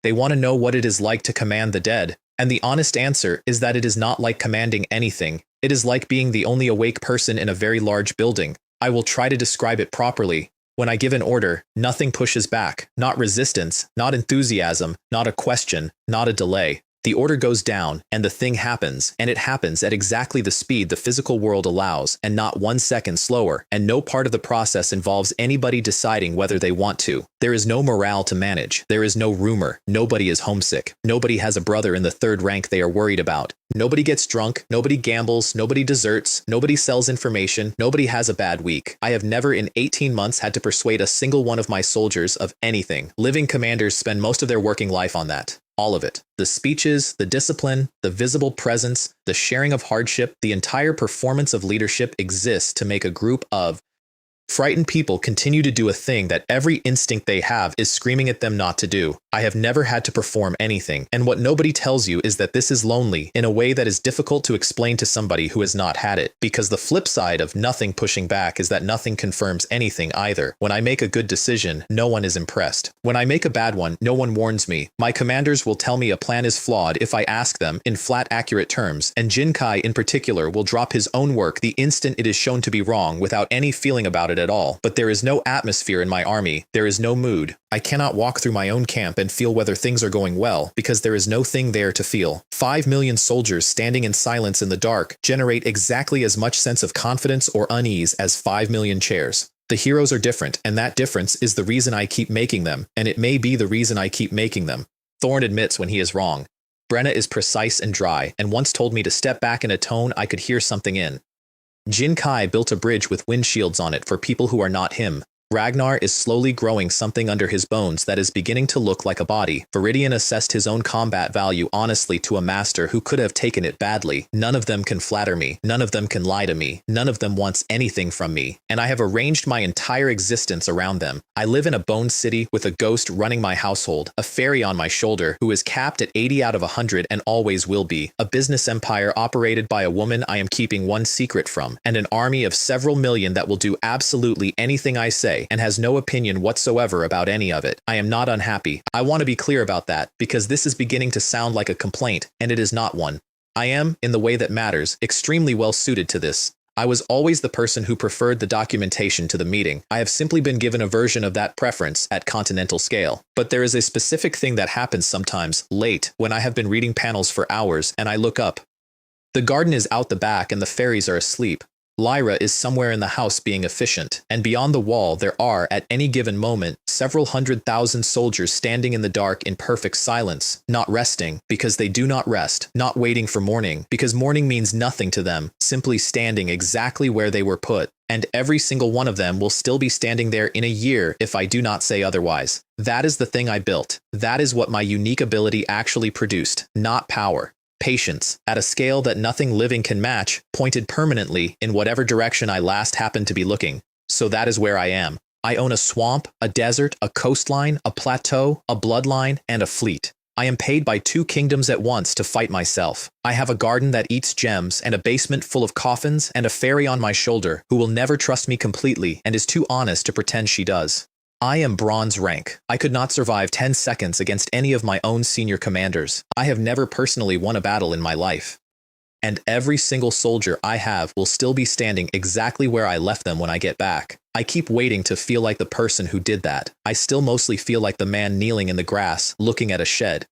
They want to know what it is like to command the dead, and the honest answer is that it is not like commanding anything. It is like being the only awake person in a very large building. I will try to describe it properly. When I give an order, nothing pushes back, not resistance, not enthusiasm, not a question, not a delay. The order goes down, and the thing happens, and it happens at exactly the speed the physical world allows, and not 1 second slower, and no part of the process involves anybody deciding whether they want to. There is no morale to manage. There is no rumor. Nobody is homesick. Nobody has a brother in the third rank they are worried about. Nobody gets drunk. Nobody gambles. Nobody deserts. Nobody sells information. Nobody has a bad week. I have never in 18 months had to persuade a single one of my soldiers of anything. Living commanders spend most of their working life on that. All of it. The speeches, the discipline, the visible presence, the sharing of hardship, the entire performance of leadership exists to make a group of frightened people continue to do a thing that every instinct they have is screaming at them not to do. I have never had to perform anything, and what nobody tells you is that this is lonely in a way that is difficult to explain to somebody who has not had it, because the flip side of nothing pushing back is that nothing confirms anything either. When I make a good decision, no one is impressed. When I make a bad one, no one warns me. My commanders will tell me a plan is flawed if I ask them in flat, accurate terms, and Jinkai in particular will drop his own work the instant it is shown to be wrong without any feeling about it at all. But there is no atmosphere in my army. There is no mood. I cannot walk through my own camp and feel whether things are going well, because there is no thing there to feel. 5 million soldiers standing in silence in the dark generate exactly as much sense of confidence or unease as 5 million chairs. The heroes are different, and that difference is the reason I keep making them, and it may be the reason I keep making them. Thorn admits when he is wrong. Brenna is precise and dry, and once told me to step back in a tone I could hear something in. Jinkai built a bridge with windshields on it for people who are not him. Ragnar is slowly growing something under his bones that is beginning to look like a body. Viridian assessed his own combat value honestly to a master who could have taken it badly. None of them can flatter me. None of them can lie to me. None of them wants anything from me. And I have arranged my entire existence around them. I live in a bone city with a ghost running my household, a fairy on my shoulder who is capped at 80 out of 100 and always will be, a business empire operated by a woman I am keeping one secret from, and an army of several million that will do absolutely anything I say and has no opinion whatsoever about any of it. I am not unhappy. I want to be clear about that, because this is beginning to sound like a complaint, and it is not one. I am, in the way that matters, extremely well suited to this. I was always the person who preferred the documentation to the meeting. I have simply been given a version of that preference at continental scale. But there is a specific thing that happens sometimes, late, when I have been reading panels for hours, and I look up. The garden is out the back and the fairies are asleep. Lyra is somewhere in the house being efficient, and beyond the wall there are, at any given moment, several 100,000 soldiers standing in the dark in perfect silence, not resting, because they do not rest, not waiting for morning, because morning means nothing to them, simply standing exactly where they were put, and every single one of them will still be standing there in a year if I do not say otherwise. That is the thing I built. That is what my unique ability actually produced, not power. Patience, at a scale that nothing living can match, pointed permanently in whatever direction I last happened to be looking. So that is where I am. I own a swamp, a desert, a coastline, a plateau, a bloodline, and a fleet. I am paid by 2 kingdoms at once to fight myself. I have a garden that eats gems, and a basement full of coffins, and a fairy on my shoulder who will never trust me completely and is too honest to pretend she does. I am bronze rank. I could not survive 10 seconds against any of my own senior commanders. I have never personally won a battle in my life. and every single soldier I have will still be standing exactly where I left them when I get back. I keep waiting to feel like the person who did that. I still mostly feel like the man kneeling in the grass, looking at a shed.